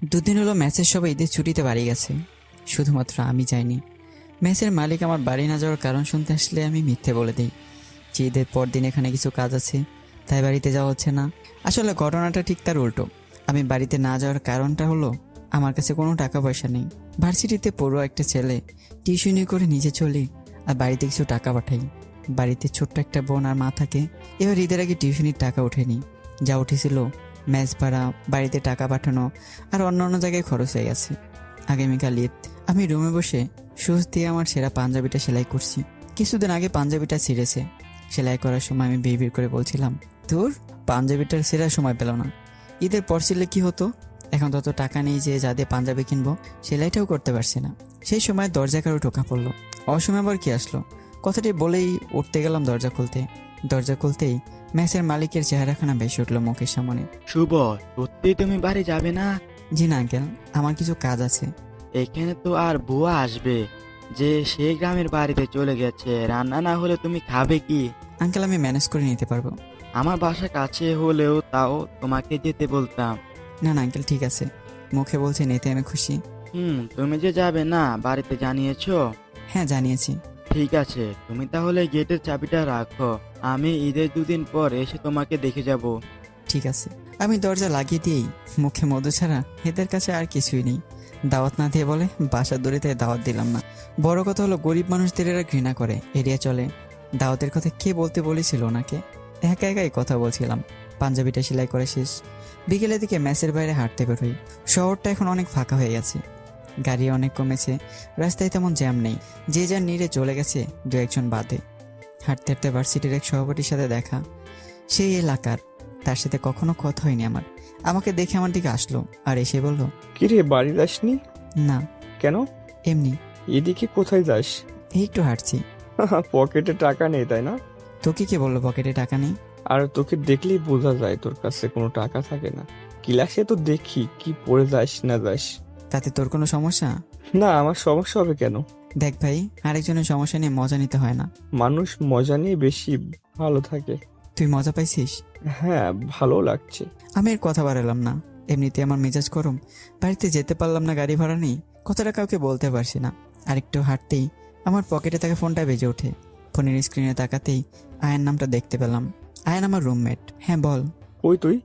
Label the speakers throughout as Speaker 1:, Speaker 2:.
Speaker 1: দুদিন হলো ম্যাচের সবাই ঈদের ছুটিতে বাড়ি গেছে, শুধুমাত্র আমি যাইনি। ম্যাচের মালিক আমার বাড়ি না যাওয়ার কারণ শুনতে আসলে আমি মিথ্যে বলে দিই যে ঈদের পর দিন এখানে কিছু কাজ আছে, তাই বাড়িতে যাওয়া হচ্ছে না। আসলে ঘটনাটা ঠিক তার উল্টো। আমি বাড়িতে না যাওয়ার কারণটা হলো আমার কাছে কোনো টাকা পয়সা নেই। ভার্সিটিতে পড়ুয়া একটা ছেলে, টিউশনি করে নিজে চলি আর বাড়িতে কিছু টাকা পাঠাই। বাড়িতে ছোট্ট একটা বোন আর মা থাকে। এবার ঈদের আগে টিউশনির টাকা ওঠেনি, যা উঠেছিল ম্যাচ ভাড়া, বাড়িতে টাকা পাঠানো আর অন্য অন্য জায়গায় খরচ হয়ে গেছে। আগামীকাল ঈদ। আমি রুমে বসে সুচ দিয়ে আমার সেরা পাঞ্জাবিটা সেলাই করছি। কিছুদিন আগে পাঞ্জাবিটা ছিঁড়েছে। সেলাই করার সময় আমি বিড়বিড় করে বলছিলাম, তোর পাঞ্জাবিটার সেরা সময় পেল না, ঈদের পর ছিলে কি হতো। এখন তত টাকা নেই যে যা দিয়ে পাঞ্জাবি কিনবো, সেলাইটাও করতে পারছি না। সেই সময় দরজা কারো ঢোকা পড়লো। অসময় আবার কি আসলো, কথাটি বলেই উঠতে গেলাম দরজা খুলতে। দরজা খুলতেই ম্যাচের মালিকের চেহারাখানা ভেসে উঠলো মুখের সামনে।
Speaker 2: শুভ, সত্যি তুমি বাড়ি যাবে না?
Speaker 1: জি না আঙ্কেল, আমার কিছু কাজ আছে।
Speaker 2: এখানে তো আর বুয়া আসবে যে সেই গ্রামের বাড়িতে চলে গেছে, রান্না না হলে তুমি খাবে কি?
Speaker 1: আঙ্কেল আমি ম্যানেজ করে নিতে পারবো।
Speaker 2: আমার বাসা কাছে হলেও তাও তোমাকে যেতে বলতাম।
Speaker 1: না না আঙ্কেল ঠিক আছে, মুখে বলছেন এতে আমি খুশি।
Speaker 2: তুমি যে যাবে না বাড়িতে জানিয়েছো?
Speaker 1: হ্যাঁ জানিয়েছি।
Speaker 2: ঠিক আছে, তুমি তাহলে গেটের চাবিটা রাখো, আমি ঈদের 2 দিন পর এসে তোমাকে দেখে যাব।
Speaker 1: ঠিক আছে। আমি দরজা লাগিয়ে দিয়েই মুখে মধু ছাড়া এদের কাছে আর কিছুই নেই। দাওয়াত না দিয়ে বলে বাসার দূরে, তাই দাওয়াত দিলাম না। বড় কথা হলো গরিব মানুষদের এরা ঘৃণা করে, এড়িয়ে চলে। দাওয়াতের কথা কে বলতে বলেছিল ওনাকে? একা একাই কথা বলছিলাম। পাঞ্জাবিটা সেলাই করে শেষ। বিকেলের দিকে ম্যাচের বাইরে হাঁটতে বেরোই। শহরটা এখন অনেক ফাঁকা হয়ে গেছে, গাড়ি অনেক কমেছে, রাস্তায় তেমন জ্যাম নেই। যে যার নিরে চলে গেছে দু একজন বাদে। হাঁটতে হাঁটতে ভার্সিটির এক সভাপতির সাথে দেখা, সেই এলাকার। তার সাথে কখনো কথা হয়নি আমার। আমাকে দেখে আমার দিকে আসলো আর এসে বলল,
Speaker 3: কিরে বাড়ি যাসনি?
Speaker 1: না
Speaker 3: কেন?
Speaker 1: এমনি,
Speaker 3: এদিকে কোথায় যাস?
Speaker 1: এই একটু হাঁটছি।
Speaker 3: পকেটে টাকা নেই তাই না?
Speaker 1: তোকে কে বললো পকেটে টাকা নেই?
Speaker 3: আর তোকে দেখলেই বোঝা যায় তোর কাছে কোনো টাকা থাকে না। ক্লাসে তো দেখি কি পড়ে যাস না যাস।
Speaker 1: তাতে তোর কোনো সমস্যা?
Speaker 3: না, আমার সমস্যা হবে কেন?
Speaker 1: দেখ ভাই, আরেকজনের সমস্যা নিয়ে মজা নিতে হয় না।
Speaker 3: মানুষ মজা নিয়ে বেশি ভালো থাকে।
Speaker 1: তুই মজা পাইছিস?
Speaker 3: হ্যাঁ, ভালো লাগছে।
Speaker 1: আমি আর কথা বাড়ালাম না, এমনিতে আমার মেজাজ গরম। বাড়িতে যেতে পারলাম না, গাড়ি ভাড়া নেই, কথাটা কাউকে বলতে পারছি না। আরেকটু হাঁটতেই আমার পকেটে থাকা ফোনটা বেজে ওঠে। ফোনের স্ক্রিনে তাকাতেই আয়ার নামটা দেখতে পেলাম। আয়ান আমার রুমমেট। হ্যাঁ বল।
Speaker 3: কই তুই?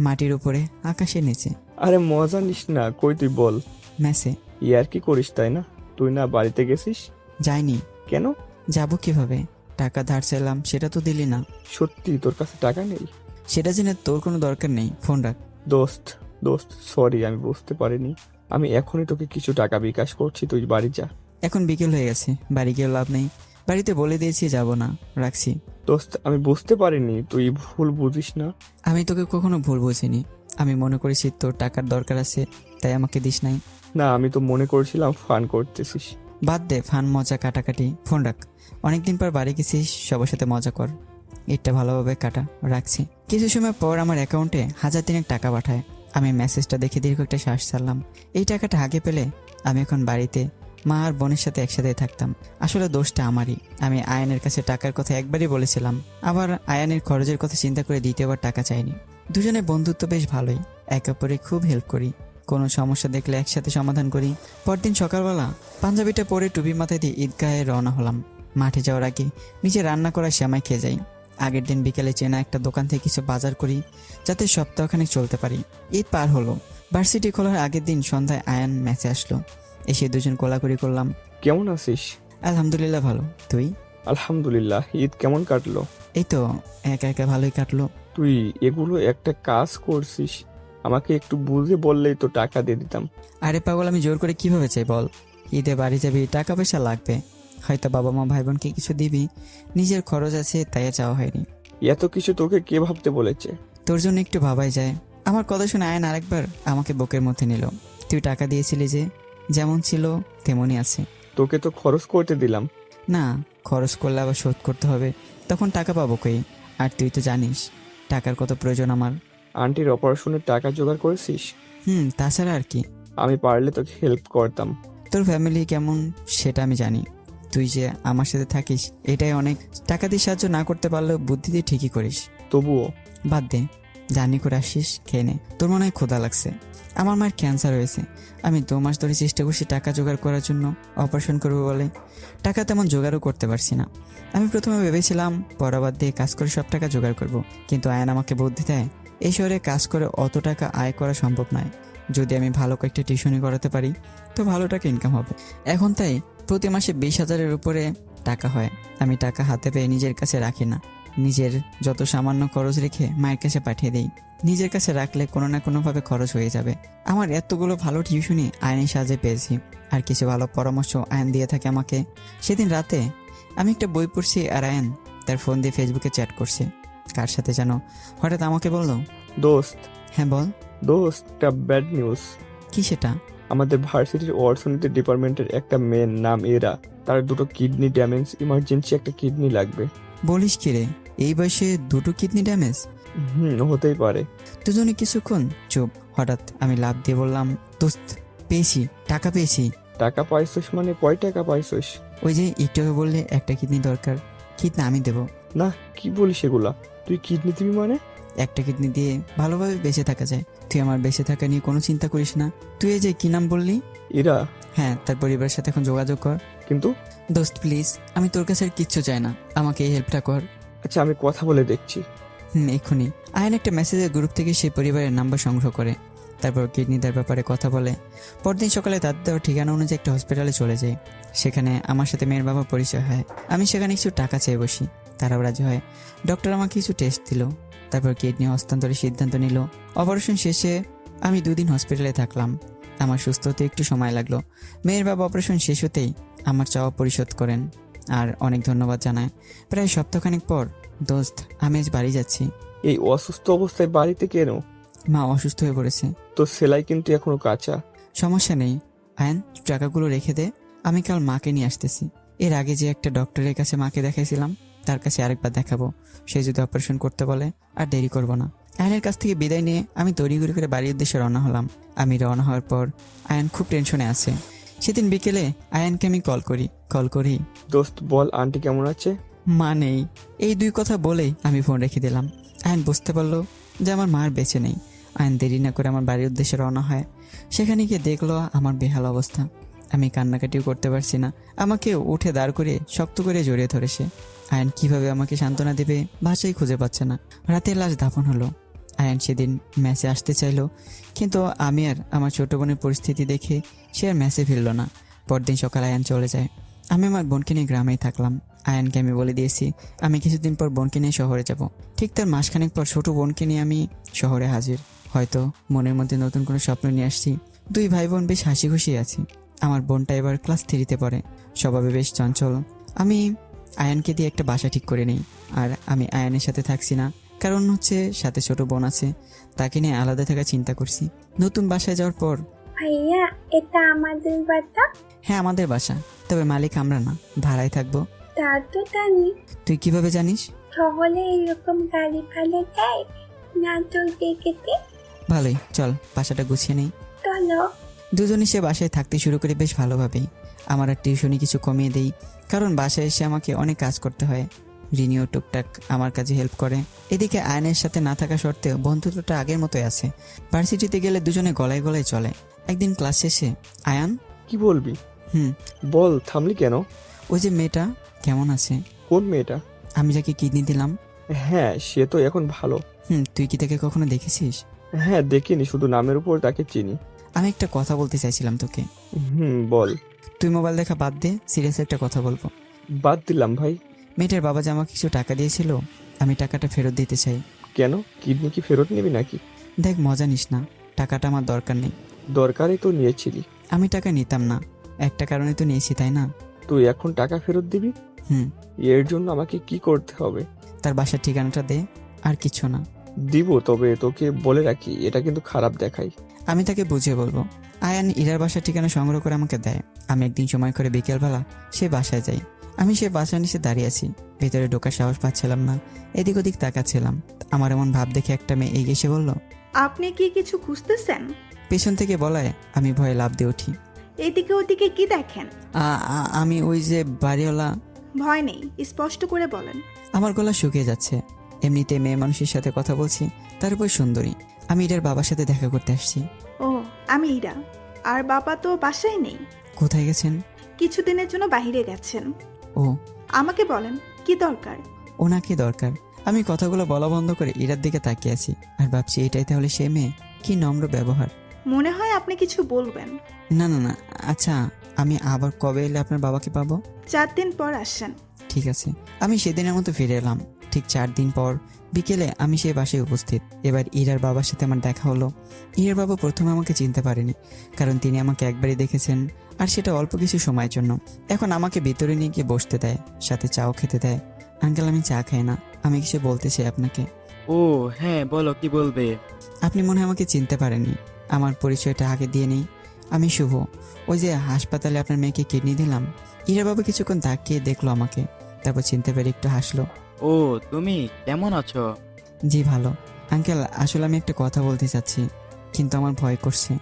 Speaker 1: মাটির উপরে, আকাশের নিচে।
Speaker 3: আরে মজা নিস না, কই তুই বল।
Speaker 1: মেসে।
Speaker 3: ইয়ার কি করিস তাই না? তুই না বাড়িতে গেছিস?
Speaker 1: যাইনি।
Speaker 3: কেন?
Speaker 1: যাবো কিভাবে? টাকা ধার চাইলাম, সেটা তো দিলি না।
Speaker 3: সত্যি তোর কাছে টাকা নেই?
Speaker 1: সেটা জেনে তোর কোনো দরকার নেই, ফোন রাখ।
Speaker 3: দোস্ত, দোস্ত সরি, আমি বুঝতে পারিনি। আমি এখনই তোকে কিছু টাকা বিকাশ করছি, তুই বাড়ি যা।
Speaker 1: এখন বিকেল হয়ে গেছে, বাড়ি গিয়েও লাভ নেই। বাড়িতে বলে দিয়েছি যাব না, রাখছি।
Speaker 3: দোস্ত আমি বুঝতে পারিনি, তুই ভুল বুঝিস না।
Speaker 1: আমি তোকে কখনো ভুল বুঝিনি। আমি মনে করেছি তোর টাকার দরকার আছে, তাই আমাকে দিস নাই।
Speaker 3: না, আমি তো মনে করেছিলাম ফান করতেছিস।
Speaker 1: বাদ দে ফান মজা কাটাকাটি, ফোন রাখ। অনেকদিন পর বাড়ি গেছিস, সবার সাথে মজা কর। এটা ভালোভাবে কাটা, রাখছি। কিছু সময় পর আমার অ্যাকাউন্টে 1,000 টাকা পাঠায়। আমি মেসেজটা দেখে দীর্ঘ একটা শ্বাস ছাড়লাম। এই টাকাটা আগে পেলে আমি এখন বাড়িতে মা আর বোনের সাথে একসাথে থাকতাম। আসলে দোষটা আমারই। আমি আয়ানের কাছে টাকার কথা একবারই বলেছিলাম, আবার আয়ানের খরচের কথা চিন্তা করে দ্বিতীয়বার টাকা চাইনি। দুজনের বন্ধুত্ব বেশ ভালোই, একে অপরে খুব হেল্প করি। কোনো সমস্যা দেখলে একসাথে সমাধান করি। পরদিন সকালবেলা পাঞ্জাবিটা পরে টুপি মাথায় দিয়ে ঈদগাহে রওনা হলাম। মাঠে যাওয়ার আগে নিজে রান্না করা সেমাই খেয়ে যাই। আগের দিন বিকেলে চেনা একটা দোকান থেকে কিছু বাজার করি, যাতে সপ্তাহখানেক চলতে পারি। ঈদ পার হলো। ভার্সিটি খোলার আগের দিন সন্ধ্যায় আয়ান ম্যাচে আসলো। এসে দুজন কোলাকুলি করলাম।
Speaker 3: কেমন আছিস?
Speaker 1: আলহামদুলিল্লাহ ভালো, তুই?
Speaker 3: আলহামদুলিল্লাহ। ঈদ কেমন কাটলো?
Speaker 1: এই তো একা একা ভালোই কাটলো।
Speaker 3: তুই এগুলো একটা কাজ করছিস, আমাকে একটু বুঝে বললেই তো টাকা দিয়ে দিতাম।
Speaker 1: আরে পাগল, আমি জোর করে কিভাবে চাই বল? ঈদে বাড়ি যাবি, টাকা পয়সা লাগবে, হয়তো বাবা মা ভাই বোনকে কিছু দিবি। নিজের খরচ আছে, তাই চাওয়া হয়নি।
Speaker 3: এত কিছু তোকে কে ভাবতে বলেছে?
Speaker 1: তোর জন্য একটু ভাবাই যায়। আমার কথা শুনে আয়ন আরেকবার আমাকে বুকের মধ্যে নিল। তুই টাকা দিয়েছিলি যে, যেমন ছিল তেমনই আছে।
Speaker 3: তোকে তো খরচ করতে দিলাম।
Speaker 1: না, খরচ করলে আবার শোধ করতে হবে, তখন টাকা পাবো কই? আর তুই তো জানিস টাকার কত প্রয়োজন আমার।
Speaker 3: আন্টির অপারেশনের টাকা জোগাড় করেছিস?
Speaker 1: তাছাড়া আর কি?
Speaker 3: আমি পারলে তোকে হেল্প করতাম।
Speaker 1: তোর ফ্যামিলি কেমন সেটা আমি জানি, তুই যে আমার সাথে থাকিস এটাই অনেক। টাকা দিয়ে সাহায্য না করতে পারলেও বুদ্ধি দিয়ে ঠিকই করিস।
Speaker 3: তবুও
Speaker 1: বাদ দে, জার্নি করে আসিস, খেয়ে নে, তোর মনে হয় ক্ষুধা লাগছে। আমার মায়ের ক্যান্সার হয়েছে, আমি 2 মাস ধরে চেষ্টা করছি টাকা জোগাড় করার জন্য, অপারেশন করবো বলে। টাকা তেমন জোগাড়ও করতে পারছি না। আমি প্রথমে ভেবেছিলাম পড়াবাদ দিয়ে কাজ করে সব টাকা জোগাড় করব, কিন্তু আয়ান আমাকে বুদ্ধি দেয় এই শহরে কাজ করে অত টাকা আয় করা সম্ভব নয়। যদি আমি ভালো কয়েকটা টিউশনি করাতে পারি তো ভালো টাকা ইনকাম হবে। এখন তাই প্রতি মাসে 20,000-এর উপরে টাকা হয়। আমি টাকা হাতে পেয়ে নিজের কাছে রাখি না, নিজের যত সামান্য খরচ রেখে মায়ের কাছে পাঠিয়ে দিই। নিজের কাছে রাখলে কোনো না কোনোভাবে খরচ হয়ে যাবে। আমার এতগুলো ভালো টিউশনি আয়নের সাহায্যে পেয়েছি, আর কিছু ভালো পরামর্শ আয়ন দিয়ে থাকে আমাকে। সেদিন রাতে আমি একটা বই পড়ছি আর আয়ন তার ফোন দিয়ে ফেসবুকে চ্যাট করছে কার সাথে জানো। হঠাৎ আমাকে বলল,
Speaker 3: দোস্ত,
Speaker 1: হ্যাঁ বল।
Speaker 3: দোস্ত, একটা ব্যাড নিউজ।
Speaker 1: কি সেটা?
Speaker 3: আমাদের ভার্সিটির অর্থনীতি ডিপার্টমেন্টের একটা মেয়ের নাম এরা, তার 2টো কিডনি ড্যামেজ, ইমার্জেন্সি একটা কিডনি লাগবে।
Speaker 1: বলিস কি রে, এই বয়সে 2টো কিডনি ড্যামেজ?
Speaker 3: হতেই পারে।
Speaker 1: দুজনে কিছুক্ষণ চুপ। হঠাৎ আমি লাফ দিয়ে বললাম, দোস্ত পেয়েছি, টাকা পেয়েছি।
Speaker 3: টাকা পাইছস মানে কয় টাকা পাইছস?
Speaker 1: ওই যে একটু আগে বললে একটা কিডনি দরকার, কিডনি আমি দেবো।
Speaker 3: না, কি বলিস এগুলা? তুই কিডনি দিবি মানে?
Speaker 1: একটা কিডনি দিয়ে ভালোভাবে বেঁচে থাকা যায়। তুই আমার বেঁচে থাকা নিয়ে কোনো চিন্তা করিস না। তুই এই যে কি নাম বললি?
Speaker 3: এরা?
Speaker 1: হ্যাঁ, তার পরিবারের সাথে এখন যোগাযোগ কর।
Speaker 3: কিন্তু
Speaker 1: দোস্ত প্লিজ, আমি তোর কাছে আর কিচ্ছু চাই না, আমাকে এই হেল্পটা কর।
Speaker 3: আচ্ছা, আমি কথা বলে দেখছি।
Speaker 1: এক্ষুনি। আয়ন একটা মেসেজের গ্রুপ থেকে সেই পরিবারের নাম্বার সংগ্রহ করে, তারপর কিডনি দেওয়ার ব্যাপারে কথা বলে। পরদিন সকালে তাদের দেওয়া ঠিকানা অনুযায়ী একটা হসপিটালে চলে যায়। সেখানে আমার সাথে মেয়ের বাবার পরিচয় হয়। আমি সেখানে কিছু টাকা চেয়ে বসি, তারাও রাজি হয়। ডক্টর আমাকে কিছু টেস্ট দিল, তারপর কিডনি হস্তান্তরের সিদ্ধান্ত নিল। অপারেশন শেষে আমি 2 দিন হসপিটালে থাকলাম। আমার সুস্থ হতে একটু সময় লাগলো। মেয়ের বাবা অপারেশন শেষ হতেই আমার চাওয়া পরিশোধ করেন আর অনেক ধন্যবাদ জানায়। প্রায় সপ্তাহখানেক পর, দোস্ত আমি আজ বাড়ি যাচ্ছি।
Speaker 3: এই অসুস্থ অবস্থায় বাড়িতে কেন?
Speaker 1: মা অসুস্থ হয়ে পড়েছে।
Speaker 3: তোর সেলাই কিন্তু এখনো কাঁচা।
Speaker 1: সমস্যা নেই আয়ন, টাকাগুলো রেখে দে, আমি কাল মাকে নিয়ে আসতেছি। এর আগে যে একটা ডক্টরের কাছে মাকে দেখাইছিলাম, তার কাছে আরেকবার দেখাবো। সে যদি অপারেশন করতে বলে আর দেরি করব না। আয়নের কাছ থেকে বিদায় নিয়ে আমি তড়িঘড়ি করে বাড়ির উদ্দেশ্যে রওনা হলাম। আমি রওনা হওয়ার পর আয়ন খুব টেনশনে আছে। সেদিন বিকেলে আয়নকে আমি কল করি।
Speaker 3: দোস্ত বল, আন্টি কেমন আছে?
Speaker 1: মা নেই। এই 2 কথা বলেই আমি ফোন রেখে দিলাম। আয়ন বুঝতে পারলো যে আমার মার বেঁচে নেই। আয়ন দেরি না করে আমার বাড়ির উদ্দেশ্যে রওনা হয়। সেখানে গিয়ে দেখলো আমার বেহাল অবস্থা। আমি কান্নাকাটিও করতে পারছি না। আমাকে উঠে দাঁড় করে শক্ত করে জড়িয়ে ধরে সে। আয়ন কিভাবে আমাকে সান্ত্বনা দেবে ভাষাই খুঁজে পাচ্ছে না। রাতের লাশ দাফন হলো। আয়ন সেদিন ম্যাচে আসতে চাইলো, কিন্তু আমি আর আমার ছোট বোনের পরিস্থিতি দেখে সে আর ম্যাচে ফিরল না। পরদিন সকালে আয়ন চলে যায়। আমি আমার বোনকে নিয়ে গ্রামেই থাকলাম। আয়নকে আমি বলে দিয়েছি আমি কিছুদিন পর বোনকে নিয়ে শহরে যাব। ঠিক তার মাসখানেক পর ছোট বোনকে নিয়ে আমি শহরে হাজির। হয়তো মনের মধ্যে নতুন কোনো স্বপ্ন নিয়ে আসছি। 2 ভাই বোন বেশ হাসি খুশি আছি। আমার বোনটা এবার ক্লাস 3-তে পড়ে, স্বভাবে বেশ চঞ্চল। আমি আয়নকে দিয়ে একটা বাসা ঠিক করে নিই। আর আমি আয়নের সাথে থাকছি না, কারণ হচ্ছে সাথে ছোট বোন আছে, তাকে নিয়ে আলাদা থাকার চিন্তা করছি। নতুন বাসায় যাওয়ার পর,
Speaker 4: ভাইয়া এটা আমাদের বাতা।
Speaker 1: হ্যাঁ আমাদের বাসা, তবে মালিক আমরা না, ভাড়ায় থাকবো।
Speaker 4: তা তো জানি,
Speaker 1: তুই কিভাবে জানিস?
Speaker 4: শহরে এরকম গাড়ি ভাড়া দেয় না তো দেখেতে।
Speaker 1: ভালোই, চল বাসাটা গুছিয়ে নেই।
Speaker 4: চলো।
Speaker 1: দুজনে সে বাসায় থাকতে শুরু করি বেশ ভালোভাবেই। আমার আর টিউশনি কিছু কমিয়ে দেই, কারণ বাসায় এসে আমাকে অনেক কাজ করতে হয়। রিনিও টুকটাক আমার কাজে হেল্প করে। এদিকে আয়নের সাথে না থাকা সত্ত্বেও বন্ধুত্বটা আগের মতোই আছে। ভার্সিটিতে গেলে দুজনে গলায় গলায় চলে। একদিন ক্লাস শেষে আয়ান,
Speaker 3: কি বলবি?
Speaker 1: হুম
Speaker 3: বল, থামলি কেন?
Speaker 1: ওই যে মেয়েটা কেমন আছে?
Speaker 3: কোন মেয়েটা?
Speaker 1: আমি যাকে কিডনি দিলাম।
Speaker 3: হ্যাঁ, সে তো এখন ভালো।
Speaker 1: তুই কি তাকে কখনো দেখেছিস?
Speaker 3: হ্যাঁ দেখিনি, শুধু নামের উপর তাকে চিনি।
Speaker 1: আমি একটা কথা বলতে চাইছিলাম তোকে।
Speaker 3: বল।
Speaker 1: তুই মোবাইল দেখা বাদ দে, সিরিয়াস একটা কথা বলবো।
Speaker 3: বাদ দিলাম ভাই।
Speaker 1: মেয়েটার বাবা যে আমাকে কিছু টাকা দিয়েছিল, আমি টাকাটা ফেরত দিতে চাই।
Speaker 3: কেন? কিডনি কি ফেরত নিবি নাকি?
Speaker 1: দেখ মজা নিস না, টাকাটা আমার দরকার নেই।
Speaker 3: দরকারই তো নিয়েছিলি।
Speaker 1: আমি টাকা নিতাম না, একটা কারণে তো নিয়েছি, তাই না?
Speaker 3: তুই এখন টাকা ফেরত দিবি?
Speaker 1: হুম
Speaker 3: এর জন্য আমাকে কি করতে হবে?
Speaker 1: তার বাসার ঠিকানাটা দে, আর কিছু না।
Speaker 3: দিব, তবে তোকে বলে রাখি এটা কিন্তু খারাপ দেখাই।
Speaker 1: আমি তাকে বুঝিয়ে বলবো। আয়ান ইরার বাসার ঠিকানা সংগ্রহ করে আমাকে দেয়। আমি একদিন সময় করে বিকেলবেলা সে বাসায় যাই। আমি সে বাসার নিচে দাঁড়িয়ে আছি, ভেতরে ঢোকার সাহস পাচ্ছিলাম না। এদিক ওদিক তাকাচ্ছিলাম। আমার এমন ভাব দেখে একটা মেয়ে এগিয়ে এসে বলল,
Speaker 5: আপনি কি কিছু খুঁজতেছেন?
Speaker 1: পেছন থেকে বলায় আমি ভয়ে লাফ দিয়ে উঠি।
Speaker 5: এদিকে ওদিকে কি দেখেন?
Speaker 1: আমি ওই যে বাড়িওয়ালা।
Speaker 5: ভয় নেই, স্পষ্ট করে বলেন।
Speaker 1: আমার গলা শুকিয়ে যাচ্ছে, এমনিতে মেয়ে মানুষের সাথে কথা বলছি, তার উপর সুন্দরী। আমি ইরার বাবার সাথে দেখা করতে আসছি।
Speaker 5: ও, আমি ইরা। আর বাবা তো বাসায় নেই,
Speaker 1: কোথায় গেছেন?
Speaker 5: কিছুদিনের জন্য বাইরে গেছেন।
Speaker 1: ও,
Speaker 5: আমাকে বলেন কি দরকার?
Speaker 1: ওনাকে দরকার। আমি কথাগুলো বলা বন্ধ করে ইরার দিকে তাকিয়ে আছি আর ভাবছি এটাই তাহলে সে মেয়ে। কি নম্র ব্যবহার।
Speaker 5: মনে হয় আপনি কিছু বলবেন।
Speaker 1: না না না, আচ্ছা আমি আবার কবে এলে আপনার বাবাকে পাবো?
Speaker 5: 4 দিন পর আসেন।
Speaker 1: ঠিক আছে। আমি সেদিনের মতো ফিরে এলাম। ঠিক 4 দিন পর বিকেলে আমি সেই বাসায় উপস্থিত। এবার ইরার বাবার সাথে আমার দেখা হলো। ইরার বাবা প্রথমে আমাকে চিনতে পারেনি, কারণ তিনি আমাকে একবারই দেখেছেন, আর সেটা অল্প কিছু সময়ের জন্য। এখন আমাকে ভিতরে নিয়ে গিয়ে বসতে দেয়, সাথে চাও খেতে দেয়। আঙ্কেল, আমি চা খাই না, আমি কিছু বলতে চাই আপনাকে।
Speaker 2: ও হ্যাঁ, বলো কি বলবে?
Speaker 1: আপনি মনে হয় আমাকে চিনতে পারেননি। আমার পরিচয়টা আগে দিয়ে নেই। আমি শুভ, ওই যে হাসপাতালে আপনার মেয়েকে কিডনি দিলাম। ইরা বাবা কিছুক্ষণ তাকিয়ে দেখলো আমাকে, তারপর চিনতে পেরে একটু হাসলো।
Speaker 2: ও, তুমি কেমন আছো?
Speaker 1: জি ভালো। আঙ্কেল, আসলে আমি একটা কথা বলতে চাচ্ছি, কিন্তু আমার ভয় করছে।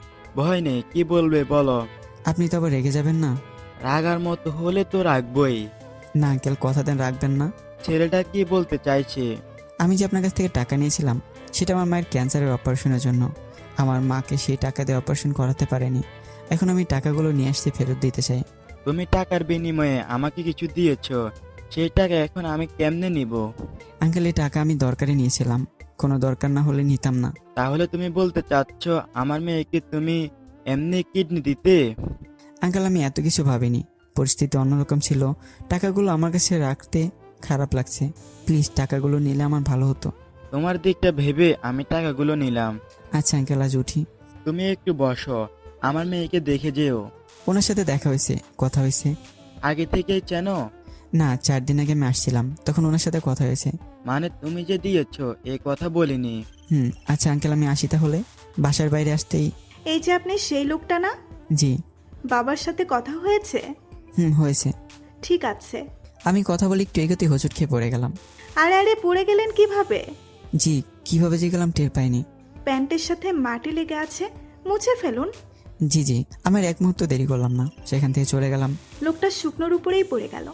Speaker 2: ভয় নেই, কি বলবে বলো।
Speaker 1: আপনি তো আবার রেগে যাবেন না?
Speaker 2: রাগার মতো হলে তো রাখবই।
Speaker 1: না আঙ্কেল, কথা দেন রাখবেন না।
Speaker 2: ছেলেটা কি বলতে চাইছে?
Speaker 1: আমি যে আপনার কাছ থেকে টাকা নিয়েছিলাম, সেটা আমার মায়ের ক্যান্সারের অপারেশনের জন্য। আমার মাকে সেই টাকা দিয়ে অপারেশন করাতে পারেনি। এখন আমি টাকাগুলো নিয়ে আসতে ফেরত দিতে চাই।
Speaker 2: তুমি টাকার বিনিময়ে আমাকে কিছু দিয়েছো, সেই টাকা এখন আমি কেমনে নিব?
Speaker 1: আঙ্কেল, এই টাকা আমি দরকারে নিয়েছিলাম, কোনো দরকার না হলে নিতাম না।
Speaker 2: তাহলে তুমি বলতে চাচ্ছ আমার মেয়েকে তুমি এমনি কিডনি দিতে?
Speaker 1: আঙ্কেল, আমি এত কিছু ভাবিনি, পরিস্থিতি অন্যরকম ছিল। টাকাগুলো আমার কাছে রাখতে খারাপ লাগছে। প্লিজ টাকাগুলো নিলে আমার ভালো হতো।
Speaker 2: তোমার দিকটা ভেবে আমি টাকাগুলো নিলাম।
Speaker 1: আচ্ছা আঙ্কেল, আজ উঠি।
Speaker 2: তুমি একটু বসো, আমার মেয়েকে দেখে যেও।
Speaker 1: ওনার সাথে দেখা হয়েছে, কথা হয়েছে।
Speaker 2: আগে থেকেই চেনো?
Speaker 1: না, 4 দিন আগে আমি আসছিলাম, তখন ওনার সাথে কথা হয়েছে।
Speaker 2: মানে তুমি যে দিয়েছো এই কথা বলিনি।
Speaker 1: আচ্ছা আঙ্কেল, আমি আসি তাহলে। বাসার বাইরে আসতেই।
Speaker 5: এই যে আপনি সেই লোকটা না?
Speaker 1: জি।
Speaker 5: বাবার সাথে কথা হয়েছে?
Speaker 1: হয়েছে।
Speaker 5: ঠিক আছে।
Speaker 1: আমি কথা বলে একটু এগোতে হোঁচট খেয়ে পড়ে গেলাম।
Speaker 5: আরে আরে, পড়ে গেলেন কিভাবে?
Speaker 1: জি, কিভাবে যে গেলাম টের পাইনি।
Speaker 5: প্যান্টের সাথে মাটি লেগে আছে, মুছে ফেলুন।
Speaker 1: জি জি, আমার এক মুহূর্ত দেরি করলাম না, সেখান থেকে চলে গেলাম।
Speaker 5: লোকটা শুকনোর উপরেই পড়ে গেল।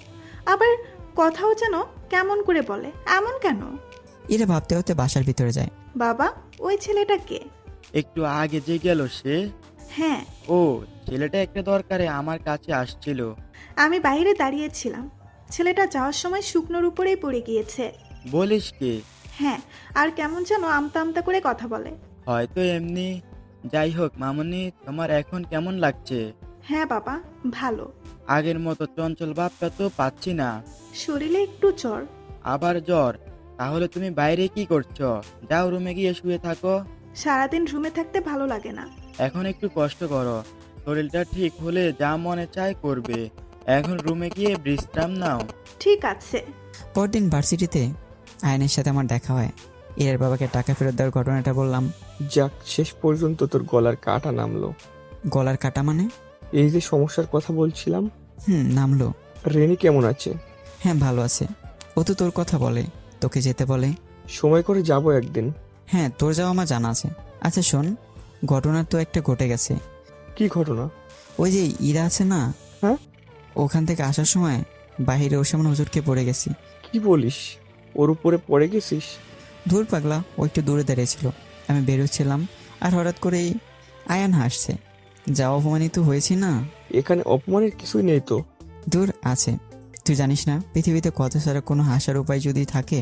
Speaker 5: আবার কথাও যেন কেমন করে বলে, এমন কেন?
Speaker 1: এরা ভাবতে ভাবতে বাসার ভিতরে যায়।
Speaker 5: বাবা, ওই ছেলেটা কে?
Speaker 2: একটু আগে যে গেল সে?
Speaker 5: হ্যাঁ,
Speaker 2: ও, ছেলেটা একটা দরকারে আমার কাছে আসছিল।
Speaker 5: আমি বাইরে দাঁড়িয়েছিলাম, ছেলেটা যাওয়ার সময় শুকনোর উপরেই পড়ে গিয়েছে।
Speaker 2: বলিস কি?
Speaker 5: হ্যাঁ, আর কেমন যেন আমতা আমতা করে কথা বলে।
Speaker 2: হয়তো এমনি। যাই হোক মামুনি, তোমার এখন কেমন লাগছে?
Speaker 5: হ্যাঁ বাবা, ভালো।
Speaker 2: আগের মতো চঞ্চল ভাবটা তো পাচ্ছি না।
Speaker 5: শরীরে একটু জ্বর।
Speaker 2: আবার জ্বর? তাহলে তুমি বাইরে কি করছো? যাও রুমে গিয়ে শুয়ে থাকো।
Speaker 5: সারাদিন রুমে থাকতে ভালো লাগে না।
Speaker 2: এখন একটু কষ্ট করো, শরীরটা ঠিক হলে যা মনে চায় করবে। এখন রুমে গিয়ে বিশ্রাম নাও।
Speaker 5: ঠিক আছে।
Speaker 1: পরদিন ভার্সিটিতে আয়নের সাথে আমার দেখা হয়। এর বাবাকে টাকা ফেরত দেওয়ার ঘটনাটা বললাম।
Speaker 3: যাক, শেষ পর্যন্ত তোর গলার কাটা নামলো।
Speaker 1: গলার কাটা মানে?
Speaker 3: এই যে সমস্যার কথা বলছিলাম।
Speaker 1: নামলো।
Speaker 3: রেনি কেমন আছে?
Speaker 1: হ্যাঁ, ভালো আছে। ও তো তোর কথা বলে, তোকে যেতে বলে।
Speaker 3: সময় করে যাব একদিন।
Speaker 1: হ্যাঁ, তোর যাওয়া আমার জানা আছে। আচ্ছা শোন, ঘটনা তো একটা ঘটে গেছে।
Speaker 3: কি ঘটনা?
Speaker 1: ওই যে ইরা আছে না,
Speaker 3: হ্যাঁ?
Speaker 1: ওখান থেকে আসার সময় বাহিরে ওর সামনে হুজুরকে পড়ে গেছি।
Speaker 3: কি বলিস? ওর উপরে পড়ে গেছিস?
Speaker 1: দূর পাগলা, ও একটু দূরে দাঁড়িয়েছিল। আমি বেরোচ্ছিলাম, আর হঠাৎ করেই আয়ান হাসছে। যা অপমানিত হয়েছি না।
Speaker 3: এখানে অপমানের কিছুই নেই তো।
Speaker 1: দূর আছে। তুই জানিস না, পৃথিবীতে কত সারা কোনো হাসার উপায় যদি থাকে,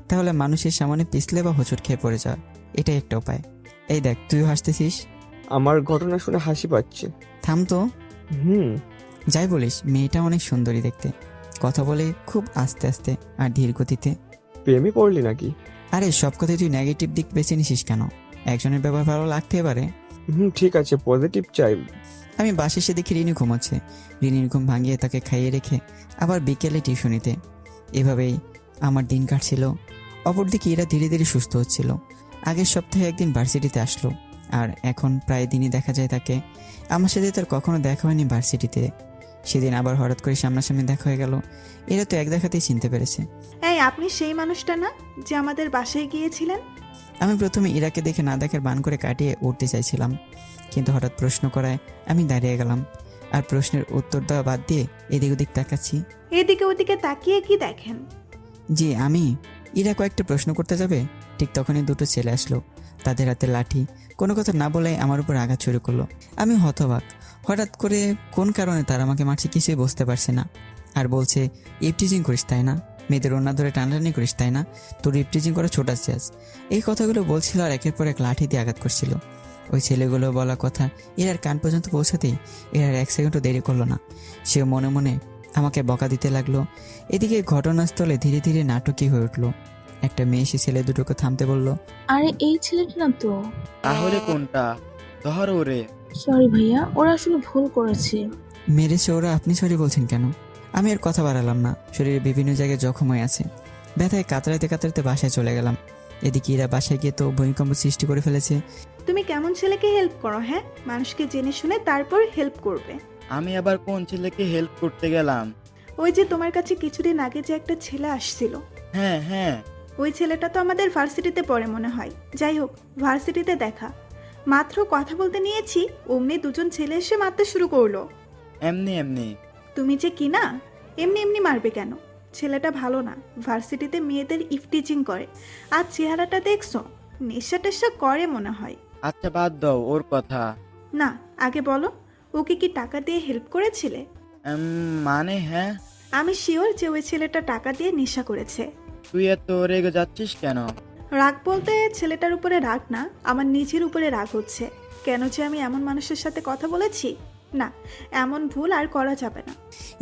Speaker 1: তাহলে মানুষের সামনে পিছলে বা হোঁচট খেয়ে পড়ে যাওয়া, এটাই একটা উপায়। এই দেখ, তুইও হাসতেছিস।
Speaker 3: আমার ঘটনা শুনে হাসি পাচ্ছে।
Speaker 1: থাম তো।
Speaker 3: হুম।
Speaker 1: যাই বলিস, মেয়েটা অনেক সুন্দরী দেখতে, কথা বলে খুব আস্তে আস্তে আর ধীর গতিতে।
Speaker 3: প্রেমে পড়লি নাকি?
Speaker 1: আরে সব কথাই তুই নেগেটিভ দিক বেছে নিছিস কেন? একজনের ব্যাপার ভালো লাগতে পারে।
Speaker 3: ঠিক আছে, পজিটিভ চাই।
Speaker 1: আমি বাসে এসে দেখি রিনি ঘুমাচ্ছে। রিনির ঘুম ভাঙিয়ে তাকে খাইয়ে রেখে আবার বিকেলে টিউশনিতে। এভাবেই আমার দিন কাটছিল। অপরদিকে এরা ধীরে ধীরে সুস্থ হচ্ছিল। আগের সপ্তাহে একদিন ভার্সিটিতে আসলো, আর এখন প্রায় দিনই দেখা যায় তাকে। আমার সাথে তার কখনো দেখা হয়নি ভার্সিটিতে। সেদিন আবার হঠাৎ করে সামনাসামনি দেখা হয়ে গেল। এরা তো এক দেখাতেই চিনতে পেরেছে।
Speaker 5: এই, আপনি সেই মানুষটা না যে আমাদের বাসায় গিয়েছিলেন?
Speaker 1: আমি প্রথমে ইরাকে দেখে না দেখার বান করে কাটিয়ে উঠতে চাইছিলাম, কিন্তু হঠাৎ প্রশ্ন করায় আমি দাঁড়িয়ে গেলাম। আর প্রশ্নের উত্তর দেওয়া বাদ দিয়ে এদিক ওদিক তাকাচ্ছি।
Speaker 5: এদিকে ওদিকে তাকিয়ে কি দেখেন?
Speaker 1: জি আমি ইরা কয়েকটা প্রশ্ন করতে যাবে, ঠিক তখনই দুটো ছেলে আসলো। তাদের হাতে লাঠি। কোনো কথা না বলে আমার উপর আঘাত শুরু করলো। আমি হতবাক। হঠাৎ করে কোন কারণে তারা আমাকে মারছে কিছুই বুঝতে পারছি না। আর বলছে, ইপটিজিং করিস তাই না, মেয়েদের ওড়না ধরে টানাটানি করিস তাই না, তোর ইপটিজিং করা ছোট আছে। এই কথাগুলো বলছিল আর একের পর এক লাঠি দিয়ে আঘাত করছিল। ওই ছেলেগুলো বলা কথা এরার কান পর্যন্ত পৌঁছাতেই এরার 1 সেকেন্ডও দেরি করলো না। সে মনে মনে আমাকে বকা দিতে লাগলো। এদিকে ঘটনাস্থলে ধীরে ধীরে নাটকই হয়ে উঠলো। একটা মেয়ে এসে ছেলে দুটোকে থামতে বলল।
Speaker 6: আরে এই ছেলেটা না তো।
Speaker 2: তাহলে কোনটা? ধর ওরে।
Speaker 6: সরি ভাইয়া, ওরা আসলে ভুল করেছে।
Speaker 1: মেরেছে ওরা? আপনি সরি বলছেন কেন? আমি আর কথা বাড়ালাম না। শরীরে বিভিন্ন জায়গায় জখম হয়ে আছে। ব্যথায় কাতরাইতে কাতরাইতে বাসায় চলে গেলাম। এদিকে এরা বাসায় গিয়ে তো ভূমিকম্প সৃষ্টি করে ফেলেছে।
Speaker 5: তুমি কেমন ছেলেকে হেল্প করো? হ্যাঁ, মানুষকে জেনে শুনে তারপর হেল্প করবে।
Speaker 2: আমি আবার কোন ছেলেকে হেল্প করতে গেলাম?
Speaker 5: ওই যে তোমার কাছে কিছুদিন আগে যে একটা ছেলে আসছিল,
Speaker 2: হ্যাঁ হ্যাঁ,
Speaker 5: ওই ছেলেটা তো আমাদের ভার্সিটিতে পড়ে মনে হয়। যাই হোক, ভার্সিটিতে দেখা মাত্র কথা বলতে নিয়েছি, অমনি দুজন ছেলে এসে মারতে শুরু করলো।
Speaker 2: এমনি এমনি।
Speaker 5: তুমি যে কি না, এমনি এমনি মারবে কেন? ছেলেটা ভালো না, ভার্সিটিতে মেয়েদের ইফটিচিং করে। আর চেহারাটা দেখছো, নেশা টেশা করে মনে হয়।
Speaker 2: আচ্ছা বাদ দাও ওর কথা।
Speaker 5: না, আগে বলো, ওকে কি টাকা দিয়ে হেল্প করেছিলে?
Speaker 2: মানে হ্যাঁ।
Speaker 5: আমি শিওর যে ওই ছেলেটা টাকা দিয়ে নেশা করেছে।
Speaker 2: তুই এত রেগে যাচ্ছিস কেন?
Speaker 5: রাগ বলতে ছেলেটার উপরে রাগ না, আমার নিজের উপরে রাগ হচ্ছে। কেন যে আমি এমন মানুষের সাথে কথা বলেছি? না, এমন ভুল আর করা যাবে না।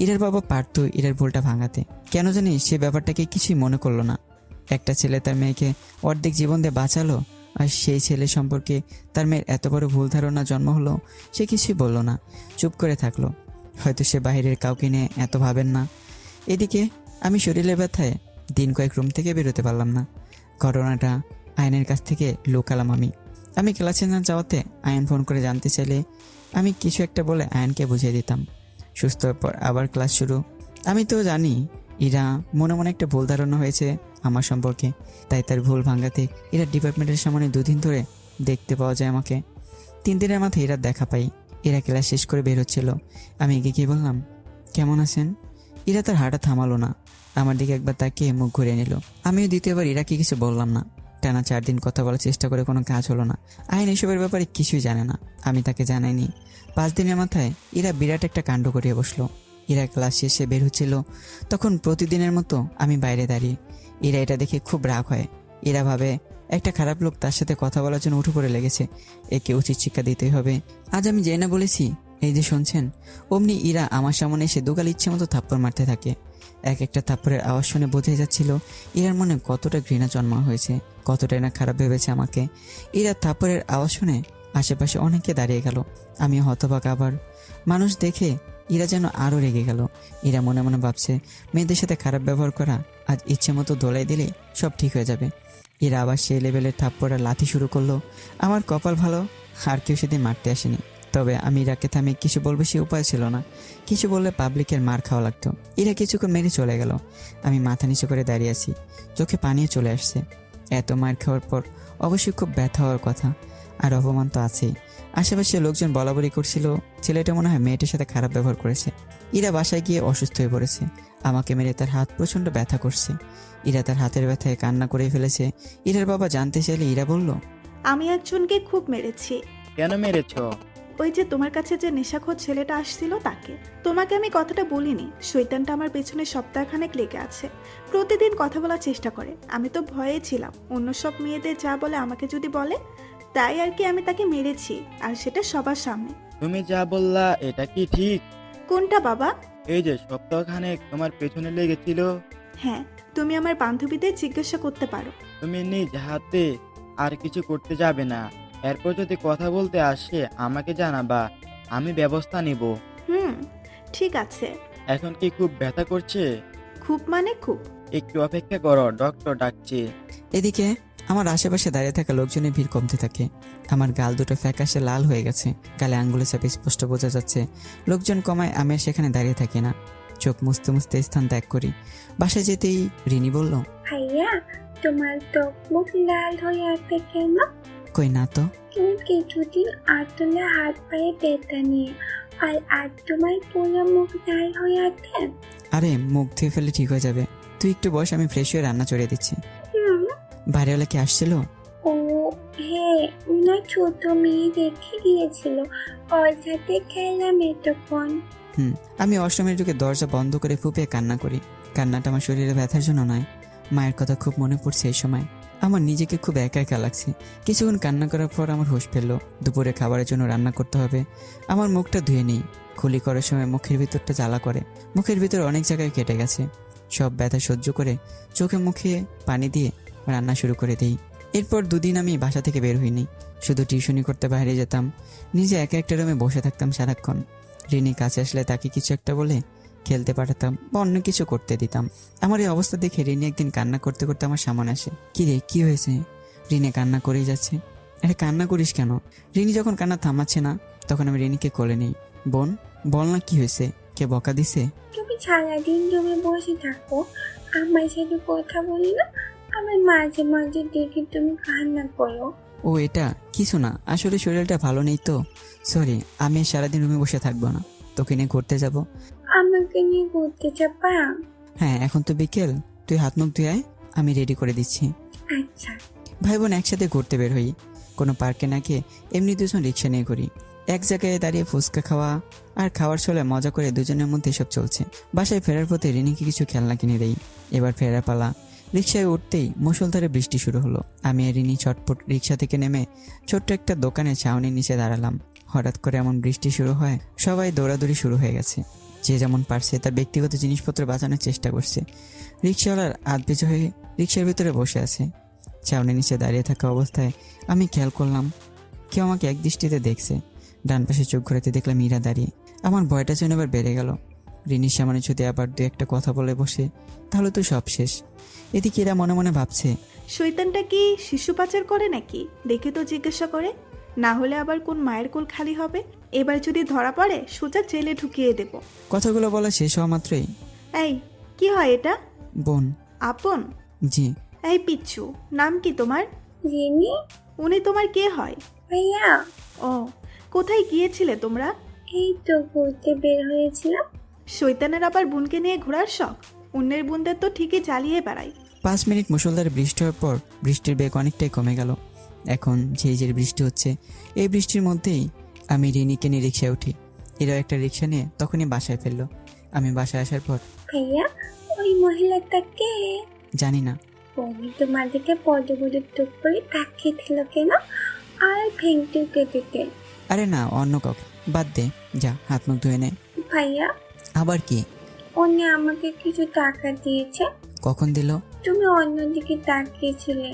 Speaker 1: ইরার বাবা পারত ইরার ভুলটা ভাঙাতে। কেন জানি সে ব্যাপারটাকে কিছুই মনে করলো না। একটা ছেলে তার মেয়েকে অর্ধেক জীবন দিয়ে বাঁচালো, আর সেই ছেলে সম্পর্কে তার মেয়ের এত বড় ভুল ধারণা জন্ম হলো, সে কিছুই বলল না, চুপ করে থাকলো। হয়তো সে বাইরের কাউকে নিয়ে এত ভাবেন না। এদিকে আমি শরীরের ব্যথায় দিন কয়েক রুম থেকে বেরোতে পারলাম না। ঘটনাটা আয়নের কাছ থেকে লুকালাম আমি ক্লাসে না যাওয়াতে আয়ন ফোন করে জানতে চাইলে আমি কিছু একটা বলে আয়নকে বুঝিয়ে দিতাম। সুস্থ হওয়ার পর আবার ক্লাস শুরু। আমি তো জানি ইরা মনে মনে একটা ভুল ধারণা হয়েছে আমার সম্পর্কে, তাই তার ভুল ভাঙাতে ইরা ডিপার্টমেন্টের সামনে 2 দিন ধরে দেখতে পাওয়া যায় আমাকে। 3 দিনের মাথায় ইরা দেখা পাই। ইরা ক্লাস শেষ করে বের হচ্ছিল। আমি এগিয়ে গিয়ে বললাম, কেমন আছেন? ইরা তার হাঁটা থামালো না, আমার দিকে একবার তাকিয়ে মুখ ঘুরিয়ে নিল। আমিও দ্বিতীয়বার ইরাকে কিছু বললাম না। টানা 4 দিন কথা বলার চেষ্টা করে কোনো কাজ হলো না। আইন এসবের ব্যাপারে কিছুই জানে না, আমি তাকে জানাইনি। 5 দিনের মাথায় ইরা বিরাট একটা কাণ্ড করিয়ে বসলো। ইরা ক্লাস শেষে বের হচ্ছিল, তখন প্রতিদিনের মতো আমি বাইরে দাঁড়িয়ে। ইরা এটা দেখে খুব রাগ হয়। ইরা ভাবে একটা খারাপ লোক তার সাথে কথা বলার জন্য উঠে পড়ে লেগেছে, একে উচিত শিক্ষা দিতেই হবে। আজ আমি যেই না বলেছি, এই যে শুনছেন, অমনি ইরা আমার সামনে এসে দুগাল ইচ্ছে মতো থাপ্পড় মারতে থাকে। এক একটা থাপ্পড়ের আওয়াজ শুনে বোঝাই যাচ্ছিল ইরার মনে কতটা ঘৃণা জন্মা হয়েছে, কতটাই না খারাপ ভেবেছে আমাকে। ইরার থাপ্পড়ের আওয়াজ শুনে আশেপাশে অনেকে দাঁড়িয়ে গেল। আমি হতবাক। আবার মানুষ দেখে ইরা যেন আরও রেগে গেল। ইরা মনে মনে ভাবছে, মেয়েদের সাথে খারাপ ব্যবহার করা আজ ইচ্ছে মতো দোলাই দিলেই সব ঠিক হয়ে যাবে। ইরা আবার সেই লেভেলের থাপ্পড় আর লাথি শুরু করলো। আমার কপাল ভালো, আর কেউ সেদিন মারতে আসেনি। তবে আমি ইরাকে থামিয়ে কিছু বলবে সে উপায় ছিল না। কিছু বললে পাবলিকের মার খাওয়া লাগতো। ইরা কিছুক্ষণ মেরে চলে গেল। আমি মাথা নিচু করে দাঁড়িয়ে আছি, চোখে পানিও চলে আসছে। এত মার খাওয়ার পর অবশ্যই খুব ব্যথা হওয়ার কথা, আর অপমান তো আছেই। আশেপাশে লোকজন বলাবলি করছিল ছেলেটা মনে হয় মেয়েটার সাথে খারাপ ব্যবহার করেছে। ইরা বাসায় গিয়ে অসুস্থ হয়ে পড়েছে। আমাকে মেরে তার হাত প্রচণ্ড ব্যথা করছে। ইরা তার হাতের ব্যথায় কান্না করে ফেলেছে। ইরার বাবা জানতে চাইলে ইরা বলল,
Speaker 5: আমি একজনকে খুব মেরেছি।
Speaker 2: কেন মেরেছ?
Speaker 5: ওই যে তোমার কাছে যে নেশাখোর ছেলেটা আসছিল তাকে। তোমাকে আমি কথাটা বলিনি, শৈতানটা আমার পেছনে সপ্তাহখানেক লেগে আছে। প্রতিদিন কথা বলার চেষ্টা করে। আমি তো ভয়ে ছিলাম অন্য সব মেয়েদের যা বলে আমাকে যদি বলে, তাই আর কি আমি তাকে মেরেছি, আর সেটা সবার সামনে।
Speaker 2: তুমি যা বললা এটা কি ঠিক?
Speaker 5: কোনটা বাবা?
Speaker 2: এই যে সপ্তাহখানেক তোমার পেছনে লেগেছিল।
Speaker 5: হ্যাঁ, তুমি আমার বান্ধবীদের জিজ্ঞাসা করতে পারো।
Speaker 2: তুমি নিজ হাতে আর কিছু করতে যাবে না। এরপর যদি কথা বলতে আসে আমাকে জানাবা, আমি ব্যবস্থা নিব।
Speaker 5: ঠিক আছে।
Speaker 2: এখন কি খুব ব্যথা করছে?
Speaker 5: খুব মানে খুব।
Speaker 2: একটু অপেক্ষা করো, ডক্টর ডাকছে।
Speaker 1: এদিকে আমার আশেপাশে দাঁড়িয়ে থাকা লোকজনের ভিড় কমতে থাকে। আমার গাল দুটো ফ্যাকাশে লাল হয়ে গেছে, গালে আঙ্গুলের চাপ স্পষ্ট বোঝা যাচ্ছে। লোকজন কমায়, আমি আর সেখানে দাঁড়িয়ে থাকি না, চোখ মুছতে মুছতে স্থান ত্যাগ করি। বাসায় যেতেই রিনি বলল,
Speaker 4: ভাইয়া, তোমার ত্বক মুখ লাল হয়ে আছে কেন?
Speaker 1: কই না তো।
Speaker 4: তুমি কিছুদিন আতলে হাত পায়ে ব্যথা নিয়ে, আর আজ তোমার পুরো মুখ লাল হয়ে আছে।
Speaker 1: আরে মুখ ধুয়ে ফেলে ঠিক হয়ে যাবে, তুই একটু বস, আমি ফ্রেশ হয়ে রান্না চড়িয়ে দিচ্ছি। বাড়িওয়ালা কি আসছিল?
Speaker 4: ও হ্যাঁ, ওনার ছোট মেয়ে রেখে গিয়েছিল, ওর সাথে খেললাম এতক্ষণ।
Speaker 1: আমি অষ্টমীর ঢুকে দরজা বন্ধ করে ফুপিয়ে কান্না করি। কান্নাটা আমার শরীরে ব্যথার জন্য নয়, মায়ের কথা খুব মনে পড়ছে এই সময়। আমার নিজেকে খুব একা একা লাগছে। কিছুক্ষণ কান্না করার পর আমার হুঁশ ফেললো। দুপুরে খাবারের জন্য রান্না করতে হবে। আমার মুখটা ধুয়ে নেই। খুলি করার সময় মুখের ভিতরটা জ্বালা করে। মুখের ভিতর অনেক জায়গায় কেটে গেছে। সব ব্যথা সহ্য করে চোখে মুখে পানি দিয়ে রান্না শুরু করে দিই। এরপর দুদিন আমি বাসা থেকে বের হইনি, শুধু টিউশনি করতে বাইরে যেতাম। নিজে একা একটা রুমে বসে থাকতাম সারাক্ষণ। রিনি কাছে আসলে তাকে কিছু একটা বলে খেলতে পাঠাতাম বা অন্য কিছু করতে দিতাম। আমার এই অবস্থা দেখে রিনি একদিন কান্না করতে করতে আমার সামনে আসে। কি রে, কি হয়েছে? রিনি কান্না করেই যাচ্ছে। আরে কান্না করিস কেন? রিনি যখন কান্না থামাচ্ছে না তখন আমি রিনিকে কোলে নিই। বোন, বল না কি হয়েছে? কে বকা দিছে?
Speaker 4: তুমি সারাদিন জমে বসে থাকো, আমার সাথে কথা বলি না, আমার মাঝে মাঝে দেখি তুমি কান্না করো।
Speaker 1: ও এটা কিছু না, আসলে শরীরটা ভালো নেই তো। সরি, আমি সারাদিন রুমে বসে থাকবো না, তোকে নিয়ে ঘুরতে যাব।
Speaker 4: আমাকে নিয়ে ঘুরতে যাবা?
Speaker 1: হ্যাঁ, এখন তো বিকেল, তুই হাত মুখ ধুয়ে আয়, আমি রেডি করে দিচ্ছি।
Speaker 4: আচ্ছা।
Speaker 1: ভাই বোন একসাথে ঘুরতে বের হই। কোনো পার্কে না গিয়ে এমনি দুজন রিক্সা নিয়ে ঘুরি। এক জায়গায় দাঁড়িয়ে ফুচকা খাওয়া আর খাওয়ার ছলে মজা করে দুজনের মধ্যে এসব চলছে। বাসায় ফেরার পথে রিনিকে কিছু খেলনা কিনে দেই। এবার ফেরার পালা। রিক্সায় উঠতেই মুষলধারে বৃষ্টি শুরু হলো। আমি আর রিনি ছটপট রিক্সা থেকে নেমে ছোট্ট একটা দোকানে ছাউনির নিচে দাঁড়ালাম। হঠাৎ করে এমন বৃষ্টি শুরু হয়, সবাই দৌড়াদৌড়ি শুরু হয়ে গেছে। যে যেমন পারছে তার ব্যক্তিগত জিনিসপত্র বাঁচানোর চেষ্টা করছে। রিক্সাওয়ালার আধবেজা হয়ে রিক্সার ভিতরে বসে আছে। ছাউনির নিচে দাঁড়িয়ে থাকা অবস্থায় আমি খেয়াল করলাম কেউ আমাকে এক দৃষ্টিতে দেখছে। ডান পাশে চোখ ঘোরাতে দেখলাম মীরা দাঁড়িয়ে। আমার ভয়টা যেন এবার বেড়ে গেল। রিনির সামনে যদি আবার দু একটা কথা বলে বসে তাহলে তো সব শেষ। এদিকে এরা মনে মনে ভাবছে,
Speaker 5: শৈতানটা কি শিশু পাচার করে নাকি? দেখে তো জিজ্ঞাসা করে, না হলে আবার কোন মায়ের কোল খালি হবে। এবার যদি ধরা পড়ে সোজা জেলে ঢুকিয়ে দেব।
Speaker 1: কথাগুলো বলা শেষ হওয়া মাত্রই,
Speaker 5: এই কি হয় এটা?
Speaker 1: বোন।
Speaker 5: আপন?
Speaker 1: জি।
Speaker 5: এই পিচ্ছু, নাম কি তোমার?
Speaker 4: রিনি?
Speaker 5: উনি তোমার কে হয়?
Speaker 4: ভাইয়া।
Speaker 5: ও, কোথায় গিয়েছিলে তোমরা?
Speaker 4: এই তো ঘুরতে বের হয়েছিলাম।
Speaker 5: শৈতানের আবার বোনকে নিয়ে ঘোরার শখ? অন্যের বোনদের তো ঠিকই জ্বালিয়ে বেড়ায়।
Speaker 1: 5 মিনিট মুষলধারে বৃষ্টি হওয়ার পর বৃষ্টির বেগ অনেকটাই কমে গেল। এখন ঝিরিঝিরি বৃষ্টি হচ্ছে। এই বৃষ্টির মধ্যেই আমি রিনিকে নিয়ে রিক্সায় উঠি। এরাও একটা রিক্সা নিয়ে তখনই বাসায় ফেললো। আমি বাসায় আসার পর,
Speaker 4: ভাইয়া, ওই মহিলাটা কে?
Speaker 1: জানি না।
Speaker 4: উনি তোমাদেরকে পদবদ টুক করে তাকিয়েছিল কেন? আর ভেঙটুকে দিতে।
Speaker 1: আরে না, অন্য কাউকে। বাদ দে, যা হাত মুখ ধুয়ে নে।
Speaker 4: ভাইয়া,
Speaker 1: আবার কি?
Speaker 4: উনি আমাকে কিছু টাকা দিয়েছে।
Speaker 1: কখন দিল?
Speaker 4: তুমি অন্যদিকে তাকিয়েছিলে।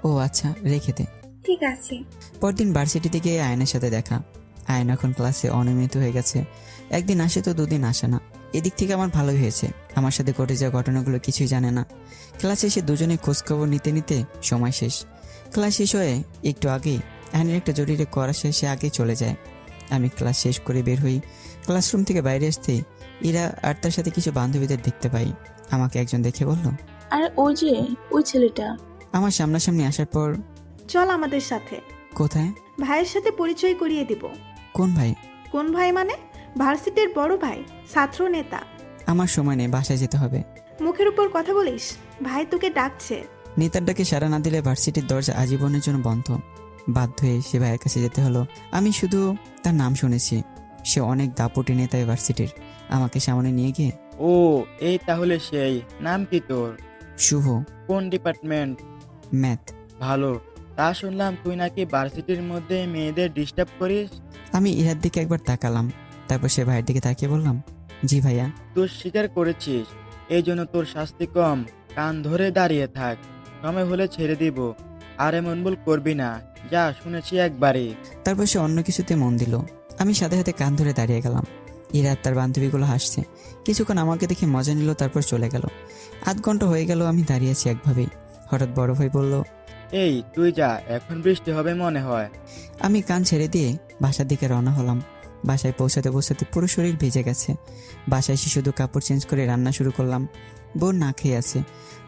Speaker 1: ও আচ্ছা, রেখে দে।
Speaker 4: ঠিক আছে।
Speaker 1: পরদিন ভার্সিটিতে গিয়ে আয়নের সাথে দেখা। আয়ন এখন ক্লাসে অনিয়মিত হয়ে গেছে। একদিন আসে তো দুদিন আসে না। এদিক থেকে আমার ভালোই হয়েছে, আমার সাথে ঘটে যাওয়া ঘটনাগুলো কিছুই জানে না। ক্লাসে এসে দুজনে খোঁজখবর নিতে নিতে সময় শেষ। ক্লাস শেষ হয়ে একটু আগেই আয়নের একটা জরুরি করা শেষে আগে চলে যায়। আমি ক্লাস শেষ করে বের হই। ক্লাসরুম থেকে বাইরে আসতেই ইরা আর তার সাথে কিছু বান্ধবীদের দেখতে পাই। আমাকে একজন দেখে বলল,
Speaker 6: আর ওই যে ওই ছেলেটা।
Speaker 1: আমার সামনাসামনি আসার পর,
Speaker 5: চল আমাদের সাথে।
Speaker 1: কোথায়?
Speaker 5: ভাইয়ের সাথে পরিচয় করিয়ে দিব।
Speaker 1: কোন ভাই?
Speaker 5: কোন ভাই মানে? ভার্সিটির বড় ভাই, ছাত্র নেতা।
Speaker 1: আমার সময় নেই, বাসায় যেতে হবে।
Speaker 5: মুখের উপর কথা বলিস, ভাই তোকে ডাকছে।
Speaker 1: নেতার ডাকে সাড়া না দিলে ভার্সিটির দরজা আজীবনের জন্য বন্ধ। বাধ্য হয়ে সে ভাইয়ের কাছে যেতে হলো। আমি শুধু তার নাম শুনেছি, সে অনেক দাপুটে নেতা ভার্সিটির। আমাকে সামনে নিয়ে গিয়ে,
Speaker 2: ও, এই তাহলে সেই। নাম কি তোর?
Speaker 1: শুভ।
Speaker 2: কোন ডিপার্টমেন্ট?
Speaker 1: ম্যাথ।
Speaker 2: ভালো। তা শুনলাম তুই নাকি ভার্সিটির মধ্যে মেয়েদের ডিস্টার্ব করিস।
Speaker 1: আমি ইহার দিকে একবার তাকালাম, তারপর সে ভাইয়ের দিকে তাকিয়ে বললাম, জি ভাইয়া।
Speaker 2: তুই স্বীকার করেছিস, এই জন্য তোর শাস্তি কম। কান ধরে দাঁড়িয়ে থাক, সময় হলে ছেড়ে দিব। আর এমন ভুল করবি না, যা শুনেছি একবারই।
Speaker 1: তারপর সে অন্য কিছুতে মন দিল। আমি সাথে সাথে কান ধরে দাঁড়িয়ে গেলাম। ইরা আর তার বান্ধবীগুলো হাসছে। কিছুক্ষণ আমাকে দেখে মজা নিল, তারপর চলে গেল। আধ ঘন্টা হয়ে গেল আমি দাঁড়িয়ে আছি একভাবেই। হঠাৎ বড় ভাই বলল,
Speaker 2: এই তুই যা, এখন বৃষ্টি হবে মনে হয়।
Speaker 1: আমি কান ছেড়ে দিয়ে বাসার দিকে রওনা হলাম। বাসায় পৌঁছাতে পৌঁছাতে পুরো শরীর ভিজে গেছে। বাসায় এসে শুধু কাপড় চেঞ্জ করে রান্না শুরু করলাম। বোন না খেয়ে আছে।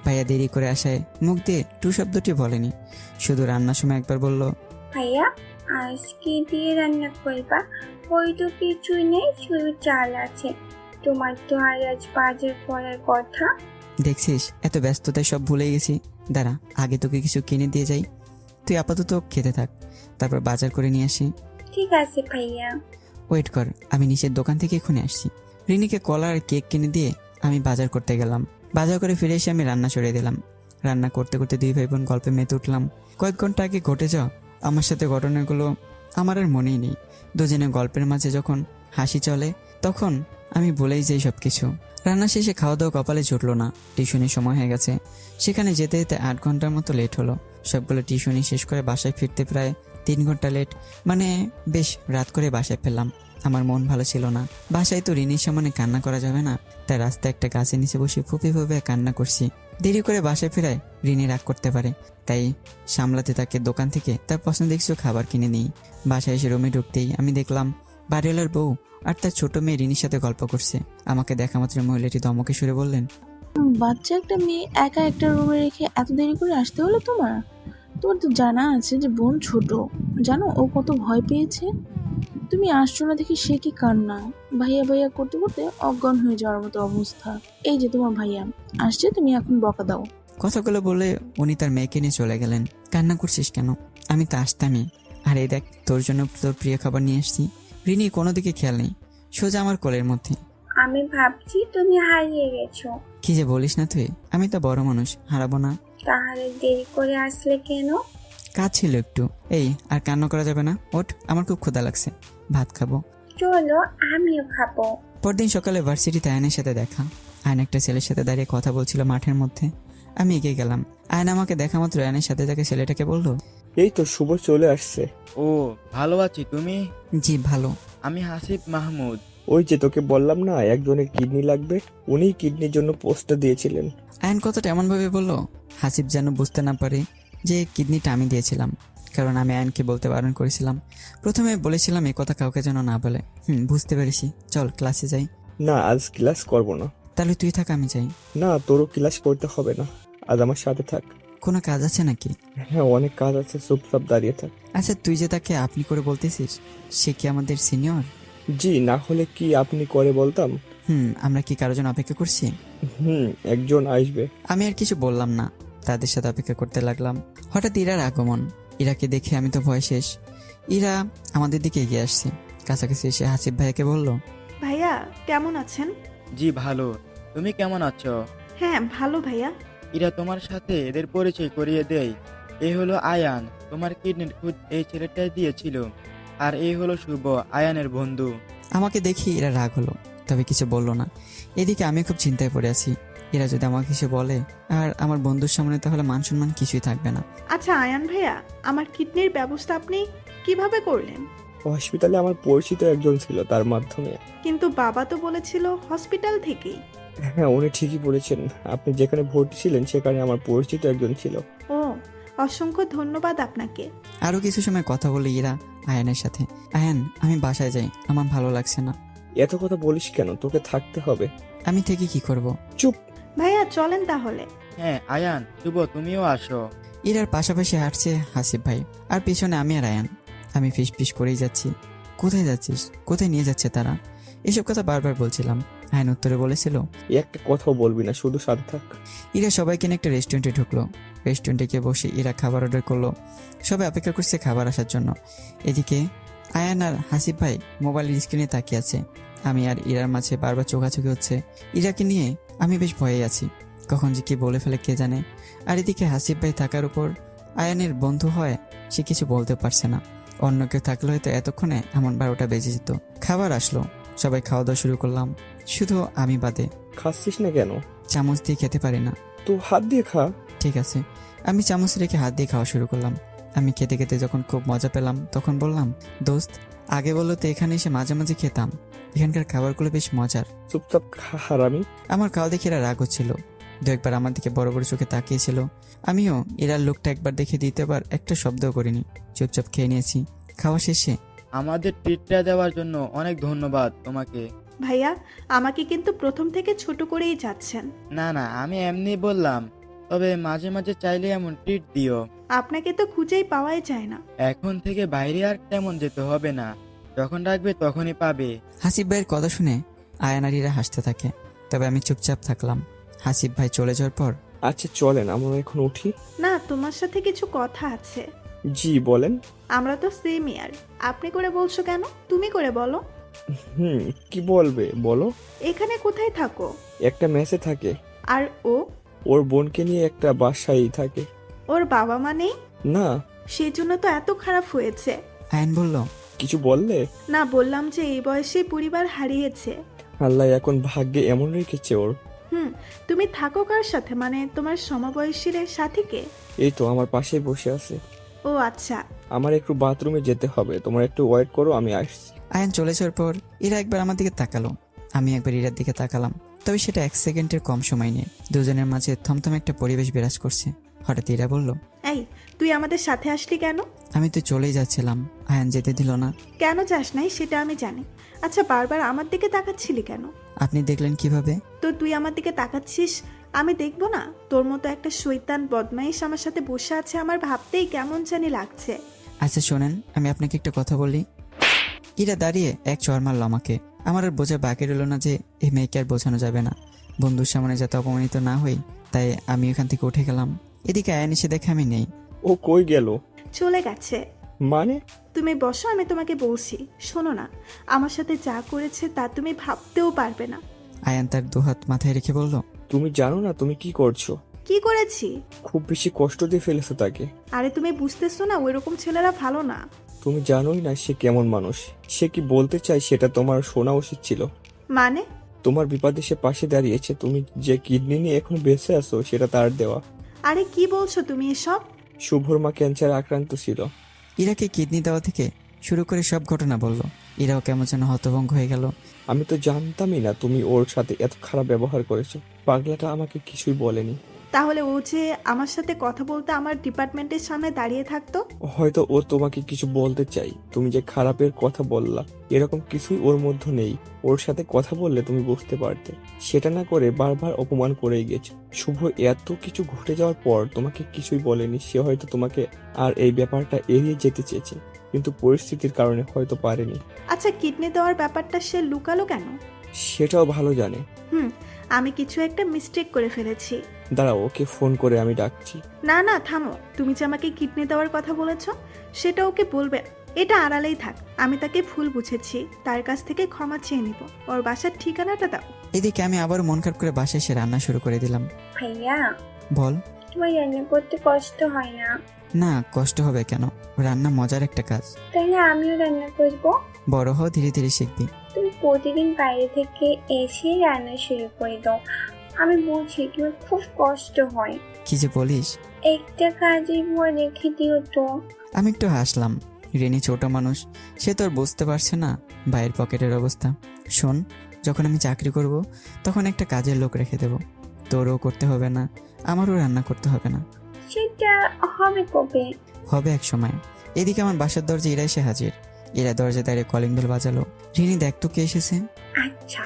Speaker 1: ভাইয়া দেরি করে আসায় মুখ দিয়ে টু শব্দটি বলেনি, শুধু রান্নার সময় একবার বলল,
Speaker 4: ভাইয়া, আজকে দিয়ে রান্না করবা? ওই তো কিছুই নেই, শুধু চাল আছে। তোমার তো আর আজ বাজার করার কথা।
Speaker 1: দেখছিস এত ব্যস্ততায় সব ভুলে গেছি। দাঁড়া, আগে তোকে কিছু কিনে দিয়ে যাই, তুই আপাতত খেতে থাক, তারপর বাজার করে নিয়ে আসি।
Speaker 4: ঠিক আছে ভাইয়া।
Speaker 1: ওয়েট কর, আমি নিচের দোকান থেকে এক্ষুনি আসছি। রিনিকে কলা আর কেক কিনে দিয়ে আমি বাজার করতে গেলাম। বাজার করে ফিরে এসে আমি রান্না চড়িয়ে দিলাম। রান্না করতে করতে দুই ভাই বোন গল্পে মেতে উঠলাম। কয়েক ঘন্টা আগে ঘটে যাওয়া আমার সাথে ঘটনাগুলো আমার আর মনেই নেই। দুজনে গল্পের মাঝে যখন হাসি চলে তখন আমি বলেই যাই সব কিছু। রান্না শেষে খাওয়া দাওয়া কপালে জুটলো না, টিউশনির সময় হয়ে গেছে। সেখানে যেতে যেতে 8 ঘন্টার মতো লেট হলো। সবগুলো টিউশনি শেষ করে বাসায় ফিরতে প্রায় 3 ঘন্টা লেট, মানে বেশ রাত করে বাসায় ফেললাম। আমার মন ভালো ছিল না। বাসায় তো রিনির সামনে কান্না করা যাবে না, তাই রাস্তায় একটা গাছের নিচে বসে ফুপি ফুপে কান্না করছি। দেরি করে বাসায় ফেরায় রিনি রাগ করতে পারে, তাই সামলাতে তাকে দোকান থেকে তার পছন্দের কিছু খাবার কিনে নিই। বাসায় এসে রুমে ঢুকতেই আমি দেখলাম বাড়িওয়ালার বউ আর তার ছোট মেয়ে রিনির সাথে গল্প করছে। আমাকে দেখা মাত্র মহিলাটি ধমকে সুরে বললেন,
Speaker 6: বাচ্চা একটা মেয়ে একা একটা রুমে রেখে এত দেরি করে আসতে হলো তোমার? তোমার তো জানা আছে যে বোন ছোট, জানো ও কত ভয় পেয়েছে। তুমি আসছো না দেখি সে কি কান্না, ভাইয়া ভাইয়া করতে করতে অজ্ঞান হয়ে যাওয়ার মতো অবস্থা। এই যে তোমার ভাইয়া আসছে, তুমি এখন বকা দাও।
Speaker 1: কথাগুলো বলে উনি তার মেয়েকে নিয়ে চলে গেলেন। কান্না করছিস কেন? আমি তো আসতামই। আর এই দেখ, তোর জন্য তোর প্রিয় খাবার নিয়ে আসছি। রিনি কোনো দিকে খেয়াল নেই, সোজা আমার কোলের মধ্যে।
Speaker 4: আমি ভাবছি তুমি হারিয়ে গেছো।
Speaker 1: কি যে বলিস না তুই, আমি তো বড় মানুষ, হারাবো না।
Speaker 4: তাহলে দেরি করে আসলে কেন?
Speaker 1: কাজ ছিল একটু। এই, আর কান্না করা যাবে না, ওঠ, আমার খুব ক্ষুধা লাগছে, ভাত খাবো।
Speaker 4: চলো আমিও খাবো।
Speaker 1: পরদিন সকালে ভার্সিটিতে আয়নের সাথে দেখা। আয়ন একটা ছেলের সাথে দাঁড়িয়ে কথা বলছিল মাঠের মধ্যে। আমি এগিয়ে গেলাম। আয়ন আমাকে দেখা মাত্র আয়নের সাথে থাকে ছেলেটাকে বলল,
Speaker 3: এই তো শুভ চলে আসছে।
Speaker 2: ও, ভালো আছি, তুমি?
Speaker 1: জি ভালো।
Speaker 2: আমি হাসিব মাহমুদ।
Speaker 3: ওই যে তোকে বললাম না একজনের কিডনি লাগবে, উনিই কিডনির জন্য পোস্টটা দিয়েছিলেন।
Speaker 1: আয়ন কথাটা এমনভাবে বলল হাসিব যেন বুঝতে না পারে যে কিডনিটা আমি দিয়েছিলাম, কারণ আমি আয়নকে বলতে বারণ করেছিলাম। প্রথমে বলেছিলাম এই কথা কাউকে যেন না বলে। বুঝতে পেরেছি, চল ক্লাসে যাই।
Speaker 3: না, আজ ক্লাস করব না।
Speaker 1: তাহলে তুই থাক, আমি যাই।
Speaker 3: না, তোরও ক্লাস করতে হবে না, আজ আমার সাথে থাক।
Speaker 1: কোনো কাজ আছে নাকি?
Speaker 3: হ্যাঁ, অনেক কাজ আছে, চুপচাপ দাঁড়িয়ে থাক।
Speaker 1: আচ্ছা, তুই যে তাকে আপনি করে বলতেছিস, সে কি আমাদের সিনিয়র?
Speaker 3: জি, না হলে কি আপনি করে বলতাম।
Speaker 1: আমরা কি কারোর জন্য অপেক্ষা করছি?
Speaker 3: একজন আসবে।
Speaker 1: আমি আর কিছু বললাম না, তাদের সাথে অপেক্ষা করতে লাগলাম। হঠাৎ ইরার আগমন। ইরাকে দেখে আমি তো ভয় শেষ। ইরা আমাদের দিকে এগিয়ে আসছে। কাছাকাছি এসে হাসিব ভাইয়াকে বলল,
Speaker 5: ভাইয়া কেমন আছেন?
Speaker 2: জি ভালো, তুমি কেমন আছো?
Speaker 5: হ্যাঁ ভালো ভাইয়া।
Speaker 2: এরা তোমার সাথে এদের পরিচয় করিয়ে দেয়। এই হলো আয়ান, তোমার কিডনির খোঁজ এই ছেলেটাই দিয়েছিল। আর এই হলো শুভ, আয়ানের বন্ধু।
Speaker 1: আমাকে দেখি এরা রাগ হলো, তবে কিছু বলল না। এদিকে আমি খুব চিন্তায় পড়ে আছি। এরা যদি আমাকে কিছু বলে আর আমার বন্ধুর সামনে, তাহলে মান সম্মান কিছুই থাকবে না।
Speaker 5: আচ্ছা আয়ান ভাইয়া, আমার কিডনির ব্যবস্থা আপনি কিভাবে করলেন?
Speaker 3: হসপিটালে আমার পরিচিত একজন ছিল, তার মাধ্যমে।
Speaker 5: কিন্তু বাবা তো বলেছিল হসপিটাল থেকেই।
Speaker 3: হ্যাঁ, উনি ঠিকই বলেছেন, আপনি যেখানে ভর্তি ছিলেন সেখানে আমার পরিচিত একজন ছিল।
Speaker 5: ও, অসংখ্য ধন্যবাদ আপনাকে।
Speaker 1: আরো কিছু সময় কথা বলে ইরা আয়ানের সাথে। আয়ান, আমি বাসায় যাই, আমার ভালো লাগছে না।
Speaker 3: এত কথা বলিস কেন, তোকে থাকতে হবে।
Speaker 1: আমি থেকে কি করব?
Speaker 3: চুপ।
Speaker 5: ভাইয়া চলেন তাহলে।
Speaker 2: হ্যাঁ আয়ান, শুভ তুমিও আসো।
Speaker 1: ইরার পাশাপাশি হাঁটছে হাসিব ভাই, আর পিছনে আমি আর আয়ান। আমি ফিস ফিস করেই যাচ্ছি, কোথায় যাচ্ছিস, কোথায় নিয়ে যাচ্ছে তারা? এসব কথা বারবার বলছিলাম। আয়ান উত্তরে বলেছিল,
Speaker 3: একটা কথাও বলবি না, শুধু সাথে থাক।
Speaker 1: ইরা সবাইকে নিয়ে একটা রেস্টুরেন্টে ঢুকলো। রেস্টুরেন্টে গিয়ে বসে ইরা খাবার অর্ডার করলো। সবাই অপেক্ষা করছে খাবার আসার জন্য। এদিকে আয়ান আর হাসিব ভাই মোবাইলের স্ক্রিনে তাকিয়ে আছে। আমি আর ইরার মাঝে বারবার চোখাচোখি হচ্ছে। ইরাকে নিয়ে আমি বেশ ভয়ে আছি, কখন যে কি বলে ফেলে কে জানে। আর এদিকে হাসিব ভাই থাকার উপর আয়ানের বন্ধু হয়, সে কিছু বলতে পারছে না। অন্য কেউ থাকলে হয়তো এতক্ষণে এমন 12টা বেজে যেত। খাবার আসলো, সবাই খাওয়া দাওয়া শুরু করলাম, শুধু আমি বাদে।
Speaker 3: খাচ্ছিস না কেন?
Speaker 1: চামচ দিয়ে খেতে পারি না।
Speaker 3: তো হাত দিয়ে খা।
Speaker 1: ঠিক আছে। আমি চামচ রেখে হাত দিয়ে খাওয়া শুরু করলাম। আমি খেতে খেতে যখন খুব মজা পেলাম তখন বললাম, দোস্ত, আগে বললো তো এখানে এসে মাঝে মাঝে খেতাম, এখানকার খাবারগুলো বেশ মজার।
Speaker 3: চুপচাপ খা হারামি।
Speaker 1: আমার খাওয়া দেখে এরা রাগ হচ্ছিল। দু একবার আমার দিকে বড় বড় চোখে তাকিয়েছিল। আমিও এরার লোকটা একবার দেখে দ্বিতীয়বার একটা শব্দও করিনি, চুপচাপ খেয়ে নিয়েছি। খাওয়া শেষে,
Speaker 2: আমাদের ট্রিটটা দেওয়ার জন্য অনেক ধন্যবাদ তোমাকে।
Speaker 5: ভাইয়া আমাকে কিন্তু প্রথম থেকে ছোট করেই যাচ্ছেন।
Speaker 2: না না, আমি এমনি বললাম, তবে মাঝে মাঝে চাইলে এমন ট্রিট দিও।
Speaker 5: আপনাকে তো খুঁজেই পাওয়াই যায় না।
Speaker 2: এখন থেকে বাইরে আর তেমন যেতে হবে না, যখন ডাকবে তখনই পাবে।
Speaker 1: হাসিব ভাইয়ের কথা শুনে আয়ানারিরা হাসতে থাকে, তবে আমি চুপচাপ থাকলাম। হাসিব ভাই চলে যাওয়ার পর
Speaker 3: আচ্ছা চলেন আমরা এখন উঠি।
Speaker 5: না, তোমার সাথে কিছু কথা আছে।
Speaker 3: জি বলেন।
Speaker 5: আমরা তো সেম ইয়ার। আপনি করে বলছো কেন? তুমি করে বলো।
Speaker 3: কি বলবে বলো।
Speaker 5: এখানে কোথায় থাকো?
Speaker 3: একটা মেসে থাকে।
Speaker 5: আর ও?
Speaker 3: ওর বোনকে নিয়ে একটা বাসায় থাকে।
Speaker 5: ওর বাবা মা নেই?
Speaker 3: না।
Speaker 5: সেই জন্য তো এত খারাপ হয়েছে।
Speaker 1: আয়ান বলল,
Speaker 3: কিছু বললে?
Speaker 5: না, বললাম যে এই বয়সে পরিবার হারিয়েছে।
Speaker 3: আল্লাহ এখন ভাগ্যে এমন রেখেছে ওর।
Speaker 5: তুমি থাকো কার সাথে, মানে তোমার সমবয়সীদের সাথে কে?
Speaker 3: এই তো আমার পাশেই বসে আছে।
Speaker 5: ও আচ্ছা।
Speaker 3: আমার একটু বাথরুমে যেতে হবে, তোমরা একটু ওয়েট করো, আমি আসছি।
Speaker 1: আয়ান চলে যাওয়ার পর ইরা একবার আমার দিকে তাকালো, আমি একবার ইরার দিকে তাকালাম। তবে সেটা 1 সেকেন্ডের কম সময় নিয়ে দুজনের মাঝে থমথম একটা পরিবেশ বিরাজ করছে। হঠাৎ ইরা বলল,
Speaker 5: এই, তুই আমাদের সাথে আসলি কেন?
Speaker 1: আমি তো চলেই যাচ্ছিলাম, আয়ান যেতে দিল না।
Speaker 5: কেন যাস নাই সেটা আমি জানি। আচ্ছা, বারবার আমার দিকে তাকাচ্ছিলি কেন?
Speaker 1: আপনি দেখলেন কিভাবে?
Speaker 5: তো তুই আমার দিকে তাকাচ্ছিস, আমি দেখবো না? তোর মতো একটা শয়তান বদমাইশ আমার সাথে বসে আছে, আমার ভাবতেই কেমন জানি লাগছে।
Speaker 1: আচ্ছা শোনেন, আমি আপনাকে একটা কথা বলি। ইরা দাঁড়িয়ে এক চড় মারল আমাকে। আমার আর বোঝা বাকি রইল না যে এই মেয়েকে আর বোঝানো যাবে না। বন্ধুর সামনে যাতে অপমানিত না হই, তাই আমি ওখান থেকে উঠে গেলাম। এদিকে আয়ান এসে দেখে আমি নেই।
Speaker 3: ও কই গেল?
Speaker 5: চলে গেছে।
Speaker 3: মানে?
Speaker 5: তুমি বসো, আমি তোমাকে বলছি। শোনো না, আমার সাথে যা করেছে তা তুমি ভাবতেও পারবে না।
Speaker 1: আয়ান তার দুহাত মাথায় রেখে বলল,
Speaker 3: তুমি জানো না তুমি কি করছো?
Speaker 5: কি করেছি?
Speaker 3: খুব বেশি কষ্ট দিয়ে ফেলেছো তাকে।
Speaker 5: আরে তুমি বুঝতেছো না, ওইরকম ছেলেরা ভালো না।
Speaker 3: তুমি জানোই না সে কেমন মানুষ। সে কি বলতে চায় সেটা তোমার শোনা উচিত ছিল।
Speaker 5: মানে?
Speaker 3: তোমার বিপদে সে পাশে দাঁড়িয়েছে। তুমি যে কিডনি নিয়ে এখন বেঁচে আছো সেটা তার দেওয়া।
Speaker 5: আরে কি বলছো তুমি এসব?
Speaker 3: শুভর মা ক্যান্সার আক্রান্ত ছিল।
Speaker 1: ইরাকে কিডনি দেওয়া থেকে শুরু করে সব ঘটনা বলল। ইরাও কেমন যেন হতভঙ্গ হয়ে গেল।
Speaker 3: আমি তো জানতামই না তুমি ওর সাথে এত খারাপ ব্যবহার করেছো। পাগলাটা আমাকে কিছুই বলেনি।
Speaker 5: তাহলে ও যে আমার সাথে কথা বলতে আমার ডিপার্টমেন্টের সামনে দাঁড়িয়ে থাকতো।
Speaker 3: হয়তো ও তোমাকে কিছু বলতে চাই। তুমি যে খারাপের কথা বললা, এরকম কিছুই ওর মধ্যে নেই। ওর সাথে কথা বললে তুমি বুঝতে পারতে। সেটা না করে বারবার অপমান করেই গেছো। শুভ এত কিছু ঘটে যাওয়ার পর তোমাকে কিছুই বলেনি। সে হয়তো তোমাকে আর এই ব্যাপারটা এড়িয়ে যেতে চেয়েছে, কিন্তু পরিস্থিতির কারণে হয়তো পারেনি।
Speaker 5: আচ্ছা, কিডনি দেওয়ার ব্যাপারটা সে লুকালো কেন?
Speaker 3: সেটাও ভালো জানে।
Speaker 5: আমি কিছু একটা মিস্টেক করে ফেলেছি।
Speaker 3: দাঁড়াও, ওকে ফোন করে আমি ডাকছি।
Speaker 5: না না, থামো। তুমি যে আমাকে কিডনি দেওয়ার কথা বলেছো সেটা ওকে বলবে। এটা আড়ালেই থাক। আমি তাকে ভুল বুঝেছি, তার কাছ থেকে ক্ষমা চেয়ে নিব। ওর বাসার ঠিকানাটা দাও।
Speaker 1: এদিকে আমি আবার মন খারাপ করে বাসায় এসে রান্না শুরু করে দিলাম।
Speaker 4: ভাইয়া,
Speaker 1: বল।
Speaker 4: তোমার রান্না করতে কষ্ট হয় না?
Speaker 1: না, কষ্ট হবে কেন? রান্না মজার একটা কাজ।
Speaker 4: তাহলে আমিও রান্না করবো।
Speaker 1: বড় হও, ধীরে ধীরে শিখবি।
Speaker 4: তুমি প্রতিদিন বাইরে থেকে এসে রান্না শুরু করে দাও। আমি বুঝি তোমার খুব কষ্ট হয়।
Speaker 1: কি যে বলিস।
Speaker 4: একটা কাজের পর রেখে দিও তো।
Speaker 1: আমি একটু হাসলাম। রেনি ছোট মানুষ, সে তো আর বুঝতে পারছে না ভাইয়ের পকেটের অবস্থা। শোন, যখন আমি চাকরি করব তখন একটা কাজের লোক রেখে দেব। তোরও করতে হবে না, আমারও রান্না করতে হবে না।
Speaker 4: সেটা হবে কবে?
Speaker 1: হবে এক সময়। এদিকে আমার বাসার দরজা ইরা এসে হাজির। ইরা দরজা দাঁড়িয়ে কলিং বেল বাজালো। রিনি, দেখ তো কে এসেছে।
Speaker 4: আচ্ছা।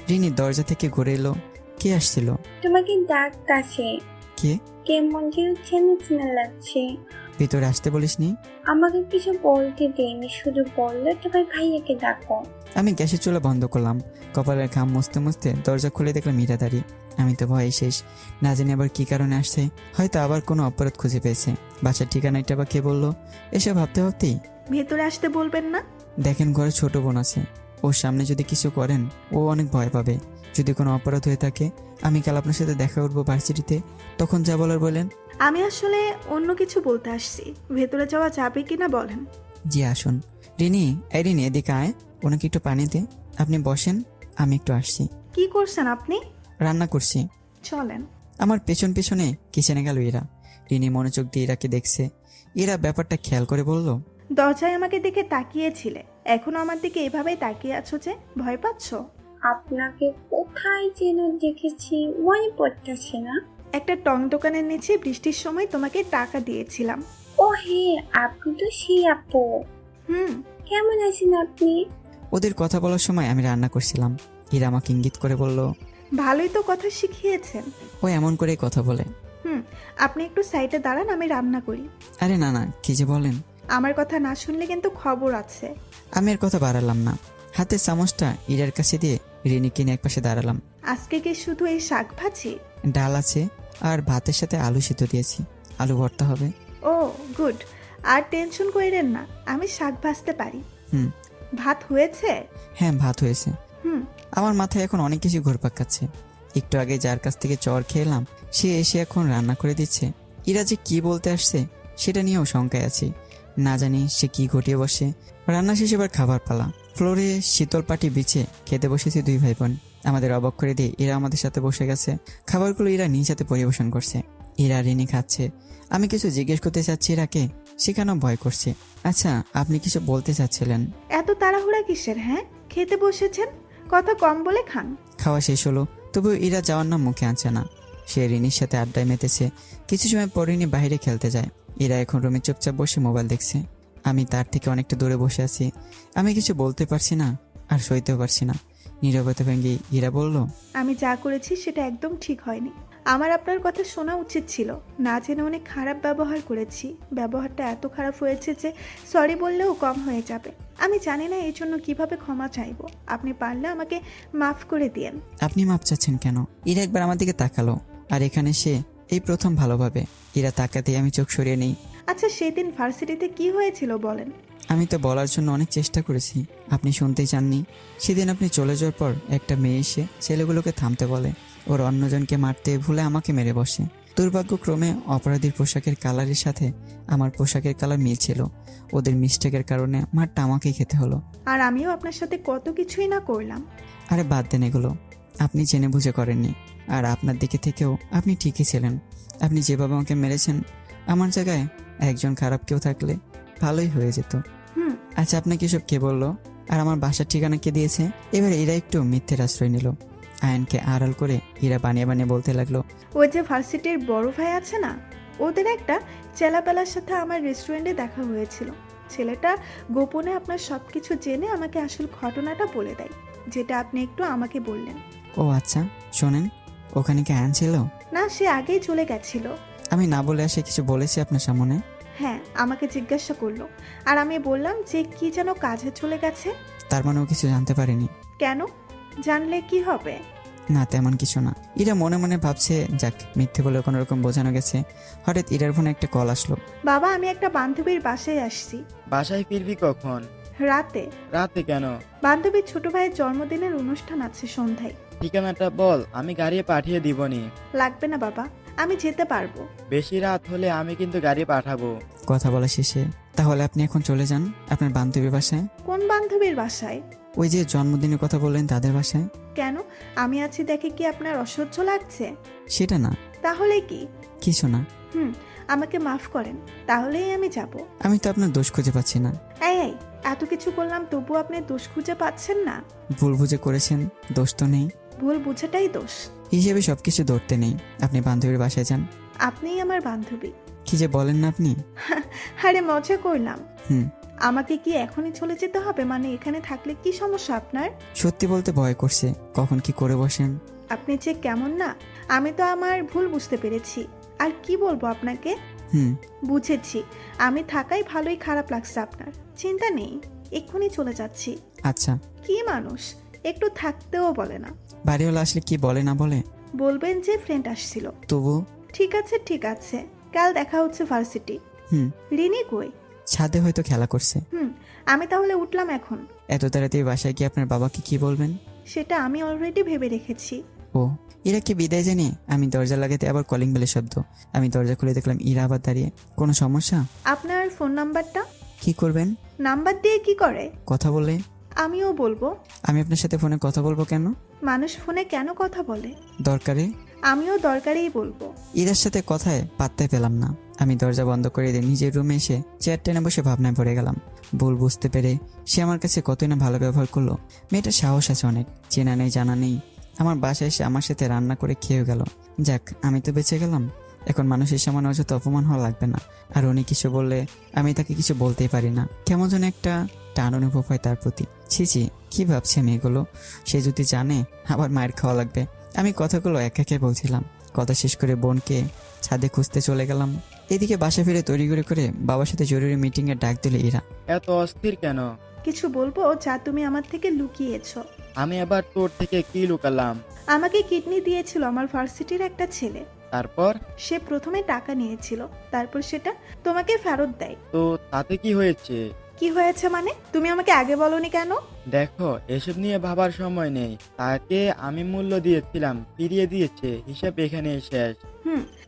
Speaker 1: রিনি দরজা থেকে ঘুরে এলো। কে আসছিল?
Speaker 4: তোমাকে ডাকতাছে।
Speaker 1: কে?
Speaker 4: কেমন যেন চেনা চেনা লাগছে।
Speaker 1: ভিতরে আসতে বলিসনি?
Speaker 4: আমাকে কিছু বলতে দেয়নি, শুধু বললো তোমার ভাইয়াকে ডাকো।
Speaker 1: আমি গ্যাসের চুলা বন্ধ করলাম। কপালের ঘাম মুছতে মুছতে দরজা খুলে দেখলাম মীরা দাঁড়িয়ে। আমি তো ভয়ে শেষ। না জানি আবার কি কারণে আসছে। হয়তো আবার কোনো অপরাধ খুঁজে পেয়েছে। বাসার ঠিকানাটা বা কে বললো? এসব ভাবতে ভাবতেই
Speaker 5: ভেতরে আসতে বলবেন না?
Speaker 1: দেখেন ঘরে ছোট বোন আছে। ওর সামনে যদি কিছু করেন ও অনেক ভয় পাবে। যদি কোনো অপরাধ হয়ে থাকে, আমি কাল আপনার সাথে দেখা করবো ভার্সিটিতে, তখন যা বলার বলেন।
Speaker 5: আমি আসলে অন্য কিছু বলতে আসছি। ভেতরে যাওয়া যাবে কিনা বলেন।
Speaker 1: জি আসুন। রিনি, এই রিনি এদিকে আয়, ওনাকে একটু পানি দে। আপনি বসেন, আমি একটু আসছি।
Speaker 5: কি করছেন আপনি?
Speaker 1: রান্না করছি।
Speaker 5: চলেন।
Speaker 1: আমার পেছন পেছনে কিচেনে গেল ইরা। রিনি মনোযোগ দিয়ে ইরাকে দেখছে। ইরা ব্যাপারটা খেয়াল করে বলল,
Speaker 5: দরজায় আমাকে দেখে তাকিয়েছিলে, এখনো আমার দিকে এভাবেই তাকিয়ে আছো যে? ভয় পাচ্ছো?
Speaker 4: আপনাকে কোথায় যেন দেখেছি, মনে পড়তেছে না।
Speaker 5: একটা টং দোকানের নিচে বৃষ্টির সময় তোমাকে টাকা দিয়েছিলাম।
Speaker 4: ও হে, আপনি তো সেই আপু। কেমন আছেন আপনি?
Speaker 1: ওদের কথা বলার সময় আমি রান্না করছিলাম। ইরা আমাকে ইঙ্গিত করে বলল,
Speaker 5: ভালোই তো কথা শিখিয়েছেন।
Speaker 1: ও এমন করেই কথা বলে।
Speaker 5: আপনি একটু সাইডে দাঁড়ান, আমি রান্না করি।
Speaker 1: আরে না না, কি যে বলেন।
Speaker 5: আমার কথা না শুনলে কিন্তু খবর আছে।
Speaker 1: আমি এর কথা বাড়ালাম না। হাতের চামচটা ইরার কাছে দিয়ে রিনিকে নিয়ে একপাশে দাঁড়ালাম।
Speaker 5: আজকে কি শুধু এই শাক ভাজি?
Speaker 1: ডাল আছে, আর ভাতের সাথে আলু সিদ্ধ দিয়েছি, আলু ভর্তা হবে।
Speaker 5: ও গুড। আর টেনশন কইরেন না, আমি শাক ভাজতে পারি।
Speaker 1: হুম।
Speaker 5: ভাত হয়েছে?
Speaker 1: হ্যাঁ, ভাত হয়েছে।
Speaker 5: হুম।
Speaker 1: আমার মাথায় এখন অনেক কিছু ঘুরপাক খাচ্ছে। একটু আগে যার কাছ থেকে চর খেলাম সে এসে এখন রান্না করে দিচ্ছে। ইরা যে কি বলতে আসছে সেটা নিয়েও শঙ্কায় আছি। না জানি সে কি ঘটিয়ে বসে। রান্না শেষে এবার খাবার পালা। ফ্লোরে শীতল পাটি বিছে খেতে বসেছি দুই ভাই বোন। আমাদের অবাক করে দিয়ে ইরা আমাদের সাথে বসে গেছে। খাবারগুলো ইরা নিজ হাতে পরিবেশন করছে। ইরা রিনি খাচ্ছে। আমি কিছু জিজ্ঞেস করতে চাচ্ছি ইরাকে, সেখানেও ভয় করছে। আচ্ছা, আপনি কিছু বলতে চাচ্ছিলেন?
Speaker 5: এত তাড়াহুড়া কিসের? হ্যাঁ, খেতে বসেছেন, কথা কম বলে খান।
Speaker 1: খাওয়া শেষ হলো, তবু ইরা যাওয়ার নাম মুখে আনছে না। সে রিনির সাথে আড্ডায় মেতেছে। কিছু সময় পর রিনি বাইরে খেলতে যায়। ইরা এখন রুমে চুপচাপ বসে মোবাইল দেখছে। আমি তার থেকে অনেকটা দূরে বসে আছি। আমি কিছু বলতে পারছি না, আর সইতেও পারছি না। নীরবতা ভেঙে ইরা বলল,
Speaker 5: আমি যা করেছি সেটা একদম ঠিক হয়নি। আমার আপনার কথা শোনা উচিত ছিল। না জেনে অনেক খারাপ ব্যবহার করেছি। ব্যবহারটা এত খারাপ হয়েছে যে সরি বললেও কম হয়ে যাবে। আমি জানি না এই জন্য কিভাবে ক্ষমা চাইবো। আপনি পারলে আমাকে মাফ করে দিয়েন।
Speaker 1: আপনি মাপ চাচ্ছেন কেন? ইরা একবার আমার দিকে তাকালো, আর এখানে সে এই প্রথম ভালোভাবে। ইরা তাকাতেই আমি চোখ সরিয়ে নেই।
Speaker 5: আচ্ছা, সেদিন ভার্সিটিতে কি হয়েছিল বলেন?
Speaker 1: আমি তো বলার জন্য অনেক চেষ্টা করেছি, আপনি শুনতেই চাননি। সেদিন আপনি চলে যাওয়ার পর একটা মেয়ে এসে ছেলেগুলোকে থামতে বলে। ওর অন্যজনকে মারতে ভুলে আমাকে মেরে বসে। দুর্ভাগ্যক্রমে অপরাধীর পোশাকের কালারের সাথে আমার পোশাকের কালার মিল ছিল। ওদের মিস্টেকের কারণে মারটা আমাকেই খেতে হলো।
Speaker 5: আর আমিও আপনার সাথে কত কিছুই না করলাম।
Speaker 1: আরে বাদ দেন এগুলো, আপনি জেনে বুঝে করেননি। আর আপনার দিকে থেকেও আপনি ঠিকই ছিলেন। আপনি যেভাবে আমাকে মেরেছেন, আমার জায়গায় একজন খারাপ কেউ থাকলে ভালোই হয়ে যেত।
Speaker 5: হুম।
Speaker 1: আচ্ছা, আপনাকে এসব কে বললো? আর আমার বাসার ঠিকানা কে দিয়েছে? এবার এরা একটু মিথ্যের আশ্রয় নিল। আয়নকে আড়াল করে এরা বানিয়ে বানিয়ে বলতে লাগলো,
Speaker 5: ওই যে ভার্সিটির বড় ভাই আছে না, ওদের একটা চেলাপেলার সাথে আমার রেস্টুরেন্টে দেখা হয়েছিল। ছেলেটা গোপনে আপনার সব কিছু জেনে আমাকে আসল ঘটনাটা বলে দেয়, যেটা আপনি একটু আমাকে বললেন।
Speaker 1: ও আচ্ছা, শোনেন, ওখানে কি আয়ন ছিল?
Speaker 5: না, সে আগেই চলে গেছিল।
Speaker 1: আমি না বলে আসে কিছু বলেছি আপনার সামনে?
Speaker 5: হ্যাঁ, আমাকে জিজ্ঞাসা করলো, আর আমি বললাম যে কি যেন কাজে চলে গেছে।
Speaker 1: তার মানে ও কিছু জানতে পারেনি?
Speaker 5: কেন? জানলে কি হবে?
Speaker 1: না, তেমন কিছু না। ইরা মনে মনে ভাবছে, যাক, মিথ্যে বলে কোনো রকম বোঝানো গেছে। হঠাৎ ইরার ফোনে একটা কল আসলো।
Speaker 5: বাবা, আমি একটা বান্ধবীর বাসায় আসছি।
Speaker 2: বাসায় ফিরবি কখন?
Speaker 5: রাতে।
Speaker 2: রাতে কেন?
Speaker 5: বান্ধবীর ছোট ভাইয়ের জন্মদিনের অনুষ্ঠান আছে সন্ধ্যায়।
Speaker 2: ঠিকানাটা বল, আমি গাড়ি পাঠিয়ে দিবনি।
Speaker 5: লাগবে না বাবা, আমি যেতে পারবো।
Speaker 2: বেশি রাত হলে আমি কিন্তু গাড়ি পাঠাবো।
Speaker 1: কথা বলা শেষে, তাহলে আপনি এখন চলে যান আপনার বান্ধবীর বাসায়।
Speaker 5: কোন বান্ধবীর বাসায়?
Speaker 1: ওই যে জন্মদিনের কথা বললেন তাদের বাসায়।
Speaker 5: কেন? আমি আছি দেখে কি আপনার অসহ্য লাগছে?
Speaker 1: সেটা না,
Speaker 5: তাহলে কি?
Speaker 1: কিছু না।
Speaker 5: আমাকে মাফ করেন, তাহলেই আমি যাব।
Speaker 1: আমি তো আপনার দোষ খুঁজে পাচ্ছি না।
Speaker 5: এই, এত কিছু করলাম তবু আপনি দোষ খুঁজে পাচ্ছেন না?
Speaker 1: ভুল বুঝে করেছেন, দোষ তো নেই।
Speaker 5: ভুল বুঝাটাই দোষ।
Speaker 1: হিসেবে সবকিছু ধরতে নেই। আপনি বান্ধবীর বাসায় যান।
Speaker 5: আপনিই আমার বান্ধবী।
Speaker 1: কি যে বলেন না আপনি।
Speaker 5: আরে মজা করলাম।
Speaker 1: হুম।
Speaker 5: আমাকে কি এখনই চলে যেতে হবে? মানে এখানে থাকলে কি সমস্যা আপনার?
Speaker 1: সত্যি বলতে ভয় করছে, কখন কি করে বসেন।
Speaker 5: আপনি যে কেমন না, আমি তো আমার ভুল বুঝতে পেরেছি। আর কি বলবো আপনাকে?
Speaker 1: হুম।
Speaker 5: বুঝেছি, আমি থাকাই ভালোই খারাপ লাগছে আপনার। চিন্তা নেই, এক্ষুনি চলে যাচ্ছি।
Speaker 1: আচ্ছা।
Speaker 5: কি মানুষ, একটু থাকতেও বলে না।
Speaker 1: বাড়িওয়ালা আসলে কি বলে না বলে?
Speaker 5: বলবেন যে ফ্রেন্ড আসছিল।
Speaker 1: তবু।
Speaker 5: ঠিক আছে ঠিক আছে, কাল দেখা হচ্ছে ভার্সিটি।
Speaker 1: হুম।
Speaker 5: রিনি কই?
Speaker 1: ছাদে হয়তো খেলা করছে।
Speaker 5: আমি তাহলে উঠলাম এখন।
Speaker 1: এত তাড়াতাড়ি বাসায় গিয়ে আপনার বাবাকে কি বলবেন?
Speaker 5: সেটা আমি অলরেডি ভেবে রেখেছি।
Speaker 1: ও, ইরা কি বিদায় জানিয়ে আমি দরজা লাগাতে আবার কলিং বেলের শব্দ। আমি দরজা খুলে দেখলাম ইরা আবার দাঁড়িয়ে। কোনো সমস্যা?
Speaker 5: আপনার ফোন নাম্বারটা?
Speaker 1: কি করবেন?
Speaker 5: নাম্বার দিয়ে কি করে?
Speaker 1: কথা বলে।
Speaker 5: আমিও বলবো।
Speaker 1: আমি আপনার সাথে ফোনে কথা বলবো কেন?
Speaker 5: মানুষ ফোনে কেন কথা বলে?
Speaker 1: দরকারে।
Speaker 5: আমিও দরকারেই বলবো।
Speaker 1: ইরার সাথে কথায় পাত্তাই পেলাম না। আমি দরজা বন্ধ করে দিয়ে নিজের রুমে এসে চেয়ার টেনে বসে ভাবনায় পড়ে গেলাম। ভুল বুঝতে পেরে সে আমার কাছে কতই না ভালো ব্যবহার করলো। মেয়েটার সাহস আছে অনেক, চেনা নেই জানা নেই। আমার বাসায় এসে আমার সাথে রান্না করে খেয়ে গেল। যাক, আমি তো বেঁচে গেলাম। এখন মানুষের সামনে অযথা অপমান হওয়া লাগবে না। আর উনি কিছু বললে আমি তাকে কিছু বলতেই পারি না। কেমন যেন একটা টান অনুভব হয় তার প্রতি। ছি, কি ভাবছি আমি এগুলো? সে যদি জানে আবার মায়ের খাওয়া লাগবে। আমি কথাগুলো একে বলছিলাম। কথা শেষ করে বোনকে ছাদে খুঁজতে চলে গেলাম। এদিকে বাসা ফিরে তৈরি করে বাবার সাথে জরুরি মিটিং এ ডাক দিল ইরা।
Speaker 2: এত অস্থির কেন?
Speaker 5: কিছু বলবো যা তুমি আমার থেকে লুকিয়েছো।
Speaker 2: আমি আবার তোর থেকে কি লুকালাম?
Speaker 5: আমাকে কিডনি দিয়েছিল আমার ভার্সিটির একটা ছেলে।
Speaker 2: তারপর?
Speaker 5: সে প্রথমে টাকা নিয়েছিল, তারপর সেটা তোমাকে ফেরত দেয়।
Speaker 2: তো তাতে কি হয়েছে?
Speaker 5: কি হয়েছে মানে? তুমি আমাকে আগে বলনি কেন?
Speaker 2: দেখো, এসব নিয়ে ভাবার সময় নেই। তাকে আমি মূল্য দিয়েছিলাম, ফিরিয়ে দিয়েছে, হিসাব এখানেই শেষ।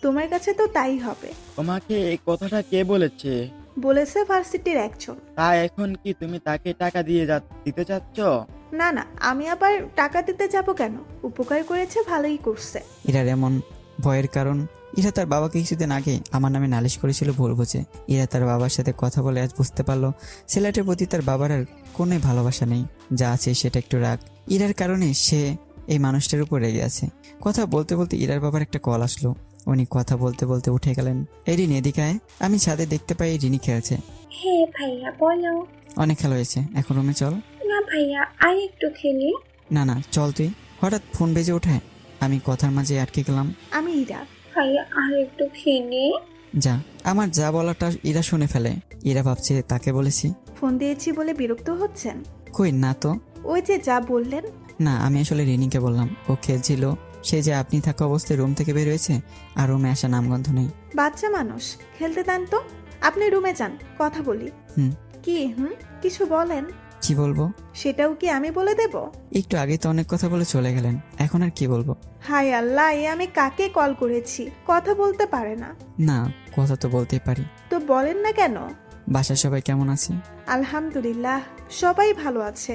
Speaker 5: তোমার কাছে তো তাই হবে।
Speaker 2: তোমাকে এই কথাটা কে বলেছে?
Speaker 5: বলেছে ভার্সিটির একজন।
Speaker 2: তা এখন কি তুমি তাকে টাকা দিতে চাচ্ছ?
Speaker 5: না না, আমি আবার টাকা দিতে যাব কেন? উপকার করেছে, ভালোই করছে।
Speaker 1: ইরার এমন ভয়ের কারণ, ইরা তার বাবাকে কিছুদিন আগে আমার নামে নালিশ করেছিল ভুল বুঝে। ইরা তার বাবার সাথে কথা বলে আজ বুঝতে পারলো ছেলেটার প্রতি তার বাবার আর কোনো ভালোবাসা নেই, যা আছে সেটা একটু রাগ। ইরার কারণে সে এই মানুষটার উপর রেগে আছে। কথা বলতে বলতে ইরার বাবার একটা কল আসলো। উনি কথা বলতে বলতে উঠে গেলেন। এই রিনি, এদিকে আয়। আমি ছাদে দেখতে পাই রিনি খেলছে।
Speaker 4: হ্যাঁ ভাইয়া বলো।
Speaker 1: অনেক খেলা হয়েছে, এখন রুমে চল।
Speaker 4: না ভাইয়া, আর একটু খেলি।
Speaker 1: না না, চল তুই। হঠাৎ ফোন বেজে ওঠে, আমি কথার মাঝে আটকে গেলাম।
Speaker 5: আমি ইরা।
Speaker 4: ভাইয়া আর একটু খেলি।
Speaker 1: যা। আমার যা বলাটা ইরা শুনে ফেলে। ইরা ভাবছে তাকে বলেছি।
Speaker 5: ফোন দিয়েছি বলে বিরক্ত হচ্ছেন?
Speaker 1: কই না তো।
Speaker 5: ওই যে যা বললেন।
Speaker 1: না, আমি আসলে রিনিকে বললাম। ও খেলছিল, সে যে আপনি থাকা অবস্থায় রুম থেকে বের হয়েছে, আর রুমে আসা নামগন্ধ নেই।
Speaker 5: বাচ্চা মানুষ, খেলতে দেন তো। আপনি রুমে যান, কথা বলি।
Speaker 1: হুম।
Speaker 5: কি কিছু বলেন।
Speaker 1: কি বলবো?
Speaker 5: সেটাও কি আমি বলে দেব?
Speaker 1: একটু আগে তো অনেক কথা বলে চলে গেলেন, এখন আর কি বলবো?
Speaker 5: হায় আল্লাহ, এ আমি কাকে কল করেছি? কথা বলতে পারে না।
Speaker 1: না, কথা তো বলতেই পারি।
Speaker 5: তো বলেন না কেন?
Speaker 1: বাসার সবাই কেমন আছে?
Speaker 5: আলহামদুলিল্লাহ, সবাই ভালো আছে।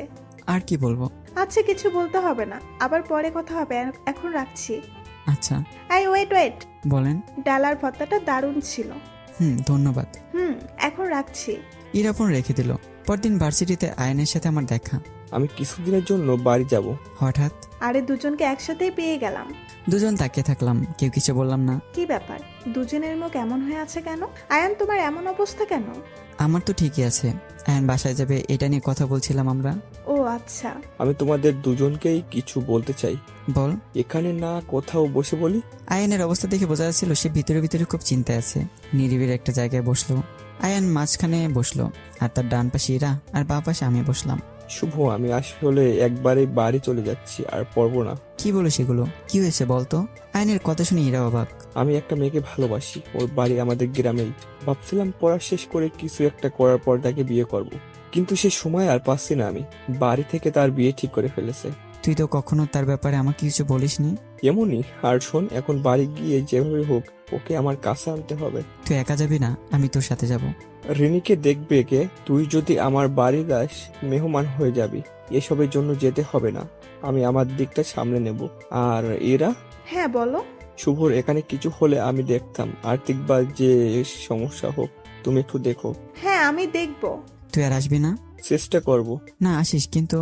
Speaker 1: আর কি বলবো?
Speaker 5: আচ্ছা, কিছু বলতে হবে না, আবার পরে কথা হবে, এখন রাখছি।
Speaker 1: আচ্ছা।
Speaker 5: এই ওয়েট,
Speaker 1: বলেন।
Speaker 5: ডালার ভর্তাটা দারুণ ছিল।
Speaker 1: ধন্যবাদ।
Speaker 5: এখন রাখছি।
Speaker 1: ইরা ফোন রেখে দিল। পরদিন ভার্সিটিতে আয়নের সাথে আমার দেখা।
Speaker 3: আমি কিছুদিনের জন্য বাড়ি যাব।
Speaker 1: হঠাৎ
Speaker 5: আরে দুজনকে একসাথেই পেয়ে গেলাম।
Speaker 1: দুজন তাকিয়ে থাকলাম, কেউ কিছু বললাম না।
Speaker 5: কি ব্যাপার, দুজনের মুখ এমন হয়ে আছে কেন? আয়ান, তোমার এমন অবস্থা কেন?
Speaker 1: আমার তো ঠিকই আছে। আয়ন বাসায় যাবে, এটা নিয়ে কথা বলছিলাম আমরা।
Speaker 5: ও আচ্ছা।
Speaker 3: আমি তোমাদের দুজনকেই কিছু বলতে চাই।
Speaker 1: বল।
Speaker 3: এখানে না কোথাও বসে বলি?
Speaker 1: আয়নের অবস্থা দেখে বোঝা যাচ্ছিল সে ভিতরে ভিতরে খুব চিন্তায় আছে। নিরিবির একটা জায়গায় বসলো। আয়ান মাঝখানে বসলো, আর তার ডান পাশে ইরা, আর বাঁ পাশে আমি বসলাম।
Speaker 3: শুভ, আমি আসলে একবারে বাড়ি চলে যাচ্ছি, আর পড়বো না।
Speaker 1: কি বলো সেগুলো? কি হয়েছে বলতো? আয়নের কথা শুনে ইরা অবাক।
Speaker 3: আমি একটা মেয়েকে ভালোবাসি, ওর বাড়ি আমাদের গ্রামেই। ভাবছিলাম পড়া শেষ করে কিছু একটা করার পর তাকে বিয়ে করব, কিন্তু সে সময় আর পাচ্ছি না। আমি বাড়ি থেকে তার বিয়ে ঠিক করে ফেলেছে।
Speaker 1: তুই তো কখনো তার ব্যাপারে আমাকে কিছু বলিসনি।
Speaker 3: এমনই। আর শোন, এখন বাড়ি গিয়ে যেভাবে হোক ওকে আমার কাছে আনতে হবে।
Speaker 1: তুই একা যাবি না, আমি তোর সাথে যাব।
Speaker 3: রিনিকে দেখবে কে? তুই যদি আমার বাড়ি যাস মেহমান হয়ে যাবি। এসবের জন্য যেতে হবে না, আমি আমার দিকটা সামলে নেব। আর এরা?
Speaker 5: হ্যাঁ বলো।
Speaker 3: শুভর এখানে কিছু হলে আমি দেখতাম, আর্থিক বা যে সমস্যা হোক তুমি একটু দেখো।
Speaker 5: হ্যাঁ আমি দেখবো।
Speaker 1: তুই আর আসবি না?
Speaker 3: চেষ্টা করব।
Speaker 1: না আসিস কিন্তু।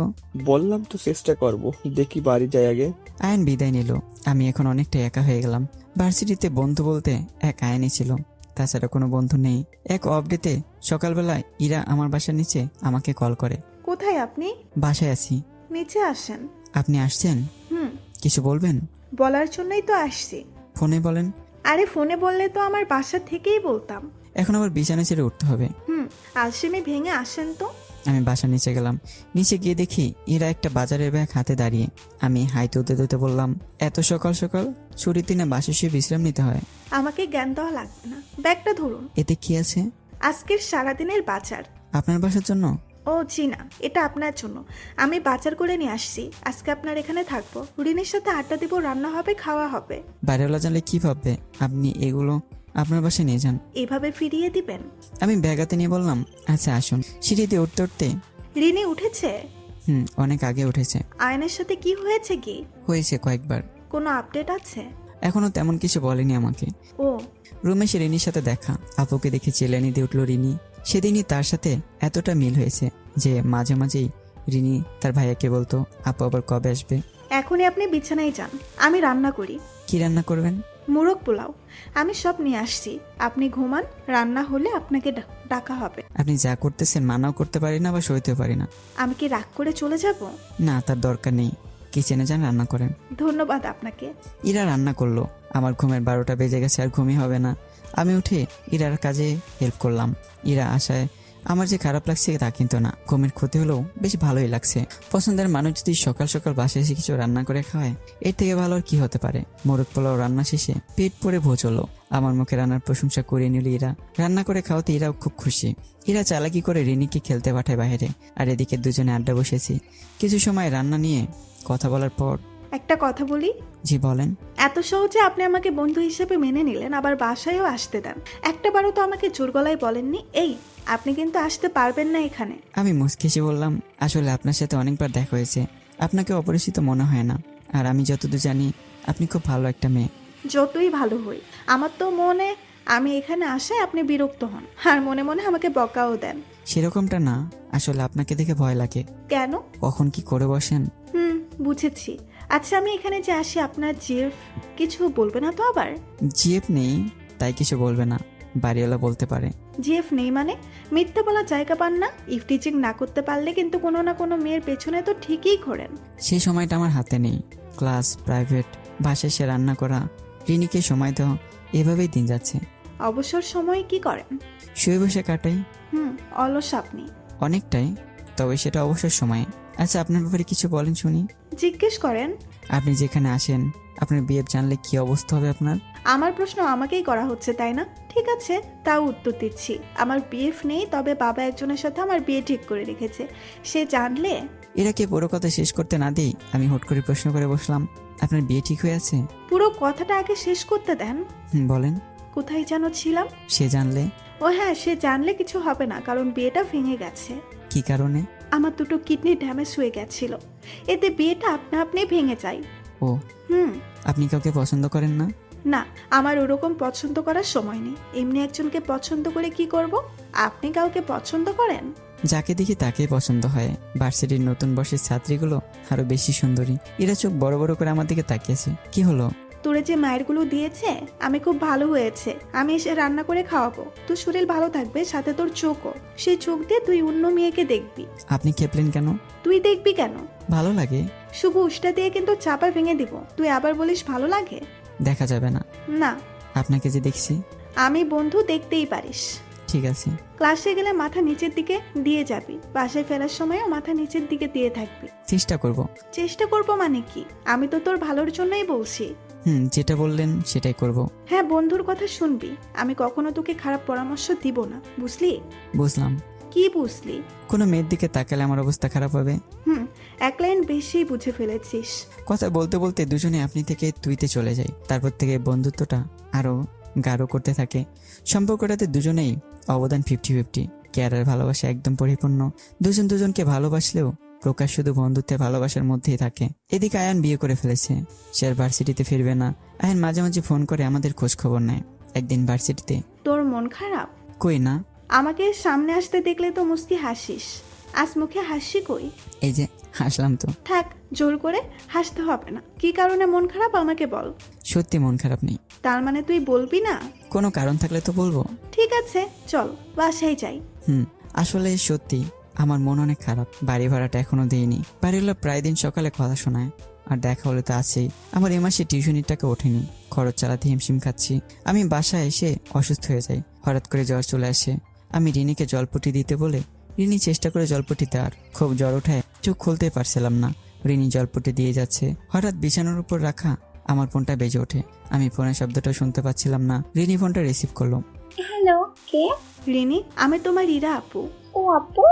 Speaker 3: বললাম তো চেষ্টা করব, দেখি বাড়ি যাই আগে।
Speaker 1: আয়ন বিদায় নিল। আমি এখন অনেকটা একা হয়ে গেলাম। ভার্সিটিতে বন্ধু বলতে এক আয়নই ছিল, তাছাড়া কোনো বন্ধু নেই। এক অফ ডেতে সকালবেলা ইরা আমার বাসার নিচে আমাকে কল করে।
Speaker 5: কোথায় আপনি?
Speaker 1: বাসায় আছি।
Speaker 5: নিচে আসেন।
Speaker 1: আপনি আসছেন? কিছু বলবেন?
Speaker 5: বলার জন্যই তো আসছি।
Speaker 1: ফোনে বলেন।
Speaker 5: আরে ফোনে বললে তো আমার বাসা থেকেই বলতাম।
Speaker 1: এখন আবার বিছানা ছেড়ে উঠতে হবে।
Speaker 5: আলসেমি ভেঙে আসেন তো।
Speaker 1: আমি বাসার নিচে গেলাম। নিচে গিয়ে দেখি এরা একটা বাজারের ব্যাগ হাতে দাঁড়িয়ে। আমি হাই তুলতে তুলতে বললাম, এত সকাল সকাল? ছুটির দিনে বাসে শুয়ে বিশ্রাম নিতে হয়।
Speaker 5: আমাকে জ্ঞান দেওয়া লাগবে না, ব্যাগটা ধরুন।
Speaker 1: এতে কি আছে?
Speaker 5: আজকের সারাদিনের বাজার।
Speaker 1: আপনার বাসার জন্য?
Speaker 5: ও জি না, এটা আপনার জন্য। আমি বাজার করে নিয়ে আসছি, আজকে আপনার এখানে থাকবো। রিনির সাথে আড্ডা দিব, রান্না হবে, খাওয়া হবে।
Speaker 1: বাড়িওয়ালা জানলে কি ভাববে? আপনি এগুলো আপনার বাসায় নিয়ে যান।
Speaker 5: এভাবে ফিরিয়ে দিবেন?
Speaker 1: আমি ব্যাগ হাতে নিয়ে বললাম, আচ্ছা আসুন। সিঁড়ি দিয়ে উঠতে উঠতে
Speaker 5: রিনি উঠেছে?
Speaker 1: অনেক আগে উঠেছে।
Speaker 5: আয়নের সাথে কি হয়েছে? কি
Speaker 1: হয়েছে কয়েকবার।
Speaker 5: কোনো আপডেট আছে?
Speaker 1: এখনো তেমন কিছু বলেনি আমাকে।
Speaker 5: ও
Speaker 1: রুমে সে রিনির সাথে দেখা। আপুকে দেখে চেলানি দিয়ে উঠলো রিনি। সেদিনই তার সাথে এতটা মিল হয়েছে যে মাঝে মাঝেই রিনি তার ভাইয়াকে বলতো, আপু আবার কবে আসবে?
Speaker 5: এখনই আপনি বিছানায় যান, আমি রান্না করি।
Speaker 1: কি রান্না করবেন?
Speaker 5: মুরগ পোলাও। আমি সব নিয়ে আসছি, আপনি ঘুমান, রান্না হলে আপনাকে ডাকা হবে।
Speaker 1: আপনি যা করতেছেন মানাও করতে পারি না বা সইতেও পারি না।
Speaker 5: আমি কি রাগ করে চলে যাব?
Speaker 1: না, তার দরকার নেই। কিচেনে যান, রান্না করেন।
Speaker 5: ধন্যবাদ আপনাকে।
Speaker 1: ইরা রান্না করলো। আমার ঘুমের 12টা বেজে গেছে, আর ঘুমই হবে না। আমি উঠে ইরার কাজে হেল্প করলাম। ইরা আসায় আমার যে খারাপ লাগছে তা কিন্তু না, ঘুমের ক্ষতি হলেও বেশ ভালোই লাগছে। পছন্দের মানুষ যদি সকাল সকাল বাসায় এসে কিছু রান্না করে খাওয়ায়, এর থেকে ভালো আর কি হতে পারে। মোরগ পোলাও রান্না শেষে পেট ভরে ভোজ হলো। আমার মুখে রান্নার প্রশংসা করে নিল ইরা। রান্না করে খাওয়াতে ইরাও খুব খুশি। ইরা চালাকি করে রিনিকে খেলতে পাঠায় বাইরে, আর এদিকে দুজনে আড্ডা বসেছি। কিছু সময় রান্না নিয়ে কথা বলার পর
Speaker 5: একটা কথা বলি,
Speaker 1: জি বলেন।
Speaker 5: এত সহজে আপনি আমাকে বন্ধু হিসেবে মেনে নিলেন, আবার বাসায়ও আসতে দেন। একটাবারও তো আমাকে জোর গলায় বলেননি এই আপনি কিন্তু আসতে পারবেন না এখানে।
Speaker 1: আমি মুচকেসে বললাম, আসলে আপনার সাথে অনেকবার দেখা হয়েছে, আপনাকে অপরিচিত মনে হয় না। আর আমি যতদূর জানি আপনি খুব ভালো একটা মেয়ে।
Speaker 5: যতই ভালো হই, আমার তো মনে আমি এখানে আসায় আপনি বিরক্ত হন, আর মনে মনে আমাকে বকাও দেন।
Speaker 1: সেরকমটা না, আসলে আপনাকে দেখে ভয় লাগে।
Speaker 5: কেন?
Speaker 1: কখন কি করে বসেন।
Speaker 5: বুঝেছি। আচ্ছা আমি এখানে যে আসি আপনার জিএফ কিছু বলবে না তো আবার?
Speaker 1: জিএফ নেই তাই কিছু বলবে না, বাড়িওয়ালা বলতে পারে।
Speaker 5: জিএফ নেই মানে? মিথ্যে বলার জায়গা পান না? ইফটিচিং না করতে পারলে কিন্তু কোনো না কোনো মেয়ের পেছনে তো ঠিকই ঘোরেন।
Speaker 1: সেই সময়টা আমার হাতে নেই। ক্লাস, প্রাইভেট, বাসায় এসে রান্না করা, রিনিকে সময় দেওয়া, এভাবেই দিন যাচ্ছে।
Speaker 5: অবসর সময় কি করেন?
Speaker 1: শুয়ে বসে কাটাই।
Speaker 5: অলস আপনি।
Speaker 1: অনেকটাই, তবে সেটা অবসর সময়ে। আচ্ছা আপনার ব্যাপারে কিছু বলেন শুনি।
Speaker 5: জিজ্ঞেস করেন।
Speaker 1: আপনি যেখানে আসেন আপনার বিএফ জানলে কি অবস্থা হবে আপনার?
Speaker 5: আমার প্রশ্ন আমাকেই করা হচ্ছে তাই না? ঠিক আছে, তাও উত্তর দিচ্ছি। আমার বিএফ নেই, তবে বাবা একজনের সাথে আমার বিয়ে ঠিক করে রেখেছে। সে জানলে।
Speaker 1: এরাকে পুরো কথা শেষ করতে না দিই আমি হুট করে প্রশ্ন করে বসলাম, আপনার বিয়ে ঠিক হয়ে আছে?
Speaker 5: পুরো কথাটা আগে শেষ করতে দেন।
Speaker 1: বলেন।
Speaker 5: কোথায় যেন ছিলাম?
Speaker 1: সে জানলে?
Speaker 5: ও হ্যাঁ, সে জানলে কিছু হবে না, কারণ বিয়েটা ভেঙে গেছে।
Speaker 1: কি কারণে?
Speaker 5: আমার দুটো কিডনি ড্যামেজ হয়ে গেছিল, এতে বিয়েটা আপনা আপনি ভেঙে যায়।
Speaker 1: ও, আপনি কাউকে পছন্দ করেন না?
Speaker 5: না, আমার ওরকম পছন্দ করার সময় নেই। এমনি একজনকে পছন্দ করে কি করব? আপনি কাউকে পছন্দ করেন?
Speaker 1: যাকে দেখি তাকেই পছন্দ হয়। ভার্সিটির নতুন বর্ষের ছাত্রীগুলো আরো বেশি সুন্দরী। এরা চোখ বড় বড় করে আমার দিকে তাকিয়েছে। কি হলো?
Speaker 5: তোরে যে মায়েরগুলো দিয়েছে আমি খুব ভালো হয়েছে, আমি এসে রান্না করে খাওয়াবো। তোর শরীর ভালো থাকবে, সাথে তোর চোখও। সেই চোখ দিয়ে তুই অন্য মেয়েকে দেখবি।
Speaker 1: আপনি খেপলেন কেন?
Speaker 5: তুই দেখবি কেন?
Speaker 1: ভালো লাগে।
Speaker 5: শুভ উষ্টা দিয়ে কিন্তু চাপা ভেঙে দিব। তুই আবার বলিস ভালো লাগে?
Speaker 1: দেখা যাবে না।
Speaker 5: না,
Speaker 1: আপনাকে যে দেখছি।
Speaker 5: আমি বন্ধু, দেখতেই পারিস।
Speaker 1: ঠিক আছে।
Speaker 5: ক্লাসে গেলে মাথা নিচের দিকে দিয়ে যাবি, বাসায় ফেরার সময়ও মাথা নিচের দিকে দিয়ে থাকবি।
Speaker 1: চেষ্টা করব।
Speaker 5: চেষ্টা করব মানে কি? আমি তো তোর ভালোর জন্যই বলছি।
Speaker 1: যেটা বললেন সেটাই করব।
Speaker 5: হ্যাঁ, বন্ধুর কথা শুনবি। আমি কখনো তোকে খারাপ পরামর্শ দিব না, বুঝলি?
Speaker 1: বুঝলাম।
Speaker 5: কি বুঝলি?
Speaker 1: কোনো মেয়ের দিকে তাকালে আমার অবস্থা খারাপ হবে।
Speaker 5: এক লাইন বেশি বুঝে ফেলেছিস।
Speaker 1: কথা বলতে বলতে দুজনে আপনি থেকে তুইতে চলে যায়। তারপর থেকে বন্ধুত্বটা আরো গাঢ় করতে থাকে। সম্পর্কটাতে দুজনেই অবদান 50-50। কেয়ার আর ভালোবাসা একদম পরিপূর্ণ। দুজন দুজনকে ভালোবাসলেও প্রকাশ শুধু বন্ধুত্বে ভালোবাসার মধ্যেই থাকে। এদিকে আয়ান বিয়ে করে ফেলেছে, সে আর ভার্সিটিতে ফিরবে না। আয়ান মাঝে মাঝে ফোন করে আমাদের খোঁজ খবর নেয়। একদিন ভার্সিটিতে।
Speaker 5: তোর মন খারাপ?
Speaker 1: কই না।
Speaker 5: আমাকে সামনে আসতে দেখলে তো মুস্কি হাসিস, আজ মুখে হাসি কই?
Speaker 1: এই যে হাসলাম তো।
Speaker 5: থাক, জোর করে হাসতে হবে না। কি কারণে মন খারাপ আমাকে বল।
Speaker 1: সত্যি মন খারাপ নেই।
Speaker 5: তার মানে তুই বলবি না?
Speaker 1: কোনো কারণ থাকলে তো বলবো।
Speaker 5: ঠিক আছে, চল বাসায় যাই।
Speaker 1: আসলে সত্যি আমার মন অনেক খারাপ। বাড়ি ভাড়াটা এখনো দেইনি। বাড়িওয়ালা প্রায় দিন সকালে কথা শোনায়, আর দেখা হলে তো আছেই। আমার এ মাসে টিউশনির টাকা ওঠেনি, খরচ চালাতে হিমশিম খাচ্ছি। আমি বাসায় এসে অসুস্থ হয়ে যাই, হঠাৎ করে জ্বর চলে আসে। আমি রিনিকে জলপটি দিতে বলে রিনি চেষ্টা করে জলপটি দেওয়ার, খুব জ্বর ওঠায় চোখ খুলতে পারছিলাম না। রিনি জলপটি দিয়ে যাচ্ছে, হঠাৎ বিছানার উপর রাখা আমার ফোনটা বেজে ওঠে। আমি ফোনের শব্দটা শুনতে পাচ্ছিলাম না। রিনি ফোনটা রিসিভ করলো।
Speaker 4: হ্যালো, কে?
Speaker 5: রিনি, আমি তোমার ইরা আপু।
Speaker 4: ও আপু?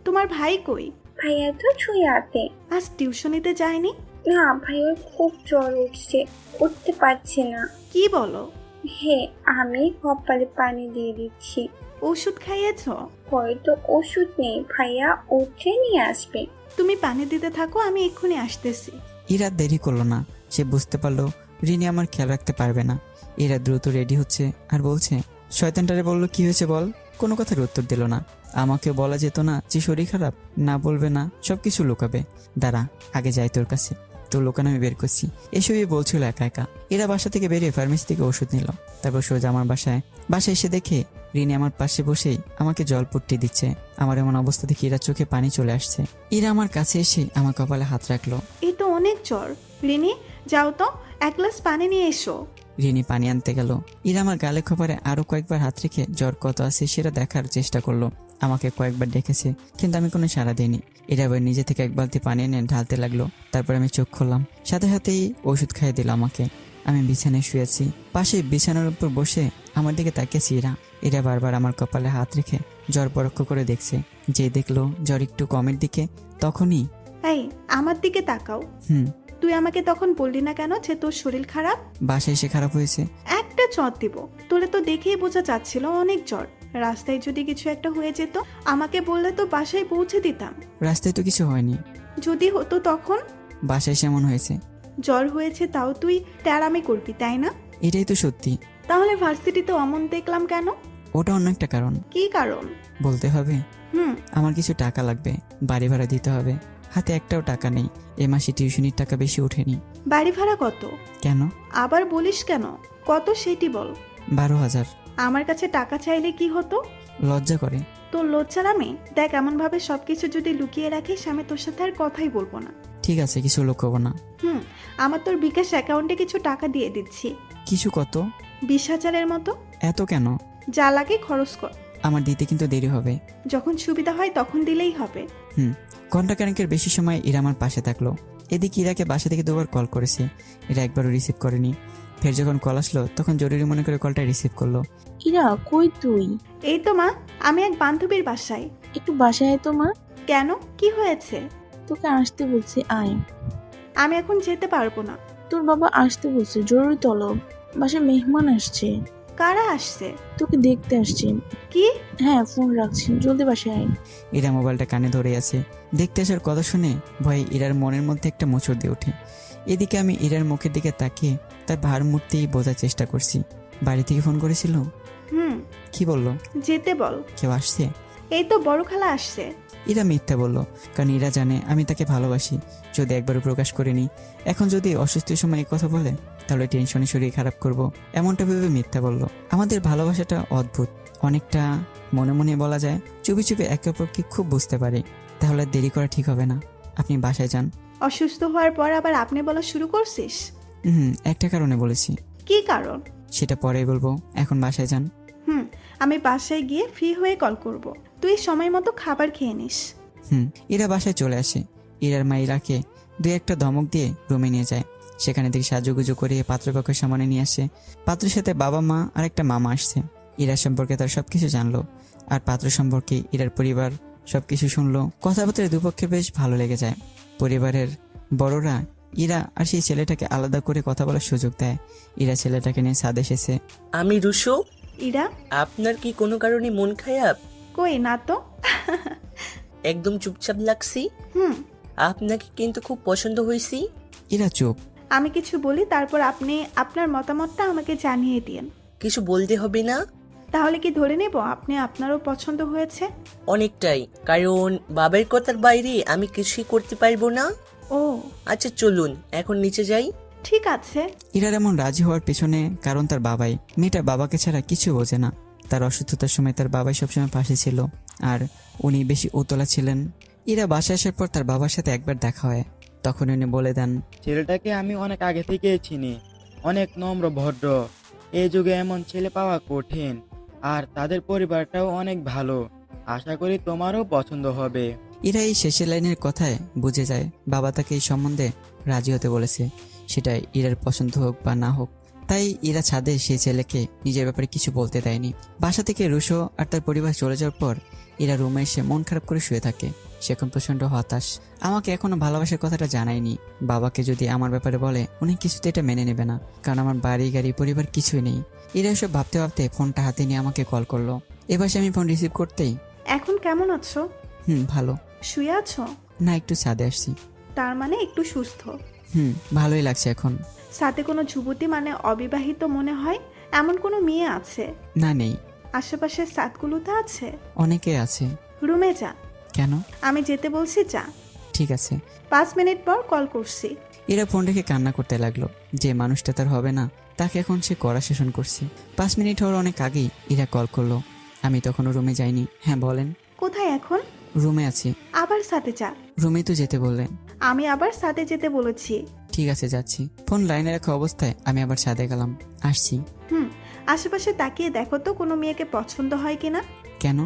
Speaker 5: তোমার ভাই কই?
Speaker 4: ভাইয়া তো ছুঁয়ে আছে।
Speaker 5: আজ টিউশনিতে যায়নি?
Speaker 4: না, ভাইয়ার খুব জ্বর উঠছে, উঠতে পারছে না।
Speaker 5: কি বলো?
Speaker 4: হ্যাঁ, আমি কপালে পানি দিয়ে দিচ্ছি।
Speaker 5: ওষুধ খাইয়েছ?
Speaker 4: হয়তো ওষুধ নেই, ভাইয়া উঠে নিয়ে আসবে।
Speaker 5: তুমি পানি দিতে থাকো, আমি এক্ষুনি আসতেছি।
Speaker 1: ইরা দেরি করলো না। সে বুঝতে পারলো রিনি আমার খেয়াল রাখতে পারবে না। ইরা দ্রুত রেডি হচ্ছে আর বলছে, শয়তানটারে বললো কি হয়েছে বল। কোনো কথার উত্তর দিল না। আমাকে বলা যেত না যে শরীর খারাপ? না বলবে না, সবকিছু লুকাবে। দাঁড়া, আগে যাই তোর কাছে, তোর লোকান আমি বের করছি। এসবই বলছিল একা একা। এরা বাসা থেকে বেরিয়ে ফার্মেসি থেকে ওষুধ নিল। তারপর সোজা আমার বাসায় এসে দেখে রিনি আমার পাশে বসেই আমাকে জলপট্টি দিচ্ছে। আমার এমন অবস্থা দেখে ইরা চোখে পানি চলে আসছে। ইরা আমার কাছে এসে আমার কপালে হাত রাখলো।
Speaker 5: এই তো অনেক জ্বর। রিনি, যাও তো এক গ্লাস পানি নিয়ে এসো।
Speaker 1: রিনি পানি আনতে গেল। ইরা আমার গালে খোপারে আরো কয়েকবার হাত রেখে জ্বর কত আছে সেটা দেখার চেষ্টা করলো। আমাকে কয়েকবার ডেকেছে, কিন্তু আমি কোনো সাড়া দিইনি। এরা আবার নিজে থেকে এক বালতি পানি এনে ঢালতে লাগলো। তারপর আমি চোখ খুললাম, সাথে সাথেই ওষুধ খাইয়ে দিল আমাকে। আমি বিছানায় শুয়েছি, পাশে বিছানার উপর বসে আমার দিকে তাকিয়েছি ইরা। এরা বারবার আমার কপালে হাত রেখে জ্বর পরোক্ষ করে দেখছে। যে দেখলো জ্বর একটু কমের দিকে, তখনই
Speaker 5: এই আমার দিকে তাকাও। তুই আমাকে তখন বললি না কেন যে তোর শরীর খারাপ?
Speaker 1: বাসায় এসে খারাপ হয়েছে।
Speaker 5: একটা চট দিব, তোরে তো দেখেই বোঝা যাচ্ছিল অনেক জ্বর। রাস্তায় যদি কিছু একটা হয়ে যেত আমাকে বললে তো বাসায় পৌঁছে দিতাম।
Speaker 1: রাস্তায় তো কিছু হয়নি।
Speaker 5: যদি হতো তখন?
Speaker 1: বাসায় এসে এমন হয়েছে।
Speaker 5: জ্বর হয়েছে তাও তুই ট্যারামি করবি, তাই না?
Speaker 1: এটাই তো সত্যি।
Speaker 5: তাহলে ভার্সিটিতে অমন দেখলাম কেন?
Speaker 1: ওটা অন্য একটা কারণ।
Speaker 5: কি কারণ?
Speaker 1: বলতে হবে?
Speaker 5: হুম।
Speaker 1: আমার কিছু টাকা লাগবে, বাড়ি ভাড়া দিতে হবে। হাতে একটাও টাকা নেই। এ মাসে টিউশনির টাকা বেশি ওঠেনি।
Speaker 5: বাড়ি ভাড়া কত?
Speaker 1: কেন?
Speaker 5: আবার বলিস কেন? কত সেটি বল।
Speaker 1: 12,000।
Speaker 5: আমার কাছে টাকা চাইলে কি হতো?
Speaker 1: লজ্জা করে।
Speaker 5: তোর লজ্জা নামে? দেখ, এমন ভাবে সবকিছু যদি লুকিয়ে রাখিস আমি তোর সাথে আর কথাই বলবো না।
Speaker 1: ঠিক আছে, কিছু লুকাবো না।
Speaker 5: আমার তোর বিকাশ অ্যাকাউন্টে কিছু টাকা দিয়ে দিচ্ছি।
Speaker 1: কিছু কত?
Speaker 5: 20,000-এর মতো।
Speaker 1: এত কেন?
Speaker 5: যা লাগে খরচ কর।
Speaker 1: আমার দিতে কিন্তু দেরি হবে।
Speaker 5: যখন সুবিধা হয় তখন দিলেই হবে।
Speaker 1: ঘন্টাখানেকের বেশি সময় ইরা আমার পাশে থাকলো। এদিকে ইরাকে বাসা থেকে 2বার কল করেছে, এরা একবারও রিসিভ করেনি। ফের যখন কল আসলো তখন জরুরি মনে করে কলটা রিসিভ করলো।
Speaker 6: ইরা, কই তুই?
Speaker 5: এই তো মা, আমি এক বান্ধবীর বাসায়।
Speaker 6: একটু বাসায় আয় তো মা।
Speaker 5: কেন, কি হয়েছে?
Speaker 6: তোকে আসতে বলছি, আয়।
Speaker 5: আমি এখন যেতে পারবো না।
Speaker 6: তোর বাবা আসতে বলছে, জরুরি তলব। বাসায় মেহমান আসছে।
Speaker 5: কারা আসছে?
Speaker 6: তোকে দেখতে আসছে।
Speaker 5: কি?
Speaker 6: হ্যাঁ, ফোন রাখছি, জলদি বাসায় আয়।
Speaker 1: ইরা মোবাইলটা কানে ধরে আছে। দেখতে আসার কথা শুনে ভয়ে ইরার মনের মধ্যে একটা মোচড় দিয়ে ওঠে। এদিকে আমি ইরার মুখের দিকে তাকিয়ে তার ভারমূর্তি বোঝার চেষ্টা করছি। বাড়ি থেকে ফোন করেছিল? কি বললো?
Speaker 5: যেতে বল।
Speaker 1: কেউ আসছে?
Speaker 5: এই তো বড় খালা আসছে।
Speaker 1: ইরা মিথ্যা বললো, কারণ ইরা জানে আমি তাকে ভালোবাসি। যদি একবারও প্রকাশ করিনি, এখন যদি অসুস্থের সময় এই কথা বলে তাহলে টেনশনে শরীর খারাপ করব, এমনটা ভেবে মিথ্যা বললো। আমাদের ভালোবাসাটা অদ্ভুত, অনেকটা মনে মনে বলা যায়। চুপি চুপি একে অপরকে খুব বুঝতে পারি। তাহলে আর দেরি করা ঠিক হবে না, আপনি বাসায় যান।
Speaker 5: অসুস্থ হওয়ার পর আবার আপনি বলা শুরু করছিস?
Speaker 1: একটা কারণে বলেছি।
Speaker 5: কি কারণ?
Speaker 1: সেটা পরেই বলবো, এখন বাসায় যান।
Speaker 5: আমি বাসায় গিয়ে ফ্রি হয়ে কল করব। তুই সময় মতো খাবার খেয়ে নিস।
Speaker 1: ইরা বাসায় চলে আসে। ইরার মা ইরাকে 2-1টা ধমক দিয়ে রুমে নিয়ে যায়। সেখানে থেকে সাজুগুজু করে পাত্রপক্ষের সামনে নিয়ে আসে। পাত্রের সাথে বাবা মা আর একটা মামা আসছে। ইরার সম্পর্কে তার সবকিছু জানলো, আর পাত্র সম্পর্কে ইরার পরিবার সবকিছু শুনলো। কথাবার্তায় দুপক্ষের বেশ ভালো লেগে যায়। পরিবারের বড়রা ইরা আর সেই ছেলেটাকে আলাদা করে কথা বলার সুযোগ দেয়। ইরা ছেলেটাকে নিয়ে ছাদ এসেছে।
Speaker 7: আমি রুশো।
Speaker 5: ইরা,
Speaker 7: আপনার কি কোনো কারণে মন খারাপ?
Speaker 5: কই না তো।
Speaker 7: একদম চুপচাপ লাগছি। আপনাকে কিন্তু খুব পছন্দ হয়েছি।
Speaker 1: ইরা চুপ।
Speaker 5: আমি কিছু বলি, তারপর আপনি আপনার মতামতটা আমাকে জানিয়ে দিন।
Speaker 7: কিছু বলতে হবে না।
Speaker 5: তাহলে কি ধরে নেব আপনি আপনারও পছন্দ হয়েছে?
Speaker 7: অনেকটাই, কারণ বাবার কথার বাইরে আমি কিছুই করতে পারবো না।
Speaker 5: ও
Speaker 7: আচ্ছা চলুন এখন নিচে যাই।
Speaker 5: ঠিক আছে।
Speaker 1: ইরার এমন রাজি হওয়ার পেছনে কারণ তার বাবাই। মেয়েটা বাবাকে ছাড়া কিছু বোঝে না। তার অসুস্থতার সময় তার বাবাই সবসময় পাশে ছিল, আর উনি বেশি উতলা ছিলেন। ইরা বাসায় আসার পর তার বাবার সাথে একবার দেখা হয়। তখন উনি বলে দেন,
Speaker 2: ছেলেটাকে আমি অনেক আগে থেকেই চিনি, অনেক নম্র ভদ্র। এই যুগে এমন ছেলে পাওয়া কঠিন, আর তাদের পরিবারটাও অনেক ভালো। আশা করি তোমারও পছন্দ হবে।
Speaker 1: ইরা এই শেষের লাইনের কথায় বুঝে যায় বাবা তাকে এই সম্বন্ধে রাজি হতে বলেছে, সেটা ইরার পছন্দ হোক বা না হোক। তাই ইরা ছাদে সেই ছেলেকে নিজের ব্যাপারে কিছু বলতে দেয়নি। বাসা থেকে রুশো আর তার পরিবার চলে যাওয়ার পর ইরা রুমে এসে মন খারাপ করে শুয়ে থাকে। সে এখন প্রচন্ড হতাশ। আমাকে এখনো ভালোবাসার কথাটা জানায়নি। বাবাকে যদি আমার ব্যাপারে বলে উনি কিছুতে এটা মেনে নেবে না, কারণ আমার বাড়ি গাড়ি পরিবার কিছুই নেই। ইরা এসব ভাবতে ভাবতে ফোনটা হাতে নিয়ে আমাকে কল করলো। এবার আমি ফোন রিসিভ করতেই,
Speaker 5: এখন কেমন আছো?
Speaker 1: ভালো।
Speaker 5: শুয়ে আছো?
Speaker 1: না, একটু ছাদে আসছি।
Speaker 5: তার মানে একটু সুস্থ?
Speaker 1: ভালোই লাগছে এখন।
Speaker 5: সাথে কোনো যুবতী মানে অবিবাহিত মনে হয়, এমন কোনো মেয়ে আছে?
Speaker 1: না, নেই।
Speaker 5: আশেপাশের সাতগুলোতে আছে?
Speaker 1: অনেকে আছে।
Speaker 5: রুমে যা।
Speaker 1: কেন?
Speaker 5: আমি যেতে বলছি, যা।
Speaker 1: ঠিক আছে।
Speaker 5: 5 মিনিট পর কল করছি।
Speaker 1: এরা ফোন রেখে কান্না করতে লাগলো। যে মানুষটা তার হবে না তাকে এখন সে কড়া শাসন করছে। 5 মিনিট হওয়ার অনেক আগেই এরা কল করলো। আমি তখনও রুমে যাইনি। হ্যাঁ বলেন।
Speaker 5: কোথায় এখন?
Speaker 1: রুমে আছি।
Speaker 5: আবার সাথে যা।
Speaker 1: রুমে তো যেতে বললেন।
Speaker 5: আমি আবার সাথে যেতে বলেছি।
Speaker 1: ঠিক আছে যাচ্ছি। ফোন লাইনে রাখা অবস্থায় আমি আবার ছাদে গেলাম। আসছি।
Speaker 5: আশেপাশে তাকিয়ে দেখো তো কোনো মেয়েকে পছন্দ হয় কিনা।
Speaker 1: কেন?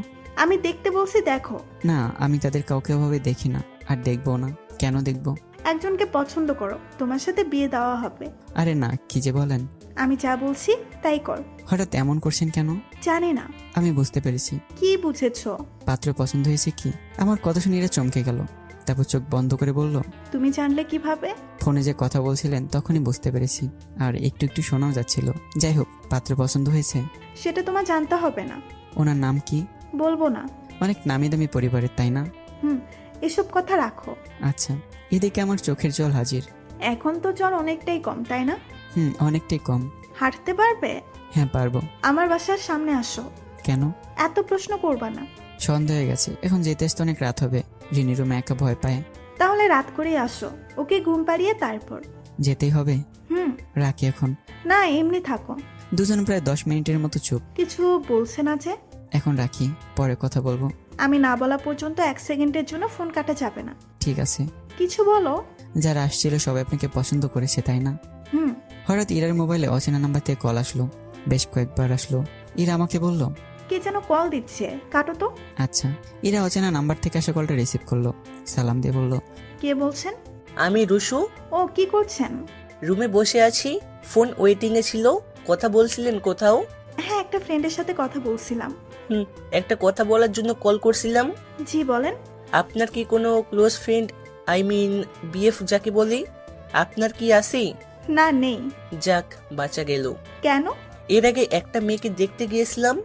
Speaker 5: আমি দেখতে বলছি, দেখো।
Speaker 1: না, আমি তাদের কাউকে ভাবে দেখি না, আর দেখবো না। কেন দেখবো?
Speaker 5: একজনকে পছন্দ করো, তোমার সাথে বিয়ে দেওয়া হবে।
Speaker 1: আরে না, কি যে বলেন।
Speaker 5: আমি যা বলছি তাই কর।
Speaker 1: হঠাৎ এমন করছেন কেন?
Speaker 5: জানি না।
Speaker 1: আমি বুঝতে পেরেছি।
Speaker 5: কি বুঝেছো?
Speaker 1: পাত্র পছন্দ হয়েছে কি? আমার কথা শুনে এরা চমকে গেল। তারপর চোখ বন্ধ করে বলল,
Speaker 5: তুমি জানলে কিভাবে?
Speaker 1: ফোনে যে কথা বলছিলেন তখনই বুঝতে পেরেছি, আর একটু একটু শোনাও যাচ্ছিল। যাই হোক, পাত্র পছন্দ হয়েছে।
Speaker 5: সেটা তোমার জানতে হবে না।
Speaker 1: ওনার নাম কি?
Speaker 5: বলবো না।
Speaker 1: অনেক নামি দামি পরিবারের, তাই না?
Speaker 5: এসব কথা রাখো।
Speaker 1: আচ্ছা। এদিকে আমার চোখের জল হাজির।
Speaker 5: এখন তো জ্বর অনেকটাই কম, তাই না?
Speaker 1: অনেকটাই কম।
Speaker 5: হাঁটতে পারবে?
Speaker 1: হ্যাঁ, পারবো।
Speaker 5: আমার বাসার সামনে আসো।
Speaker 1: কেন?
Speaker 5: এত প্রশ্ন করবা না।
Speaker 1: সন্ধ্যা হয়ে গেছে, এখন যেতে আসতে অনেক রাত হবে। রিনি রুমে একা ভয় পায়।
Speaker 5: তাহলে রাত করেই আসো, ওকে ঘুম পাড়িয়ে তারপর।
Speaker 1: যেতেই হবে?
Speaker 5: হুম।
Speaker 1: রাখি এখন।
Speaker 5: না, এমনি থাকো।
Speaker 1: দুজন প্রায় 10 মিনিটের মতো চুপ।
Speaker 5: কিছু বলছে না যে?
Speaker 1: এখন রাখি, পরে কথা বলবো।
Speaker 5: আমি না বলা পর্যন্ত 1 সেকেন্ডের জন্য ফোন কাটা যাবে না।
Speaker 1: ঠিক আছে।
Speaker 5: কিছু বলো।
Speaker 1: যারা আসছিল সবাই আপনাকে পছন্দ করেছে, তাই না?
Speaker 5: হুম।
Speaker 1: হঠাৎ ইরার মোবাইলে অচেনা নাম্বার থেকে কল আসলো। বেশ কয়েকবার আসলো। ইরা আমাকে বলল,
Speaker 5: কে যেন কল দিচ্ছে, কাটো তো।
Speaker 1: আচ্ছা। ইরা অচেনা নাম্বার থেকে আসা কলটা রিসিভ করলো। সালাম দিয়ে বলল,
Speaker 5: কে বলছেন?
Speaker 7: আমি রুশু।
Speaker 5: ও, কি করছেন?
Speaker 7: রুমে বসে আছি, ফোন ওয়েটিংয়ে ছিল। কথা বলছিলেন কোথাও?
Speaker 5: হ্যাঁ, একটা ফ্রেন্ডের সাথে কথা বলছিলাম।
Speaker 7: একটা কথা বলার জন্য কল করছিলাম।
Speaker 5: জি বলেন।
Speaker 7: আপনার কি কোনো close friend, I mean BF যাকে বলি, আপনার কি আছে?
Speaker 5: না, নেই।
Speaker 7: যাক, বাঁচা গেল।
Speaker 5: কেন?
Speaker 7: এর আগে একটা মেয়েকে দেখতে গিয়েছিলাম,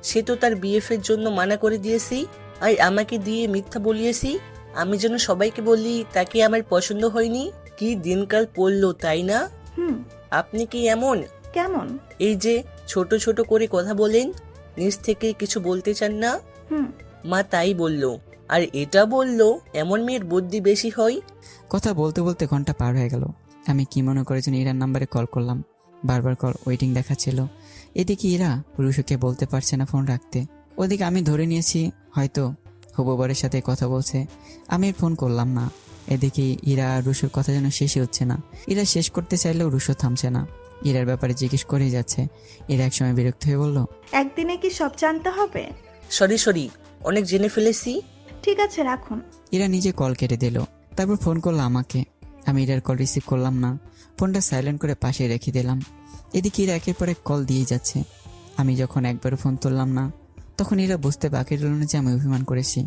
Speaker 7: সে তো তার বিএফ এর জন্য মানা করে দিয়েছি, আর আমাকে দিয়ে মিথ্যা বলিয়েছি। আমি যেন সবাইকে বলি তাকে আমার পছন্দ হয়নি। কি দিনকাল পড়লো, তাই না? আপনি কি এমন?
Speaker 5: কেমন?
Speaker 7: এই যে ছোট ছোট করে কথা বলেন, নিজ থেকে কিছু বলতে চান না। মা তাই বললো, আর এটা বললো এমন মেয়ের বুদ্ধি বেশি হয়।
Speaker 1: কথা বলতে বলতে ঘন্টা পার হয়ে গেল। আমি কি মনে করে যেন ইরার নাম্বারে কল করলাম। বারবার কল ওয়েটিং দেখাচ্ছিল। এদিকে ইরা রুশুকে বলতে পারছে না ফোন রাখতে। ওদিকে আমি ধরে নিয়েছি হয়তো হবুবরের সাথে কথা বলছে। আমি ফোন করলাম না। এদিকে ইরা রুশুর কথা যেন শেষই হচ্ছে না। ইরা শেষ করতে চাইলেও রুশো থামছে না। ইরার ব্যাপারে জিজ্ঞেস করেই যাচ্ছে। ইরা একসময় বিরক্ত হয়ে বলল,
Speaker 5: একদিনে কি সব জানতে হবে?
Speaker 7: সরি, অনেক জেনে ফেলেছি।
Speaker 5: ঠিক আছে, রাখুন।
Speaker 1: ইরা নিজে কল কেটে দিল। তারপর ফোন করলো আমাকে। আমি ইরার কল রিসিভ করলাম না। ফোনটা সাইলেন্ট করে পাশে রেখে দিলাম। এদিকে ইরা একের পর এক কল দিয়েই যাচ্ছে। আমি যখন একবারও ফোন তুললাম না, তখন ইরা বুঝতে বাকি রইল না যে আমি অভিমান করেছি।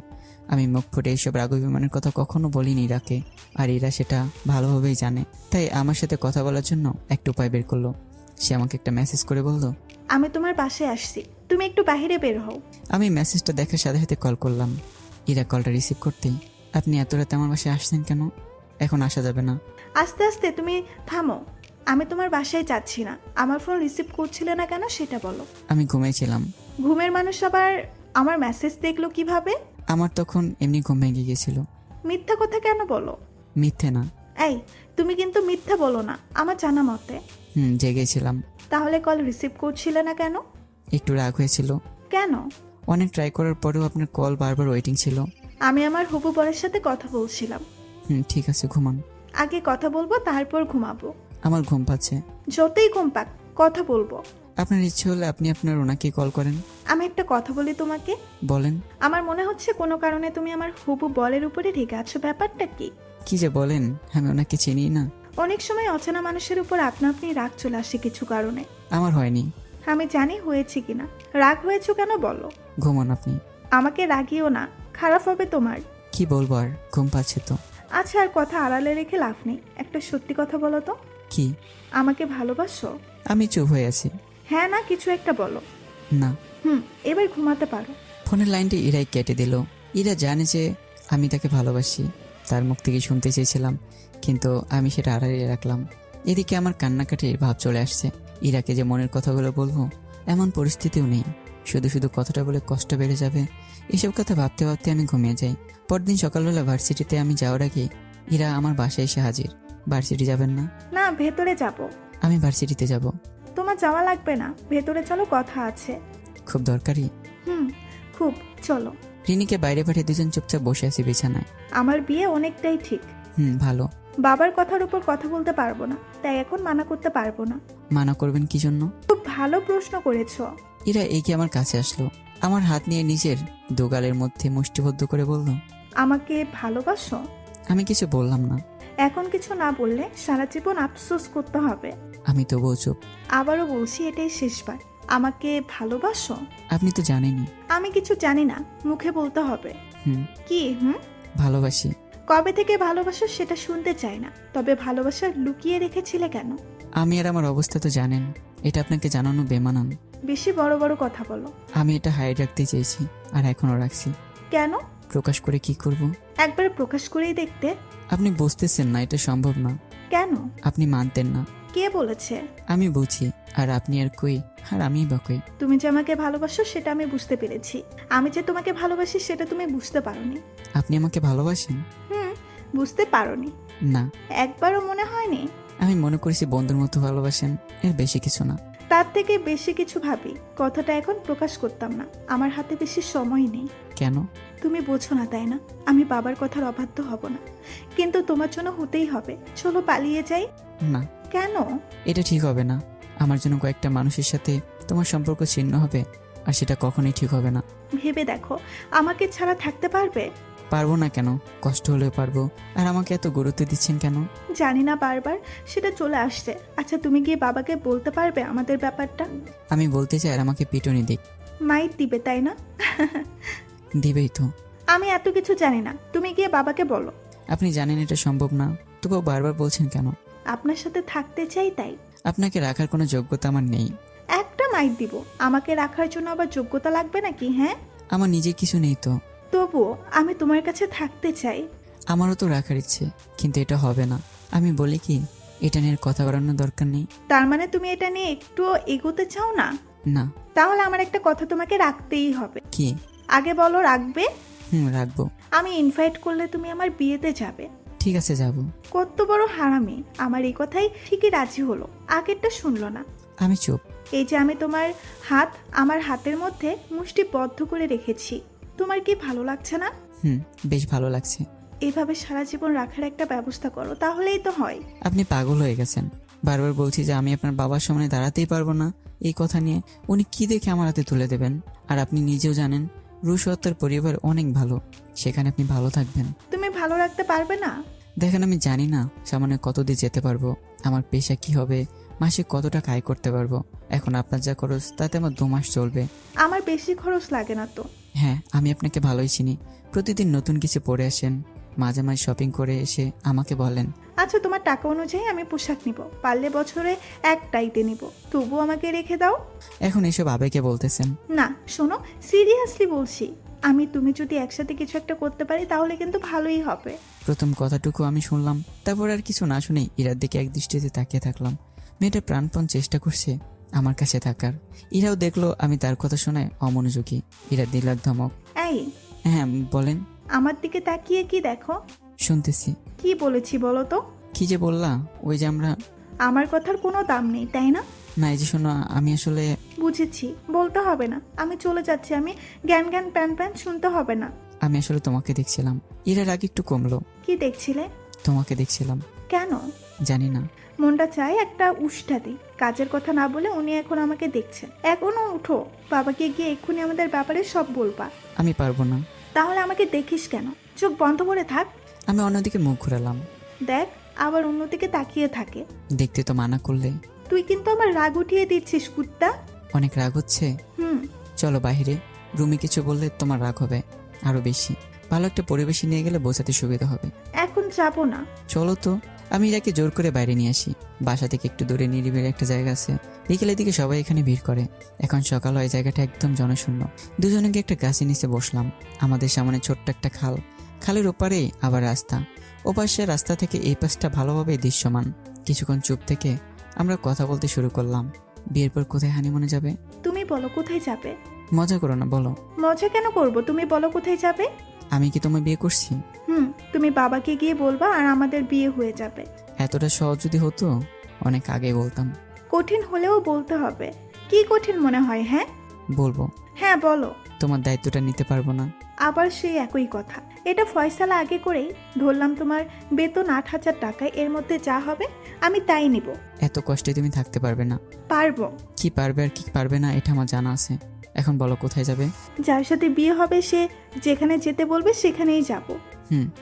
Speaker 1: আমি মুখ ফুটে এইসব রাগ অভিমানের কথা কখনো বলিনি ইরাকে, আর ইরা সেটা ভালোভাবেই জানে। তাই আমার সাথে কথা বলার জন্য একটা উপায় বের করলো। সে আমাকে একটা মেসেজ করে বলল,
Speaker 5: আমি তোমার পাশে আসছি, তুমি একটু বাইরে বের হও।
Speaker 1: আমি মেসেজটা দেখার সাথে সাথে কল করলাম। ইরা কলটা রিসিভ করতেই, আপনি এত রাতে আমার বাসায় আসছেন কেন? এখন আসা যাবে না।
Speaker 5: আস্তে আস্তে, তুমি থামো। আমি তোমার বাসায় যাচ্ছি না। আমার ফোন রিসিভ করছিলে না কেন সেটা বলো।
Speaker 1: আমি ঘুমিয়েছিলাম।
Speaker 5: ঘুমের মানুষ আবার আমার মেসেজ দেখলো কিভাবে?
Speaker 1: আমার তখন এমনি ঘুম ভেঙে গিয়েছিল।
Speaker 5: মিথ্যা কথা কেন বলো?
Speaker 1: মিথ্যে না।
Speaker 5: এই, তুমি কিন্তু মিথ্যা বলো না আমার জানা মতে।
Speaker 1: জেগেছিলাম।
Speaker 5: তাহলে কল রিসিভ করছিলে না কেন?
Speaker 1: একটু রাগ হয়েছিল।
Speaker 5: কেন?
Speaker 1: অনেক ট্রাই করার পরেও আপনার কল বারবার ওয়েটিং ছিল।
Speaker 5: আমি আমার হবু বরের সাথে কথা বলছিলাম।
Speaker 1: ঠিক আছে, ঘুমান।
Speaker 5: আগে কথা বলবো, তারপর ঘুমাবো।
Speaker 1: আমার ঘুম পাচ্ছে।
Speaker 5: যতই ঘুম পাক, কথা বলবো।
Speaker 1: আপনার ইচ্ছে হলে আপনি আপনার ওনাকে কল করেন।
Speaker 5: আমি একটা কথা বলি তোমাকে।
Speaker 1: বলেন।
Speaker 5: আমার মনে হচ্ছে কোনো কারণে তুমি আমার হবু বরের উপরে রেগে আছো। ব্যাপারটা কি?
Speaker 1: কি যে বলেন, আমি ওনাকে চিনি না।
Speaker 5: অনেক সময় অচেনা মানুষের উপর আপনা আপনি রাগ চলে আসে কিছু কারণে।
Speaker 1: আমার হয়নি।
Speaker 5: আমি জানি হয়েছে কিনা। রাগ হয়েছো কেন বলো?
Speaker 1: ঘুমান আপনি।
Speaker 5: আমাকে রাগিও না, খারাপ হবে তোমার।
Speaker 1: কি বলবো আর, ঘুম পাচ্ছে তো।
Speaker 5: আচ্ছা, আর কথা আড়ালে রেখে লাভ নেই। একটা সত্যি কথা বলো তো।
Speaker 1: কি?
Speaker 5: আমাকে ভালোবাসো?
Speaker 1: আমি চুপ হয়ে আছি।
Speaker 5: হ্যাঁ না কিছু একটা বলো।
Speaker 1: না।
Speaker 5: এবার ঘুমাতে পারো।
Speaker 1: ফোনের লাইনটি ইরাই কেটে দিল। ইরা জানে যে আমি তাকে ভালোবাসি। তার মুখ থেকে শুনতে চেয়েছিলাম, কিন্তু আমি সেটা আড়ালে রাখলাম। এদিকে আমার কান্নাকাটির ভাব চলে আসছে। ইরাকে যে মনের কথাগুলো বলবো এমন পরিস্থিতিও নেই। শুধু শুধু কথাটা বলে কষ্ট বেড়ে যাবে। এসব কথা ভাবতে ভাবতে আমি ঘুমিয়ে যাই। পরদিন সকালবেলা ভার্সিটিতে আমি যাওয়ার আগে ইরা আমার বাসায় এসে হাজির। ভার্সিটি যাবেন না?
Speaker 5: না, ভেতরে যাব।
Speaker 1: আমি ভার্সিটিতে যাব।
Speaker 5: তোমার যাওয়া লাগবে না, ভেতরে চলো, কথা আছে।
Speaker 1: খুব দরকারি?
Speaker 5: খুব, চলো।
Speaker 1: রিনিকে বাইরে পাঠিয়ে দুজন চুপচাপ বসে আছি বিছানায়।
Speaker 5: আমার বিয়ে অনেকটাই ঠিক।
Speaker 1: ভালো।
Speaker 5: বাবার কথার উপর কথা বলতে পারবো না, তাই এখন মানা করতে পারবো না।
Speaker 1: মানা করবেন কি জন্য?
Speaker 5: খুব ভালো প্রশ্ন করেছো।
Speaker 1: ইরা এগিয়ে আমার কাছে আসলো, আমার হাত নিয়ে নিজের দুগালের মধ্যে মুষ্টিবদ্ধ করে বলল,
Speaker 5: আমাকে ভালোবাসো?
Speaker 1: আমি কিছু বললাম না।
Speaker 5: এখন কিছু না বললে সারা জীবন আফসোস করতে হবে।
Speaker 1: আমি তবুও চুপ।
Speaker 5: আবারও বলছি, এটাই শেষবার। আমাকে ভালোবাসো?
Speaker 1: আপনি তো জানেনই।
Speaker 5: আমি কিছু জানি না, মুখে বলতে হবে।
Speaker 1: হুম,
Speaker 5: কি
Speaker 1: ভালোবাসি।
Speaker 5: কবে থেকে ভালোবাসো সেটা শুনতে চাই না, তবে ভালোবাসা লুকিয়ে রেখেছিলে কেন?
Speaker 1: আমি আর আমার অবস্থা তো জানেন, এটা আপনাকে জানানো বেমানান।
Speaker 5: বেশি বড় বড় কথা বলো।
Speaker 1: আমি এটা হাইড রাখতে চেয়েছি, আর এখনও রাখছি।
Speaker 5: কেন?
Speaker 1: প্রকাশ করে কি করব?
Speaker 5: একবার প্রকাশ করেই দেখতে।
Speaker 1: আপনি বুঝতেছেন না, এটা সম্ভব না।
Speaker 5: কেন?
Speaker 1: আপনি মানতেন না।
Speaker 5: কে বলেছে?
Speaker 1: আমি বুঝি, আর আপনি আর কই, আর আমি বা কই।
Speaker 5: তুমি যে আমাকে ভালোবাসো সেটা আমি বুঝতে পেরেছি, আমি যে তোমাকে ভালোবাসি সেটা তুমি বুঝতে পারোনি।
Speaker 1: আপনি আমাকে ভালোবাসেন?
Speaker 5: বুঝতে পারোনি?
Speaker 1: না,
Speaker 5: একবারও মনে হয়নি?
Speaker 1: আমি মনে করেছি বন্ধুর মতো ভালোবাসেন, এর বেশি কিছু না।
Speaker 5: তার থেকে বেশি কিছু ভাবি, কথাটা এখন প্রকাশ করতাম না, আমার হাতে বেশি সময় নেই।
Speaker 1: কেন?
Speaker 5: তুমি বোঝো না তাই না, আমি বাবার কথার অবাধ্য হব না, কিন্তু তোমার জন্য হতেই হবে। চলো পালিয়ে যাই।
Speaker 1: না,
Speaker 5: কেন?
Speaker 1: এটা ঠিক হবে না। আমার জন্য কয়েকটা মানুষের সাথে তোমার সম্পর্ক ছিন্ন হবে, আর সেটা কখনোই ঠিক হবে না।
Speaker 5: ভেবে দেখো, আমাকে ছাড়া থাকতে পারবে?
Speaker 1: পারবো না কেন? কষ্ট হলেও পারবো। আর আমাকে এত গুরুত্ব দিচ্ছেন কেন?
Speaker 5: জানি না, বারবার সেটা চলে আসছে। আচ্ছা, তুমি গিয়ে বাবাকে বলতে পারবে আমাদের ব্যাপারটা?
Speaker 1: আমি বলতে চাই আর আমাকে পিটুনি দিক।
Speaker 5: মাইর দিবে তাই না?
Speaker 1: দিবেই তো।
Speaker 5: আমি এত কিছু জানি না, তুমি গিয়ে বাবাকে বলো।
Speaker 1: আপনি জানেন এটা সম্ভব না, তবুও বারবার বলছেন কেন?
Speaker 5: আপনার সাথে থাকতে চাই তাই।
Speaker 1: আপনাকে রাখার কোনো যোগ্যতা আমার নেই।
Speaker 5: একটা মাইর দিব, আমাকে রাখার জন্য আবার যোগ্যতা লাগবে নাকি? হ্যাঁ,
Speaker 1: আমার নিজে কিছু নেই তো।
Speaker 5: তবুও আমি তোমার কাছে থাকতে চাই।
Speaker 1: আমারও তো রাখার ইচ্ছে, কিন্তু এটা হবে না। আমি বলি কি, এটা নিয়ে আর কথা বাড়ানোর দরকার নেই।
Speaker 5: তার মানে তুমি এটা নিয়ে একটুও এগোতে চাও না?
Speaker 1: না।
Speaker 5: তাহলে আমার একটা কথা তোমাকে রাখতেই হবে।
Speaker 1: কি?
Speaker 5: আগে বলো, রাখবে?
Speaker 1: রাখবো।
Speaker 5: আমি ইনভাইট করলে তুমি আমার বিয়েতে যাবে?
Speaker 1: ঠিক আছে, যাব।
Speaker 5: কত বড় হারামি, আমার এই কথাই ঠিকই রাজি হলো, আগেরটা শুনলো না।
Speaker 1: আমি চুপ।
Speaker 5: এই যে আমি তোমার হাত আমার হাতের মধ্যে মুষ্টিবদ্ধ করে রেখেছি, তোমার কি ভালো লাগছে না?
Speaker 1: বেশ ভালো লাগছে।
Speaker 5: এভাবে সারা জীবন রাখার একটা ব্যবস্থা করো, তাহলেই তো হয়।
Speaker 1: আপনি পাগল হয়ে গেছেন। বারবার বলছি যে আমি আপনার বাবার সামনে দাঁড়াতেই পারবো না, এই কথা নিয়ে উনি কি দেখে আমার হাতে তুলে দেবেন? আর আপনি নিজেও জানেন রুশ ও তার পরিবার অনেক ভালো, সেখানে আপনি ভালো থাকবেন।
Speaker 5: তুমি ভালো রাখতে পারবে না?
Speaker 1: দেখেন, আমি জানি না সামনে কত দিয়ে যেতে পারবো, আমার পেশা কি হবে, মাসে কত টাকা আয় করতে পারবো। এখন আপনার যা খরচ তাতে আমার 2 মাস চলবে।
Speaker 5: আমার বেশি খরচ লাগে না তো।
Speaker 1: হ্যাঁ, আমি আপনাকে ভালোই চিনি। প্রতিদিন নতুন কিছু পরে আসেন, মাঝে মাঝে শপিং করে এসে আমাকে বলেন।
Speaker 5: আচ্ছা, তোমার টাকা অনুযায়ী আমি পোশাক নিব, পারলে বছরে একটাইতে নিব, তবু আমাকে রেখে দাও।
Speaker 1: এখন এসব আবেগে বলতেছেন?
Speaker 5: না শোনো, সিরিয়াসলি বলছি, তুমি যদি একসাথে কিছু একটা করতে পারি তাহলে কিন্তু ভালোই হবে।
Speaker 1: প্রথম কথাটুকু আমি শুনলাম, তারপর আর কিছু না শুনেই ইরার দিকে এক দৃষ্টিতে তাকিয়ে থাকলাম। মেয়েটা প্রাণপণ চেষ্টা করছে আমার কাছে থাকার। ইরাও দেখলো আমি তার কথা শোনায় অমনোযোগী। ইরা দিল এক ধমক।
Speaker 5: এই,
Speaker 1: হ্যাঁ বলেন।
Speaker 5: আমার দিকে তাকিয়ে কি দেখো?
Speaker 1: শুনতেছি।
Speaker 5: কি বলেছি বলো তো?
Speaker 1: কি যে বললা? ওই যে আমরা।
Speaker 5: আমার কথার কোনো দাম নেই তাই না?
Speaker 1: না, এই যে শোনো, আমি আসলে।
Speaker 5: বুঝেছি, বলতে হবে না, আমি চলে যাচ্ছি। আমি জ্ঞান জ্ঞান প্যান প্যান শুনতে হবে না।
Speaker 1: আমি আসলে তোমাকে দেখছিলাম। ইরার রাগ একটু কমলো।
Speaker 5: কি দেখছিলে?
Speaker 1: তোমাকে দেখছিলাম।
Speaker 5: কেন?
Speaker 1: জানি না।
Speaker 5: মনটা চাই একটা উষ্টা দিই। কাজের কথা না বলে উনি এখন আমাকে দেখছেন। এখনো উঠো, বাবাকে গিয়ে এক্ষুনি আমাদের ব্যাপারে সব বলবা।
Speaker 1: আমি পারবো না।
Speaker 5: তাহলে আমাকে দেখিস কেন? চোখ বন্ধ করে থাক।
Speaker 1: আমি অন্যদিকে মুখ ঘুরালাম।
Speaker 5: দেখ, আবার অন্যদিকে তাকিয়ে থাকে।
Speaker 1: দেখতে তো মানা করলে।
Speaker 5: তুই কিন্তু আমার রাগ উঠিয়ে দিচ্ছিস কুত্তা।
Speaker 1: অনেক রাগ হচ্ছে। চলো বাইরে, রুমি কিছু বললে তোমার রাগ হবে আরো বেশি। ভালো একটা পরিবেশে নিয়ে গেলে বোঝাতে সুবিধা হবে।
Speaker 5: এখন যাবো না।
Speaker 1: চলো তো। আমি ইরাকে জোর করে বাইরে নিয়ে আসি। বাসা থেকে একটু দূরে নিরিবিলি একটা জায়গা আছে। বিকেলের দিকে সবাই এখানে ভিড় করে। এখন সকাল হয়, জায়গাটা একদম জনশূন্য। দুজনে গিয়ে একটা গাছের নিচে বসলাম। আমাদের সামনে ছোট্ট একটা খাল, খালের ওপারেই আবার রাস্তা। ওপাশে রাস্তা থেকে এই পাশটা ভালোভাবে দৃশ্যমান। কিছুক্ষণ চুপ থেকে আমরা কথা বলতে শুরু করলাম। বিয়ের পর কোথায় হানিমুনে যাবে?
Speaker 5: তুমি বলো কোথায় যাবে।
Speaker 1: মজা করো না, বলো।
Speaker 5: মজা কেন করব, তুমি বলো কোথায় যাবে।
Speaker 1: আমি কি তোমায় বিয়ে করছি?
Speaker 5: তুমি বাবাকে গিয়ে বলবা আর আমাদের বিয়ে হয়ে যাবে।
Speaker 1: এতটা সহজ যদি হতো অনেক আগে বলতাম।
Speaker 5: কঠিন হলেও বলতে হবে। কি কঠিন মনে হয়? হ্যাঁ
Speaker 1: বলবো।
Speaker 5: হ্যাঁ বলো।
Speaker 1: তোমার দায়িত্বটা নিতে পারবো না।
Speaker 5: আবার সেই একই কথা। এটা ফয়সালা আগে করেই ধরলাম তোমার বেতন 8,000 টাকায়, এর মধ্যে যা হবে আমি তাই নিব।
Speaker 1: এত কষ্টে তুমি থাকতে পারবে না।
Speaker 5: পারবো।
Speaker 1: কি পারবে আর কি পারবে না এটা আমার জানা আছে। এখন বলো কোথায় যাবে?
Speaker 5: যার সাথে বিয়ে হবে সে যেখানে যেতে বলবে সেখানেই যাব।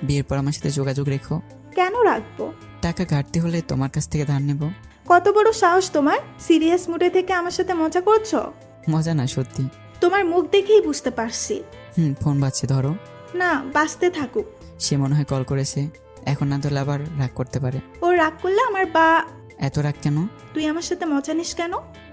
Speaker 1: বিয়ের পর আমার সাথে যোগাযোগ রেখো।
Speaker 5: কেন রাখবো?
Speaker 1: টাকা ঘাটতি হলে তোমার কাছ থেকে ধার নেব।
Speaker 5: কত বড় সাহস তোমার! সিরিয়াস মুডে থেকে আমার সাথে মজা করছো?
Speaker 1: মজা না, সত্যি।
Speaker 5: তোমার মুখ দেখেই বুঝতে পারছি।
Speaker 1: ফোন বাজছে, ধরো।
Speaker 5: না, বাঁচতে থাকুক।
Speaker 1: সে মনে হয় কল করেছে। এখন না ধরলে আবার রাগ করতে পারে।
Speaker 5: ও রাগ করলে আমার বা
Speaker 1: এত রাগ কেন?
Speaker 5: তুই আমার সাথে মজা নিস কেন?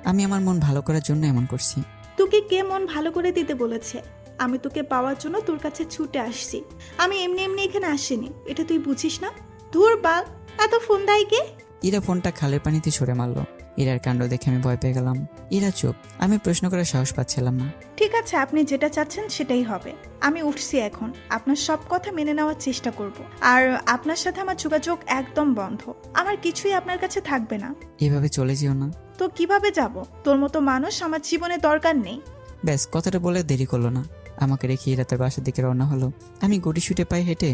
Speaker 1: আমি আমার মন ভালো করার জন্য এমন করছি।
Speaker 5: তোকে কে মন ভালো করে দিতে বলেছে? আমি তোকে পাওয়ার জন্য তোর কাছে ছুটে আসছি। আমি এমনি এমনি এখানে আসিনি, এটা তুই বুঝিস না? ধুর বাল, এত ফোন দেয় কে?
Speaker 1: ইরা ফোনটা খালের পানিতে ছুঁড়ে মারলো। ইরার কাণ্ড দেখে আমি ভয় পেয়ে গেলাম। ইরা চুপ। আমি প্রশ্ন করার সাহস পাচ্ছিলাম না।
Speaker 5: ঠিক আছে, আপনি যেটা চাচ্ছেন সেটাই হবে। আমি উঠছি এখন। আপনার সব কথা মেনে নেওয়ার চেষ্টা করব। আর আপনার সাথে আমার যোগাযোগ একদম বন্ধ। আমার কিছুই আপনার কাছে থাকবে না।
Speaker 1: এভাবে চলে যেও না।
Speaker 5: তো কিভাবে যাব? তোর মতো মানুষ আমার জীবনে দরকার নেই।
Speaker 1: ব্যাস, কথাটা বলে দেরি করলো না। আমাকে রেখে ইরা তার বাসার দিকে রওনা হলো। আমি গুটি শুটে পায়ে হেঁটে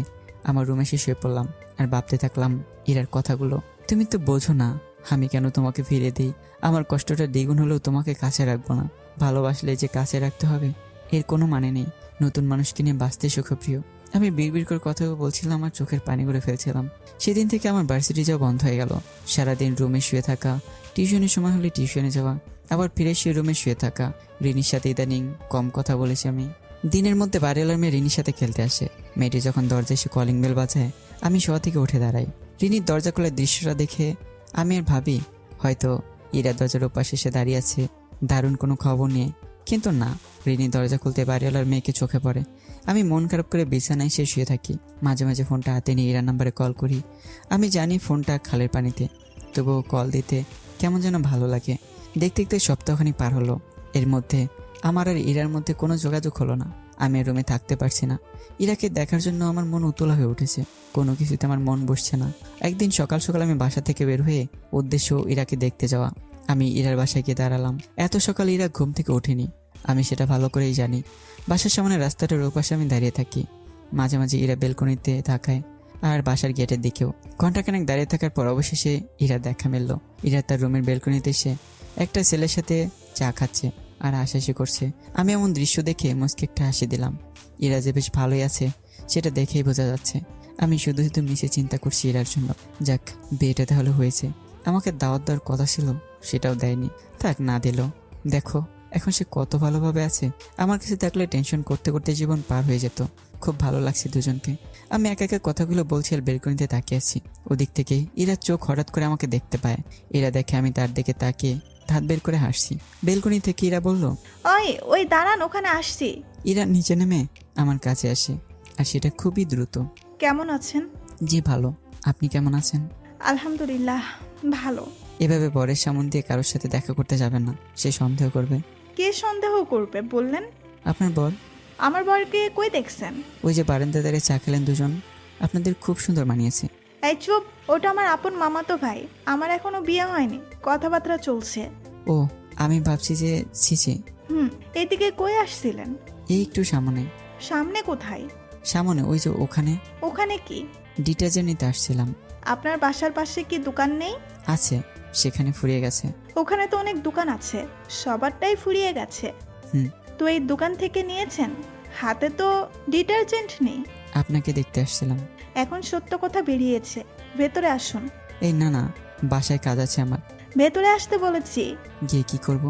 Speaker 1: আমার রুমে এসে শুয়ে পড়লাম আর ভাবতে থাকলাম ইরার কথাগুলো। তুমি তো বোঝো না আমি কেন তোমাকে ফিরে দিই। আমার কষ্টটা দ্বিগুণ হলেও তোমাকে কাছে রাখবো না। ভালোবাসলে যে কাছে রাখতে হবে এর কোনো মানে নেই। নতুন মানুষকে নিয়ে বাঁচতে সুখপ্রিয়। আমি বিড়বিড় করে কথা বলছিলাম আর চোখের পানি করে ফেলছিলাম। সেদিন থেকে আমার ভার্সিটি যাওয়া বন্ধ হয়ে গেল। সারাদিন রুমে শুয়ে থাকা, টিউশনের সময় হলে টিউশনে যাওয়া, আবার ফিরে শুয়ে রুমে শুয়ে থাকা। রিনির সাথে ইদানিং কম কথা বলেছি আমি। দিনের মধ্যে বাড়িওয়ালার মেয়ে রিনির সাথে খেলতে আসে। মেয়েটি যখন দরজায় এসে কলিং বেল বাজায় আমি শোয়া থেকে উঠে দাঁড়াই। রিনির দরজা খোলার দৃশ্যটা দেখে আমি আর ভাবি হয়তো ইরা দরজার ওপাশে এসে দাঁড়িয়ে আছে দারুণ কোনো খবর নিয়ে। কিন্তু না, রিনি দরজা খুলতে বাড়িওয়ালার মেয়েকে চোখে পড়ে। আমি মন খারাপ করে বিছানায় এসে শুয়ে থাকি। মাঝে মাঝে ফোনটা হাতে নিয়ে ইরার নাম্বারে কল করি। আমি জানি ফোনটা খালের পানিতে, তবুও কল দিতে কেমন যেন ভালো লাগে। দেখতে দেখতে সপ্তাহখানি পার হলো। এর মধ্যে আমার আর ইরার মধ্যে কোনো যোগাযোগ হলো না। আমি রুমে থাকতে পারছি না। ইরাকে দেখার জন্য আমার মন উতলা হয়ে উঠেছে। কোনো কিছুতে আমার মন বসছে না। একদিন সকাল সকাল আমি বাসা থেকে বের হয়ে উদ্দেশ্য ইরাকে দেখতে যাওয়া। আমি ইরার বাসায় গিয়ে দাঁড়ালাম। এত সকাল ইরা ঘুম থেকে ওঠেনি, আমি সেটা ভালো করেই জানি। বাসার সামনে রাস্তাটার ওপাশে আমি দাঁড়িয়ে থাকি। মাঝে মাঝে ইরা বেলকনিতে তাকায় আর বাসার গেটের দিকেও। ঘন্টাখানেক দাঁড়িয়ে থাকার পর অবশেষে ইরা দেখা মিলল। ইরা তার রুমের বেলকনিতে এসে একটা ছেলের সাথে চা খাচ্ছে আর হাসাহাসি করছে। আমি এমন দৃশ্য দেখে মুচকি একটা হাসি দিলাম। ইরা যে বেশ ভালোই আছে সেটা দেখেই বোঝা যাচ্ছে। আমি শুধু শুধু মিশে চিন্তা করছি ইরার জন্য। যাক, বিয়েটা তাহলে হয়েছে। আমাকে দাওয়াত দেওয়ার কথা ছিল, সেটাও দেয়নি। থাক, না দিল। দেখো এখন সে কত ভালোভাবে আছে। আমার কাছে থাকলে টেনশন করতে করতে জীবন পার হয়ে যেত। খুব ভালো লাগছে দুজনকে। আমি একা একা কথাগুলো বলছি আর বেলকনিতে তাকিয়ে আছি। ওদিক থেকে ইরার চোখ হঠাৎ করে আমাকে দেখতে পায়। ইরা দেখে আমি তার দিকে তাকিয়ে হাত বের করে হাসছি। বেলকনি থেকে ইরা বলল,
Speaker 5: ওই দাঁড়ান, ওখানে আসছি।
Speaker 1: ইরা নিচে নেমে আমার কাছে আসে আর সেটা খুবই দ্রুত।
Speaker 5: কেমন আছেন?
Speaker 1: জি ভালো, আপনি কেমন আছেন?
Speaker 5: আলহামদুলিল্লাহ ভালো।
Speaker 1: এভাবে বরের সামনে দিয়ে কারোর সাথে দেখা করতে যাবেন না, সে সন্দেহ করবে।
Speaker 5: কে সন্দেহ করবে বললেন?
Speaker 1: আপনার বর।
Speaker 5: আমার বরকে কই দেখছেন?
Speaker 1: ওই যে বারান্দা দাঁড়িয়ে চা খেলেন দুজন, আপনাদের খুব সুন্দর মানিয়েছে।
Speaker 5: এই চুপ, ওটা আমার আপন মামাতো ভাই। আমার এখনো বিয়ে হয়নি, কথাবার্তা চলছে।
Speaker 1: ও, আমি ভাবছি যে ছিছি।
Speaker 5: এইদিকে কই আসছিলেন?
Speaker 1: এই একটু সামনে।
Speaker 5: সামনে কোথায়?
Speaker 1: সামনে ওই যে ওখানে।
Speaker 5: ওখানে কি?
Speaker 1: ডিটারজেন্ট নিতে আসছিলাম।
Speaker 5: আপনার বাসার পাশে কি দোকান নেই?
Speaker 1: আছে, সেখানে ফুরিয়ে গেছে।
Speaker 5: ওখানে তো অনেক দোকান আছে, সবারটাই ফুরিয়ে গেছে। তো এই দোকান থেকে নিয়েছেন? হাতে তো ডিটারজেন্ট নেই।
Speaker 1: আপনাকে দেখতে আসছিলাম।
Speaker 5: এখন সত্য কথা বেরিয়েছে, ভেতরে আসুন।
Speaker 1: এই না না, বাসায় কাজ আছে আমার।
Speaker 5: ভেতরে আসতে বলেছি।
Speaker 1: গিয়ে কি করব?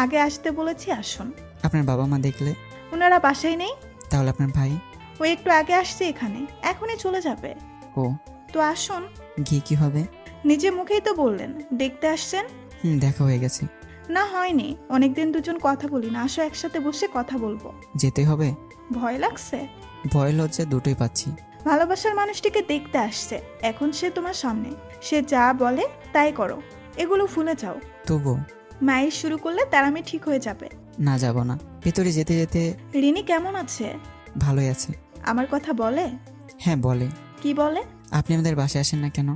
Speaker 5: আগে আসতে বলেছি, আসুন।
Speaker 1: আপনার বাবা মা দেখলে?
Speaker 5: ওনারা বাসায় নেই।
Speaker 1: তাহলে আপনার ভাই?
Speaker 5: ও একটু আগে আসছে এখানে, এখনই চলে যাবে।
Speaker 1: ও,
Speaker 5: তো আসুন।
Speaker 1: গিয়ে কি হবে?
Speaker 5: নিজে মুখেই তো বললেন দেখতে আসছেন।
Speaker 1: দেখা হয়ে গেছে।
Speaker 5: না হয়নি, অনেকদিন দুজন কথা বলি না, আসো একসাথে বসে কথা বলবো।
Speaker 1: যেতে হবে?
Speaker 5: ভয় লাগছে?
Speaker 1: ভয় লজ্জা দুটোই পাচ্ছি।
Speaker 5: ভালোবাসার মানুষটিকে দেখতে আসছে, এখন সে তোমার সামনে, সে যা বলে তাই করো, এগুলো ভুলে যাও।
Speaker 1: তবু
Speaker 5: মায়ের শুরু করলে তার আমি ঠিক হয়ে যাবে।
Speaker 1: না, যাব না। ভেতরে যেতে যেতে।
Speaker 5: রিনি কেমন আছে?
Speaker 1: ভালোই আছে।
Speaker 5: আমার কথা বলে?
Speaker 1: হ্যাঁ বলে।
Speaker 5: কি বলে?
Speaker 1: আপনি আমাদের বাসায় আসেন না কেন,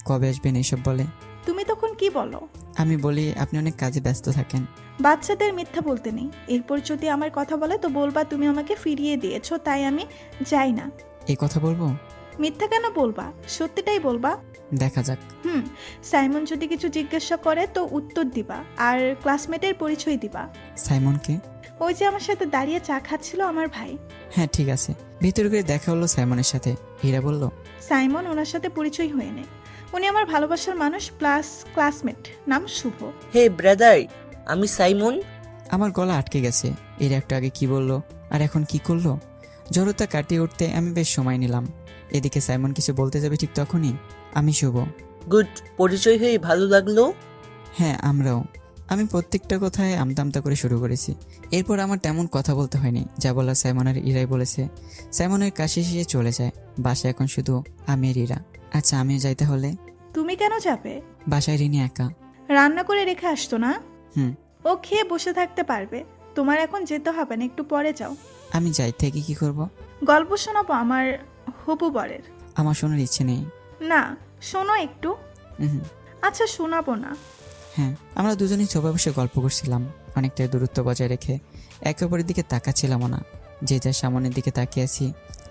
Speaker 1: কবে আসবেন এইসব বলে।
Speaker 5: তুমি তখন কি বলো?
Speaker 1: আমি বলি আপনি অনেক কাজে ব্যস্ত থাকেন।
Speaker 5: বাচ্চাদের মিথ্যা বলতে নেই। এরপর যদি আমার কথা বলে তো বলবা তুমি আমাকে ফিরিয়ে দিয়েছো, তাই আমি যাই না।
Speaker 1: এই কথা বলবো?
Speaker 5: মিথ্যা কেন বলবা? সত্যিটাই বলবা।
Speaker 1: দেখা যাক।
Speaker 5: সাইমন যদি কিছু জিজ্ঞাসা করে তো উত্তর দিবা, আর ক্লাসমেটের পরিচয় দিবা।
Speaker 1: সাইমনকে?
Speaker 5: ওই যে আমার সাথে দাঁড়িয়ে চা খাচ্ছিল আমার ভাই।
Speaker 1: হ্যাঁ ঠিক আছে। ভিতরে গিয়ে দেখা হলো সাইমনের সাথে। হীরা বলল,
Speaker 5: সাইমন ওনার সাথে পরিচয় হয়ে নেয়। উনি আমার ভালোবাসার মানুষ প্লাস ক্লাসমেট, নাম শুভ।
Speaker 7: হে ব্রাদার, আমি সাইমন।
Speaker 1: আমার গলা আটকে গেছে। এর একটু আগে কি বললো আর এখন কি করলো। জড়তা কাটিয়ে উঠতে আমি বেশ সময় নিলাম। এদিকে সাইমন কিছু বলতে যাবে ঠিক তখনই, আমি শুভ।
Speaker 7: গুড, পরিচয় হয়ে ভালো লাগলো।
Speaker 1: হ্যাঁ আমরাও। আমি প্রত্যেকটা কথায় আমতা আমতা করে শুরু করেছি। এরপর আমার তেমন কথা বলতে হয়নি। যা বলার সাইমনের ইরাই বলেছে। সাইমনের কাছে এসে চলে যায়। বাসায় এখন শুধু আমি আর ইরা। আচ্ছা আমিও যাইতে হলে?
Speaker 5: তুমি কেন যাবে?
Speaker 1: বাসায় রিনি একা।
Speaker 5: রান্না করে রেখে আসতো না?
Speaker 1: হুম।
Speaker 5: ও খেয়ে বসে থাকতে পারবে। তোমার এখন যেতে হবে না, একটু পরে যাও।
Speaker 1: আমি যাই থেকে কি করব?
Speaker 5: গল্প শোনাবো আমার হবু বরের।
Speaker 1: আমার শোনার ইচ্ছে নেই।
Speaker 5: না, শোনো একটু।
Speaker 1: হুম।
Speaker 5: আচ্ছা শোনাবো না।
Speaker 1: হ্যাঁ, আমরা দুজনেই সোফায় বসে গল্প করছিলাম। অনেকটা দূরত্ব বজায় রেখে একে অপরের দিকে তাকাচ্ছিলামও না। যে যার সামনের দিকে তাকিয়ে আছি।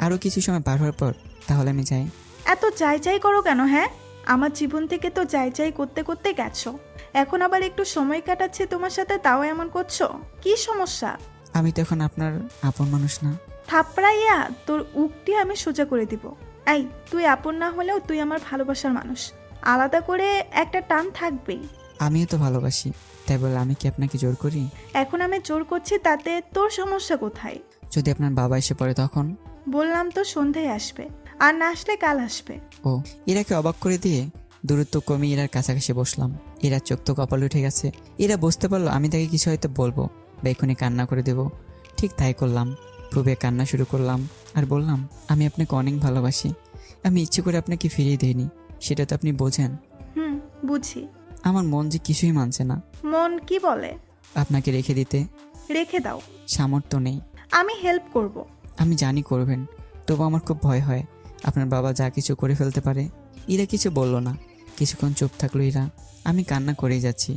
Speaker 1: আরও কিছু সময় পার হওয়ার পর তাহলে আমি যাই।
Speaker 5: এত যাই যাই করো কেন? হ্যাঁ, আমার জীবন থেকে তো যাই যাই করতে করতে গেছো। এখন আবার একটু সময় কাটাচ্ছে তোমার সাথে, তাও এমন করছো? কি সমস্যা?
Speaker 1: আমি তো এখন আপনার আপন মানুষ না।
Speaker 5: থাপড়াইয়া তোর উকটি আমি সোজা করে দিব। এই, তুই আপন না হলেও তুই আমার ভালোবাসার মানুষ। আলাদা করে একটা টান থাকবেই।
Speaker 1: আমিও তো ভালোবাসি, তাই বলে আমি কি আপনাকে জোর করি?
Speaker 5: এখন আমি জোর করছি, তাতে তোর সমস্যা কোথায়?
Speaker 1: যদি আপনার বাবা এসে পড়ে তখন?
Speaker 5: বললাম তো সন্ধ্যায় আসবে, আর না আসলে কাল আসবে।
Speaker 1: ও, ইরাকে অবাক করে দিয়ে দূরত্ব কমিয়ে ইরার কাছাকাছি বসলাম। ইরার চোখ তো কপাল উঠে গেছে। ইরা বুঝতে পারলো আমি তাকে কিছু হয়তো বলবো বা এক্ষুনি কান্না করে দেব। ঠিক তাই করলাম। খুবই কান্না শুরু করলাম আর বললাম, আমি আপনাকে অনেক ভালোবাসি। আমি ইচ্ছে করে আপনাকে ফিরিয়ে দিইনি, সেটা তো আপনি বোঝেন।
Speaker 5: বুঝি।
Speaker 1: আমার মন যে কিছুই মানছে না।
Speaker 5: মন কি বলে?
Speaker 1: আপনাকে রেখে দিতে
Speaker 5: রেখে দাও।
Speaker 1: সামর্থ্য নেই।
Speaker 5: আমি হেল্প করব।
Speaker 1: আমি জানি করবেন, তবু আমার খুব ভয় হয় আপনার বাবা যা কিছু করে ফেলতে পারে। ইরা কিছু বলল না। কিছুক্ষণ চুপ থাকলো ইরা। আমি কান্না করেই যাচ্ছি।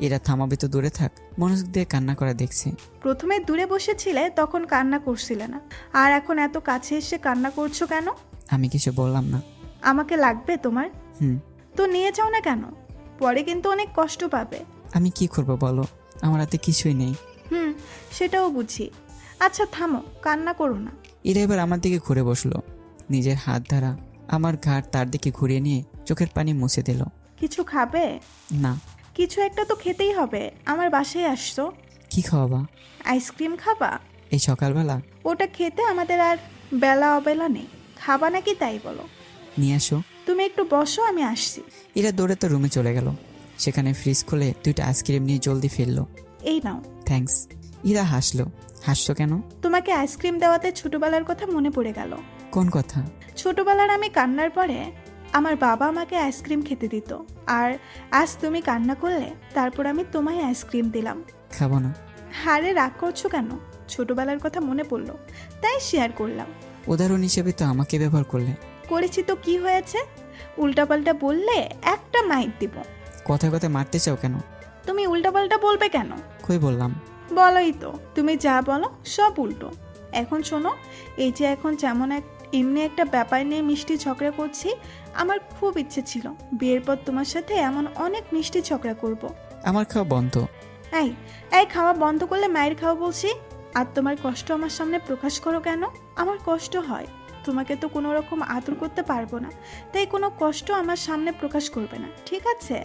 Speaker 1: এরা থামাবে তো দূরে থাক, মনোযোগ দিয়ে কান্না করা দেখছি।
Speaker 5: প্রথমে দূরে বসেছিলে তখন কান্না করছিলে না, আর এখন এত কাছে এসে কান্না করছো কেন?
Speaker 1: আমি কিছু বললাম না।
Speaker 5: আমাকে লাগবে তোমার? তো নিয়ে যাও না কেন? পরে কিন্তু অনেক কষ্ট পাবে।
Speaker 1: আমি কি করব বলো, আমার হাতে কিছুই নেই।
Speaker 5: সেটাও বুঝি। আচ্ছা থামো, কান্না করো না।
Speaker 1: এরা এবার আমার দিকে ঘুরে বসলো। নিজের হাত দ্বারা আমার ঘাড় তার দিকে ঘুরিয়ে নিয়ে চোখের পানি মুছে দিল।
Speaker 5: কিছু খাবে?
Speaker 1: না।
Speaker 5: কিছু একটা তো খেতেই হবে, আমার বাসায় আসছো।
Speaker 1: কি খাওয়াবা?
Speaker 5: আইসক্রিম খাবা?
Speaker 1: এই সকালবেলা?
Speaker 5: ওটা খেতে আমাদের আর বেলা অবেলা নেই। খাবা নাকি তাই বলো।
Speaker 1: নিয়ে আসো।
Speaker 5: তুমি একটু বসো, আমি আসছি।
Speaker 1: এরা দৌড়ে তো রুমে চলে গেল। সেখানে ফ্রিজ খুলে 2টা আইসক্রিম নিয়ে জলদি ফিরলো।
Speaker 5: এই নাও।
Speaker 1: থ্যাঙ্কস। ইরা হাসলো। হাসছো কেন?
Speaker 5: তোমাকে আইসক্রিম দেওয়াতে ছোটবেলার কথা মনে পড়ে গেল।
Speaker 1: কোন কথা?
Speaker 5: ছোটবেলার আমি কান্নার পরে আমার বাবা আমাকে আইসক্রিম খেতে দিত, আর আজ তুমি কান্না করলে তারপর আমি তোমায় আইসক্রিম দিলাম।
Speaker 1: খাবো না।
Speaker 5: হারে রাগ করছো কেন? ছোটবেলার কথা মনে পড়লো তাই শেয়ার করলাম।
Speaker 1: উদাহরণ হিসেবে তো আমাকে ব্যবহার করলে।
Speaker 5: করেছি তো কি হয়েছে? উল্টাপাল্টা বললে একটা মাইক দিব।
Speaker 1: কথায় কথায় মারতে চাও কেন?
Speaker 5: তুমি উল্টাপাল্টা বলবে কেন?
Speaker 1: কই বললাম?
Speaker 5: বলোই তো, তুমি যা বলো সব উল্টো। এখন শোনো, এই যে এখন এমনি একটা ব্যাপার নিয়ে মিষ্টি ঝগড়া করছি, আমার খুব ইচ্ছে ছিল বিয়ের পর তোমার সাথে এমন অনেক মিষ্টি ঝগড়া করব।
Speaker 1: আমার খাওয়া বন্ধ।
Speaker 5: এই এই খাওয়া বন্ধ করলে মায়ের খাওয়া বলছি। আর তোমার কষ্ট আমার সামনে প্রকাশ করো কেন? আমার কষ্ট হয়। তোমাকে তো কোনো রকম আদর করতে পারবো না, তাই কোনো কষ্ট আমার সামনে প্রকাশ করবে না, ঠিক আছে?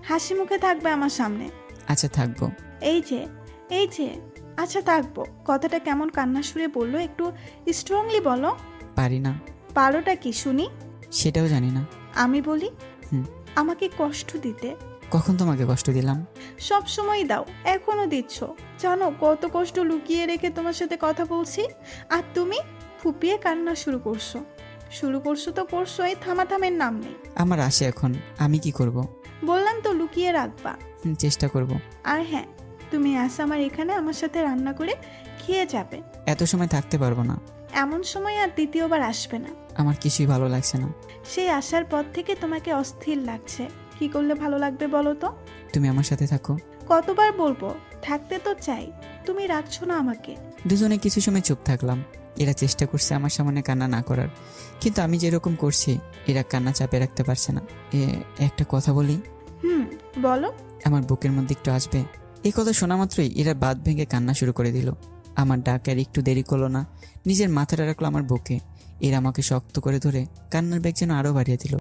Speaker 5: হাসি মুখে থাকবে আমার সামনে।
Speaker 1: আচ্ছা থাকবো।
Speaker 5: এই যে আচ্ছা থাকবো কথাটা কেমন কান্না সুরে বললো, একটু স্ট্রংলি বলো।
Speaker 1: পারি না।
Speaker 5: পারোটা কি শুনি?
Speaker 1: সেটাও জানি না।
Speaker 5: আমি বলি, আমাকে কষ্ট দিতে।
Speaker 1: কখন তোমাকে কষ্ট দিলাম?
Speaker 5: সব সময় দাও, এখনো দিচ্ছ। জানো কত কষ্ট লুকিয়ে রেখে তোমার সাথে কথা বলছি, আর তুমি ফুপিয়ে কান্না শুরু করছো তো করছোই, থামাথামের নাম নেই।
Speaker 1: আমার আসে এখন, আমি কি করব?
Speaker 5: বললাম তো লুকিয়ে রাখবা।
Speaker 1: চেষ্টা করব।
Speaker 5: আর হ্যাঁ, তুমি আসো আমার এখানে, আমার সাথে রান্না করে খেয়ে যাবে।
Speaker 1: এত সময় থাকতে পারবো না।
Speaker 5: এমন সময় আর দ্বিতীয়বার আসবে না।
Speaker 1: আমার কিছুই ভালো লাগছে না।
Speaker 5: সেই আসার পর থেকে তোমাকে অস্থির লাগছে। কি করলে ভালো লাগবে বলো তো?
Speaker 1: তুমি আমার সাথে থাকো।
Speaker 5: কতবার বলবো, থাকতে তো চাই, তুমি রাখছো না আমাকে।
Speaker 1: দুজনে কিছু সময় চুপ থাকলাম। এরা চেষ্টা করছে আমার সামনে কান্না না করার, কিন্তু আমি যেরকম করছি এরা কান্না চাপে রাখতে পারছে না। একটা কথা বলি,
Speaker 5: বলো।
Speaker 1: আমার বুকের মধ্যে একটু আসবে? এই কথা শোনা মাত্রই এরা বাঁধ ভেঙে কান্না শুরু করে দিল। আমার ডাক আর একটু দেরি করলো না, নিজের মাথাটা রাখলো আমার বুকে। এরা আমাকে শক্ত করে ধরে কান্নার বেগ যেন আরো বাড়িয়ে দিল।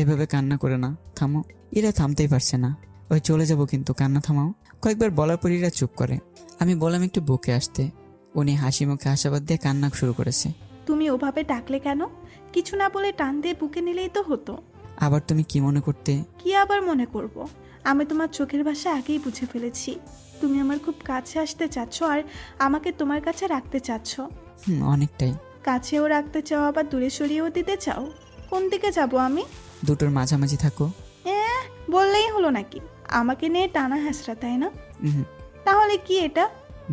Speaker 1: এভাবে কান্না করে না, থামো। এরা থামতেই পারছে না। ওই চলে যাব, কিন্তু কান্না থামাও। কয়েকবার বলার পর এরা চুপ করে। আমি বললাম একটু বুকে আসতে। উনি হাসি মুখে আশাবাদ দিয়ে কান্না শুরু করেছে।
Speaker 5: তুমি ওভাবে ডাকলে কেন? কিছু না বলে টান দিয়ে বুকে নিলেই তো হতো।
Speaker 1: আবার তুমি কি মনে করতে?
Speaker 5: কি আবার মনে করব? আমি তোমার চোখের ভাষা আগেই বুঝে ফেলেছি। তুমি আমার খুব কাছে আসতে চাচ্ছ আর আমাকে তোমার কাছে রাখতে চাচ্ছ।
Speaker 1: অনেকটাই।
Speaker 5: কাছেও রাখতে চাও, আবার দূরে সরিয়েও দিতে চাও। কোন দিকে যাব আমি?
Speaker 1: দুটোর মাঝামাঝি থাকো।
Speaker 5: বললেই হলো নাকি? আমাকে নিয়ে টানা হাসরা, তাই না?
Speaker 1: হুম।
Speaker 5: তাহলে কি এটা?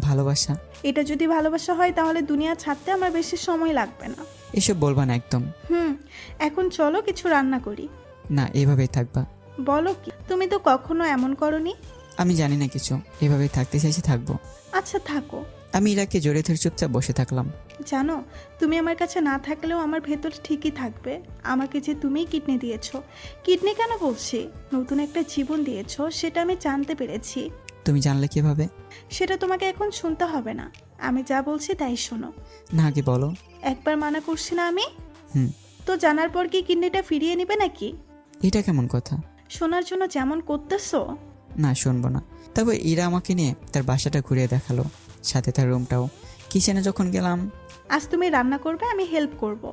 Speaker 1: ভালোবাসা।
Speaker 5: এটা যদি ভালোবাসা হয় তাহলে দুনিয়া ছাড়তে আমার বেশি সময় লাগবে না।
Speaker 1: এসব বলবা না একদম।
Speaker 5: এখন চলো কিছু রান্না করি।
Speaker 1: না, এভাবেই থাকবা।
Speaker 5: বলো কি, তুমি তো কখনো এমন করনি।
Speaker 1: আমি জানি না কিছু, এভাবেই থাকতে চাইছি, থাকবো।
Speaker 5: আচ্ছা থাকো।
Speaker 1: আমি ইরাকে জড়ে ধরে চুপচাপ বসে থাকলাম।
Speaker 5: জানো, তুমি আমার কাছে না থাকলেও আমার ভেতর ঠিকই থাকবে। আমাকে যে তুমিই কিডনি দিয়েছো, কিডনি কেন বলছি, নতুন একটা জীবন দিয়েছো, সেটা আমি জানতে পেরেছি।
Speaker 1: তুমি জানলে কিভাবে?
Speaker 5: সেটা তোমাকে এখন শুনতে হবে না, আমি যা বলছি তাই শোনো।
Speaker 1: না, আগে বলো।
Speaker 5: একবার মানা করছি না আমি?
Speaker 1: হুম।
Speaker 5: তো জানার পর কি কিডনিটা ফিরিয়ে নিবে নাকি?
Speaker 1: এটা কেমন কথা?
Speaker 5: শোনার জন্য যেমন করতেছো।
Speaker 1: না, শুনবো না। তারপর ইরা আমাকে নিয়ে তার বাসাটা ঘুরিয়ে দেখালো, সাথে তার রুমটাও। কিচেনে যখন গেলাম,
Speaker 5: আজ তুমি রান্না করবে, আমি হেল্প করব।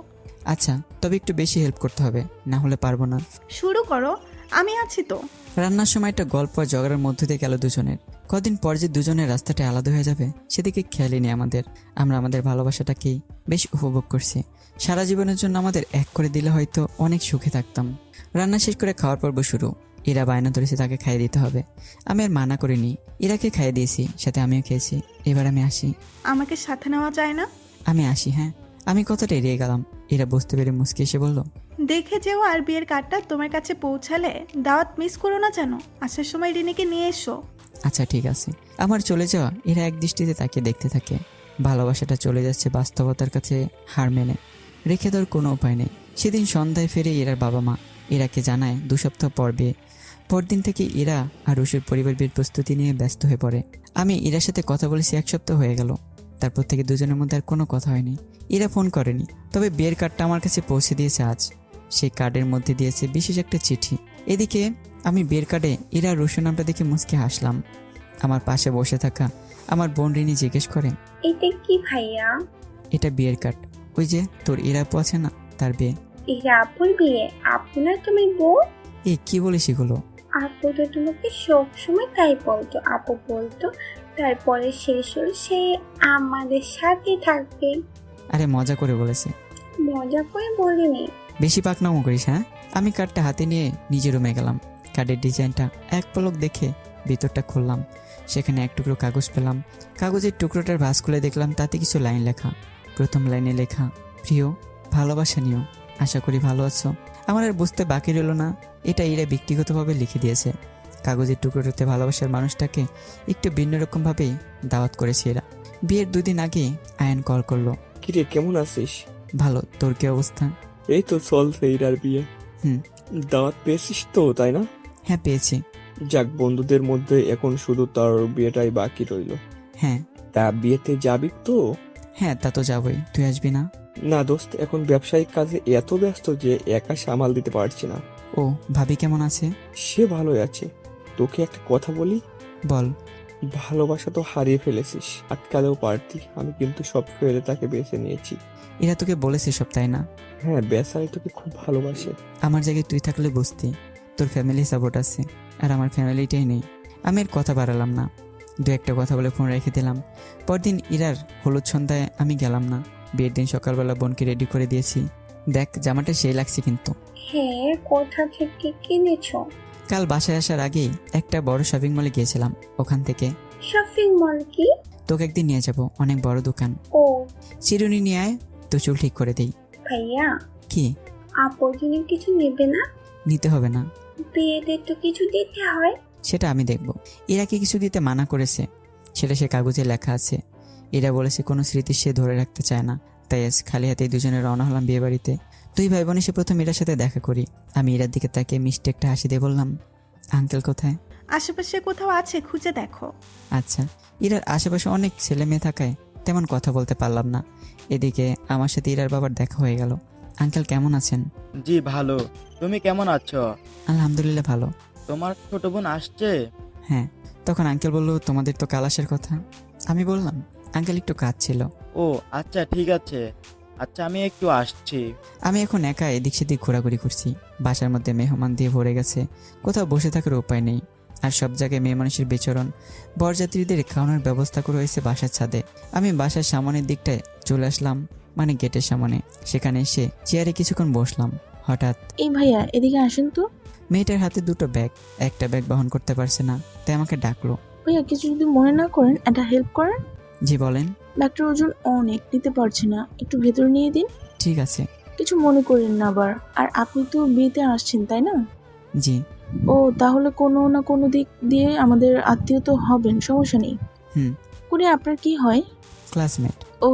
Speaker 1: আচ্ছা, তবে একটু বেশি হেল্প করতে হবে, না হলে পারবো না।
Speaker 5: শুরু করো, আমি আছি তো।
Speaker 1: রান্নার সময় একটা গল্প আর ঝগড়ার মধ্য দিয়ে গেল দুজনের। কদিন পর যে দুজনের রাস্তাটা আলাদা হয়ে যাবে সেদিকে খেয়ালই নেই আমাদের। আমরা আমাদের ভালোবাসাটাকেই বেশ উপভোগ করছি। সারা জীবনের জন্য আমাদের এক করে দিলে হয়তো অনেক সুখে থাকতাম। রান্না শেষ করে খাওয়ার পর্ব শুরু। ইরা বায়না ধরেছে তাকে খাইয়ে দিতে হবে। আমি আর মানা করিনি, ইরাকে খাইয়ে দিয়েছি, সাথে আমিও খেয়েছি। এবার আমি আসি।
Speaker 5: আমাকে সাথে নেওয়া যায় না?
Speaker 1: আমি আসি। হ্যাঁ। আমি কথাটা এড়িয়ে গেলাম। ইরা বুঝতে পেরে মুচকি এসে বলল,
Speaker 5: দেখে যেও আর বিয়ের কার্ডটা তোমার কাছে পৌঁছালে দাওয়াত মিস করো না যেন। আসার সময় রিনিকে নিয়ে এসো।
Speaker 1: আচ্ছা ঠিক আছে। আমার চলে যাওয়া এরা এক দৃষ্টিতে তাকে দেখতে থাকে। ভালোবাসাটা চলে যাচ্ছে বাস্তবতার কাছে হার মেনে। রেখে দেওয়ার কোনো উপায় নেই। সেদিন সন্ধ্যায় ফিরে ইরার বাবা মা ইরাকে জানায় 2 সপ্তাহ পর বিয়ে। পরদিন থেকে ইরা আর রুশের পরিবার বিয়ের প্রস্তুতি নিয়ে ব্যস্ত হয়ে পড়ে। আমি ইরার সাথে কথা বলেছি 1 সপ্তাহ হয়ে গেল। তারপর থেকে দুজনের মধ্যে আর কোনো কথা হয়নি। ইরা ফোন করেনি, তবে বিয়ের কার্ডটা আমার কাছে পৌঁছে দিয়েছে আজ। সেই কার্ডের মধ্যে দিয়েছে বিশেষ একটা চিঠি। এদিকে আমি বিয়ের কার্ডে ইরা রুশের নামটা দেখে মুচকে হাসলাম। আমার পাশে বসে থাকা আমার বোন রিনি জিজ্ঞেস করে,
Speaker 4: এটা কি ভাইয়া?
Speaker 1: এটা বিয়ের কার্ড। ওই যে তোর ইরাপু আছে না, তার বিয়ে।
Speaker 4: এটা আপুর বিয়ে? আপু না তুমি বউ?
Speaker 1: কি বলিস এগুলো?
Speaker 4: আপু তো তোমাকে সবসময় তাই বলতো। আপু বলতো তারপরে শেষ হলে সে আমাদের সাথে থাকবে।
Speaker 1: আরে মজা করে বলেছে।
Speaker 4: মজা করে বলিনি।
Speaker 1: বেশি পাকনামো করিস, হ্যাঁ? আমি কার্ডটা হাতে নিয়ে নিজের রুমে গেলাম। কার্ডের ডিজাইনটা এক পলক দেখে ভিতরটা খুললাম। সেখানে এক টুকরো কাগজ পেলাম। কাগজের টুকরোটার ভাঁজ খুলে দেখলাম তাতে কিছু লাইন লেখা। প্রথম লাইনে লেখা, প্রিয়, ভালোবাসা নিও, আশা করি ভালো আছো। আমার আর বুঝতে বাকি রইল না এটা ইরা ব্যক্তিগতভাবে লিখে দিয়েছে। কাগজের টুকরোটাতে ভালোবাসার মানুষটাকে একটু ভিন্ন রকমভাবেই দাওয়াত করেছে এরা। বিয়ের 2 দিন আগে আয়ন কল করলো।
Speaker 3: কিরে, কেমন আছিস?
Speaker 1: ভালো, তোর কি অবস্থা?
Speaker 3: এই তো চলছে ইরার বিয়ে।
Speaker 1: হুম।
Speaker 3: দাওয়াত পেয়েছিস তো, তাই না?
Speaker 1: হ্যাঁ, পেয়েছি।
Speaker 3: যাক, বন্ধুদের মধ্যে এখন শুধু তার বিয়েটাই বাকি রইল।
Speaker 1: হ্যাঁ।
Speaker 3: তা বিয়েতে যাবি তো?
Speaker 1: হ্যাঁ, তা তো যাবই। তুই আসবি না?
Speaker 3: না দোস্ত, এখন ব্যবসায়িক কাজে এত ব্যস্ত যে একা সামাল দিতে পারছি না।
Speaker 1: ও, ভাবি কেমন আছে?
Speaker 3: সে ভালোই আছে। তোকে একটা কথা বলি?
Speaker 1: বল।
Speaker 3: ভালোবাসা তো হারিয়ে ফেলেছিস, আটকালেও পারতি। আমি কিন্তু সব ফেলে তাকে বেছে নিয়েছি।
Speaker 1: এরা তোকে বলেছে সব, তাই না?
Speaker 3: হ্যাঁ, বেচারি তোকে খুব ভালোবাসে।
Speaker 1: আমার জায়গায় তুই থাকলে বুঝতি তোর ফ্যামিলি সাপোর্ট আছে, আর আমার ফ্যামিলিটাই নেই। আমি আর কথা বাড়ালাম না, 2-1টা কথা বলে ফোন রেখে দিলাম। পরদিন ইরার হলুদ সন্ধ্যায় আমি গেলাম না। বিয়ের দিন সকালবেলা বোনকে রেডি করে দিয়েছি। দেখ, জামাটা সেই লাগছে কিন্তু।
Speaker 4: হ্যাঁ, কোথা থেকে কিনেছো?
Speaker 1: কাল বাসায় আসার আগেই একটা বড় শপিং মলে গিয়েছিলাম। ওখান থেকে
Speaker 4: শপিং মল কি?
Speaker 1: তোকে একদিন নিয়ে যাব, অনেক বড় দোকান।
Speaker 4: ও
Speaker 1: চিরুনি নিয়ে আয়, তো চুল ঠিক করে দেই।
Speaker 4: ভাইয়া,
Speaker 1: কি?
Speaker 4: আপুর জন্য কিছু নেবে না?
Speaker 1: নিতে হবে না।
Speaker 4: বিয়েদের তো কিছু দিতে হয়।
Speaker 1: সেটা আমি দেখব। ইরাকে কিছু দিতে মানা করেছে, সেটা সে কাগজে লেখা আছে। ইরা বলেছে কোনো স্মৃতি সে ধরে রাখতে চায় না, তাই আজ খালি হাতে দুজনে রওনা হলাম বিয়ে বাড়িতে। দুই ভাই বোন এসে প্রথম ইরার সাথে দেখা করি। আমি ইরার দিকে তাকিয়ে মিষ্টি একটা হাসি দিয়ে বললাম, আঙ্কেল কোথায়?
Speaker 5: আশেপাশে কোথাও আছে, খুঁজে দেখো।
Speaker 1: আচ্ছা। ইরার আশেপাশে অনেক ছেলে মেয়ে থাকায় তেমন কথা বলতে পারলাম না। এদিকে আমার সাথে ইরার বাবার দেখা হয়ে গেল। আঙ্কেল কেমন আছেন?
Speaker 2: জি ভালো, তুমি কেমন আছো?
Speaker 1: আলহামদুলিল্লাহ ভালো।
Speaker 2: তোমার ছোট বোন আসছে?
Speaker 1: হ্যাঁ। তখন আঙ্কেল বলল, তোমাদের তো কাল আসার কথা। আমি বললাম, আঙ্কেল একটু কাজ ছিল।
Speaker 2: ও আচ্ছা, ঠিক আছে। আচ্ছা, আমি একটু আসছি।
Speaker 1: আমি এখন একা এদিক সেদিক ঘোরাঘুরি করছি। বাসার মধ্যে মেহমান দিয়ে ভরে গেছে, কোথাও বসে থাকার উপায় নেই। আর সব জায়গায় মেয়ে মানুষের বিচরণ। বরযাত্রীদের খাওয়ানোর ব্যবস্থা করা হয়েছে বাসার ছাদে। আমি বাসার সামনের দিকটায় চলে আসলাম, মানে গেটের সামনে। সেখানে এসে চেয়ারে কিছুক্ষণ বসলাম। হঠাৎ
Speaker 6: এই ভাইয়া এদিকে আসেন তো।
Speaker 1: মেয়েটার হাতে দুটো ব্যাগ, একটা ব্যাগ বহন করতে পারছে না, তাই আমাকে ডাকলো।
Speaker 6: ভাইয়া কিছু যদি মনে না করেন একটা হেল্প করেন।
Speaker 1: জি বলেন।
Speaker 6: ব্যাগটার ওজন অনেক, নিতে পারছি না, একটু ভেতরে নিয়ে দিন।
Speaker 1: ঠিক আছে।
Speaker 6: কিছু মনে করেন না আবার। আর আপনি তো বিয়েতে আসছেন তাই না?
Speaker 1: জি।
Speaker 6: ও তাহলে কোনো না কোনো দিক দিয়ে আমাদের আত্মীয় তো হবেন, সমস্যা নেই।
Speaker 1: হুম।
Speaker 6: করে আপনার কি হয়?
Speaker 1: ক্লাসমেট।
Speaker 6: ও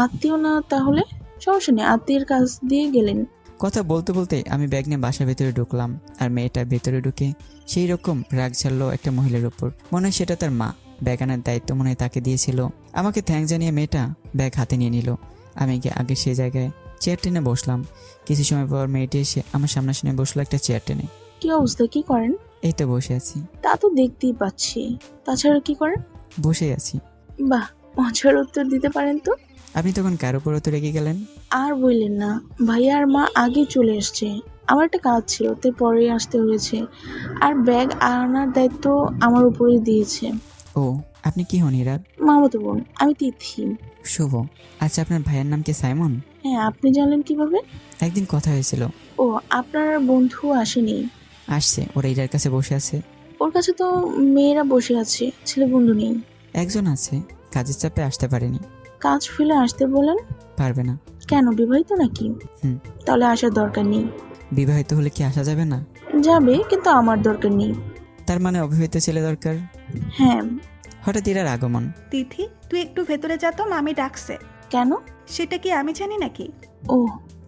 Speaker 6: আত্মীয় না, তাহলে সমস্যা নেই, আত্মীয়ের কাছ দিয়ে গেলেন।
Speaker 1: কথা বলতে বলতে আমি ব্যাগ নিয়ে বাসার ভেতরে ঢুকলাম। আর মেয়েটা ভেতরে ঢুকে সেই রকম রাগ ঝাড়লো একটা মহিলার উপর। মনে হয় সেটা তার মা। ব্যাগ আনার দায়িত্ব মনে হয় তাকে দিয়েছিল। আমাকে থ্যাঙ্ক জানিয়ে মেয়েটা ব্যাগ হাতে নিয়ে নিল। আমি গিয়ে আগে সেই জায়গায় চেয়ার টেনে বসলাম। কিছু সময় পর মেয়েটি এসে আমার সামনাসামনি বসলো একটা চেয়ার টেনে।
Speaker 6: কি অবস্থা, কি করেন?
Speaker 1: এই তো বসে আছি।
Speaker 6: তা তো দেখতেই পাচ্ছি, তাছাড়া কি করেন?
Speaker 1: বসে আছি।
Speaker 6: বাহ, মজার উত্তর দিতে পারেন তো।
Speaker 1: আপনি তখন কার উপর তো রেগে গেলেন?
Speaker 6: আর বললেন না, ভাইয়া আর মা আগে চলে এসছে। আমার একটা কাজ ছিল, তাই পরে আসতে হয়েছে। আর ব্যাগ আনার দায়িত্ব আমার উপরেই দিয়েছে।
Speaker 1: ও, আপনি কি হন ইরার?
Speaker 6: মামাতো বোন, আমি তিথি।
Speaker 1: শুভ। আচ্ছা, আপনার ভাইয়ের নাম কি সাইমন?
Speaker 6: হ্যাঁ, আপনি জানলেন কিভাবে?
Speaker 1: একদিন কথা হয়েছিল।
Speaker 6: ও, আপনার বন্ধু আসেনি?
Speaker 1: আসছে, ওরা ইরার কাছে বসে আছে।
Speaker 6: ওর কাছে তো মেয়েরা বসে আছে, ছেলে বন্ধু নেই।
Speaker 1: একজন আছে, কাজের চাপে আসতে পারেনি।
Speaker 6: কাজ ফেলে আসতে বলেন।
Speaker 1: পারবে না।
Speaker 6: কেন, বিবাহিত নাকি?
Speaker 1: হুম।
Speaker 6: তাহলে আসার দরকার নেই।
Speaker 1: বিবাহিত হলে কি আসা যাবে না?
Speaker 6: যাবে, কিন্তু আমার দরকার নেই।
Speaker 1: তার মানে অবিবাহিত ছেলে দরকার।
Speaker 6: হ্যাঁ।
Speaker 1: হঠাৎ ইরার আগমন।
Speaker 5: তিথি, তুই একটু ভেতরে যা তো, মামি ডাকছে।
Speaker 6: কেন?
Speaker 5: সেটা কি আমি জানি নাকি?
Speaker 6: ও,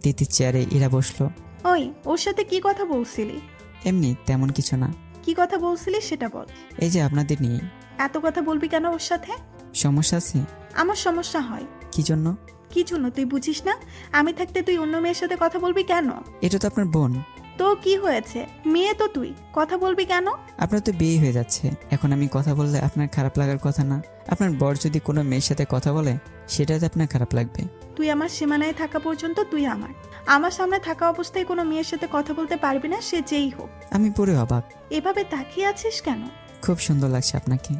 Speaker 1: তিতির চেয়ারে ইরা বসলো।
Speaker 5: ওই, ওর সাথে কি কথা বলছিলি?
Speaker 1: এমনি, তেমন কিছু না।
Speaker 5: কি কথা বলছিলি সেটা বল।
Speaker 1: এই যে আপনাদের নিয়ে।
Speaker 5: এত কথা বলবি কেন ওর সাথে?
Speaker 1: সমস্যা আছে?
Speaker 5: আমার সমস্যা হয়।
Speaker 1: কি জন্য?
Speaker 5: কি জন্য তুই বুঝিস না? আমি থাকতে তুই অন্য মেয়ের সাথে কথা বলবি কেন?
Speaker 1: এটা তো আপনার বোন।
Speaker 5: তো কি হয়েছে? মেয়ে তো তুই, কথা বলবি কেন?
Speaker 1: আপনার তো বিয়ে হয়ে যাচ্ছে, এখন আমি কথা বললে আপনার খারাপ লাগার কথা না। আপনার বর যদি কোনো মেয়ের সাথে কথা বলে, সেটাতে আপনার খারাপ লাগবে।
Speaker 5: তুই আমার সীমানায় থাকা পর্যন্ত তুই আমার সামনে থাকা অবস্থায় কোনো মেয়ের সাথে কথা বলতে পারবি না, সে যেই হোক।
Speaker 1: আমি পুরো অবাক।
Speaker 5: এভাবে তাকিয়ে আছিস কেন?
Speaker 1: খুব সুন্দর লাগছে আপনাকে।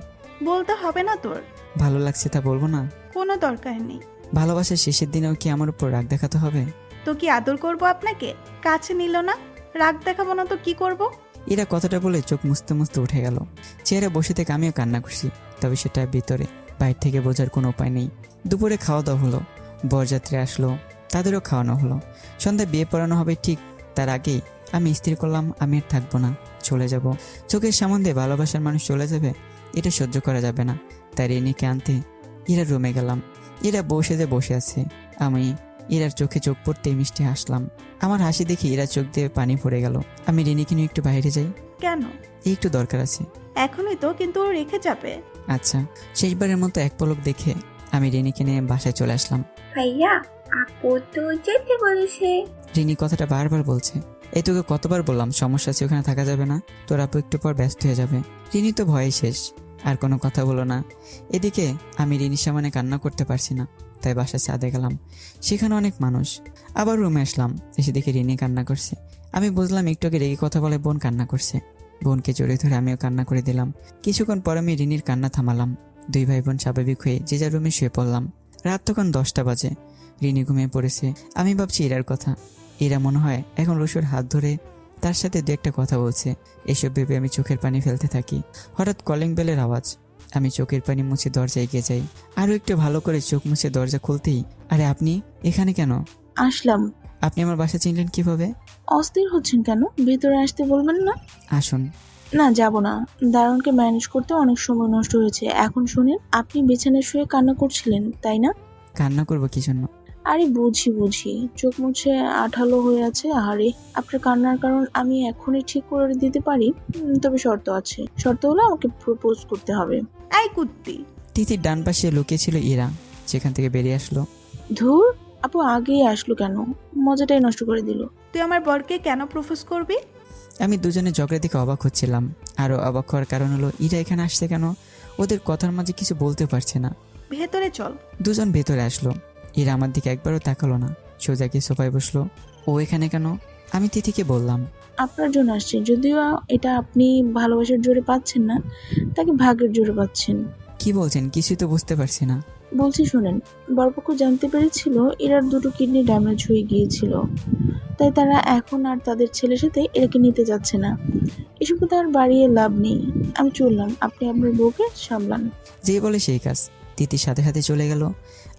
Speaker 5: বলতে হবে না তোর?
Speaker 1: ভালো লাগছে তা বলবো না?
Speaker 5: কোনো দরকার নেই।
Speaker 1: ভালোবাসার শেষের দিনেও কি আমার উপর রাগ দেখাতে হবে?
Speaker 5: তো কি আদর করব আপনাকে? কাছে নিল না, রাগ দেখাবো না তো কি করব?
Speaker 1: এরা কথাটা বলে চোখ মুছতে মুছতে উঠে গেল। চেয়ারে বসে থেকে আমিও কান্না করছি, তবে সেটা ভিতরে, বাইরে থেকে বোঝার কোনো উপায় নেই। দুপুরে খাওয়া দাওয়া হলো, বরযাত্রী আসলো, তাদেরও খাওয়ানো হলো। সন্ধ্যায় বিয়ে পড়ানো হবে ঠিক তার আগেই আমি স্থির করলাম আমি আর থাকবো না, চলে যাব। চোখের সামনে দিয়ে ভালোবাসার মানুষ চলে যাবে, এটা সহ্য করা যাবে না। তাই রিনিকে আনতে ইরা রুমে গেলাম। ইরা বসে আছে। আমি ইরার চোখে চোখ পড়তে মিষ্টি হাসলাম। আমার হাসি দেখে ইরা চোখ দিয়ে পানি পড়ে গেল। আমি রিনিকে নিয়ে একটু বাইরে যাই।
Speaker 5: কেন?
Speaker 1: এই একটু দরকার আছে।
Speaker 5: এখনই তো, কিন্তু ও রেখে যাবে।
Speaker 1: আচ্ছা। শেষবারের মতো এক পলক দেখে আমি রিনিকে নিয়ে বাসায় চলে আসলাম।
Speaker 4: ভাইয়া, আপু তো যেতে বলেছে।
Speaker 1: রিনি কথাটা বারবার বলছে। এই তোকে কতবার বললাম সমস্যা আছে, ওখানে থাকা যাবে না, তোর আপু একটু পর ব্যস্ত হয়ে যাবে। রিনি তো ভয়ে শেষ, আর কোনো কথা বলো না। এদিকে আমি রিনির সামনে কান্না করতে পারছি না, তাই বাসার ছাদে গেলাম। সেখানে অনেক মানুষ। আবার রুমে আসলাম, এসে দেখে রিনি কান্না করছে। আমি বুঝলাম একটু আগে রেগে কথা বলে বোন কান্না করছে। বোনকে জড়িয়ে ধরে আমিও কান্না করে দিলাম। কিছুক্ষণ পর আমি রিনির কান্না থামালাম। দুই ভাই বোন স্বাভাবিক হয়ে যে যার রুমে শুয়ে পড়লাম। রাত তখন 10টা বাজে। রিনি ঘুমিয়ে পড়েছে। আমি ভাবছি ইরার কথা। ইরা মনে হয় এখন রসুর হাত ধরে তার সাথে দু একটা কথা বলছে। এসব ভেবে আমি চোখের পানি ফেলতে থাকি। হঠাৎ কলিং বেলের আওয়াজ। আমি চোখের পানি মুছে দরজায় এগিয়ে যাই। আরও একটু ভালো করে চোখ মুছে দরজা খুলতেই, আরে আপনি এখানে কেন?
Speaker 6: আসলাম।
Speaker 1: আপনি আমার বাসা চিনলেন কিভাবে?
Speaker 6: অস্থির হচ্ছেন কেন? ভেতরে আসতে বলবেন না?
Speaker 1: আসুন।
Speaker 6: না, যাব না। দারোয়ানকে ম্যানেজ করতে অনেক সময় নষ্ট হয়েছে। এখন শুনেন, আপনি বিছানায় শুয়ে কান্না করছিলেন, তাই না?
Speaker 1: কান্না করবো কি জন্য?
Speaker 6: আরে বুঝি, চোখ মুছে আঠালো হয়ে আছে। আরে আপনার কান্নার কারণ আমি এখনই ঠিক করে দিতে পারি, তবে শর্ত আছে। শর্ত হলো আমাকে প্রপোজ করতে হবে।
Speaker 5: এই কুত্তি,
Speaker 1: তিথির ডান পাশে লুকিয়ে ছিল ইরা, যেখান থেকে বেরিয়ে আসলো।
Speaker 6: ধুর, আপু আগেই আসলো কেন? মজাটাই নষ্ট করে দিল।
Speaker 5: তুই আমার বরকে কেন প্রপোজ করবি?
Speaker 1: আমি দুজনে ঝগড়া দিকে অবাক হচ্ছিলাম। আরও অবাক হওয়ার কারণ হলো ইরা এখানে আসছে কেন? ওদের কথার মাঝে কিছু বলতে পারছে না।
Speaker 5: ভেতরে চল।
Speaker 1: দুজন ভেতরে আসলো। ইরা আমার দিকে একবারও তাকালো না, সোজা গিয়ে সোফায় বসলো। ও এখানে কেন? আমি তিথিকে বললাম,
Speaker 6: আপনার জন্য আসছে, যদিও এটা আপনি ভালোবাসার জোরে পাচ্ছেন না, তাকে ভাগের জোরে পাচ্ছেন।
Speaker 1: কি বলছেন? কিছুই তো বুঝতে পারছি না।
Speaker 6: বলছি শুনেন, বরপক্ষ জানতে পেরেছিল এরার 2টো কিডনি ড্যামেজ হয়ে গিয়েছিল, তাই তারা এখন আর তাদের ছেলের সাথে এরাকে নিতে যাচ্ছে না। এসব কথা আর বাড়িয়ে লাভ নেই। আমি চললাম, আপনি আপনার বউকে সামলান।
Speaker 1: যে বলে সেই কাজ। তিথির সাথে সাথে চলে গেল।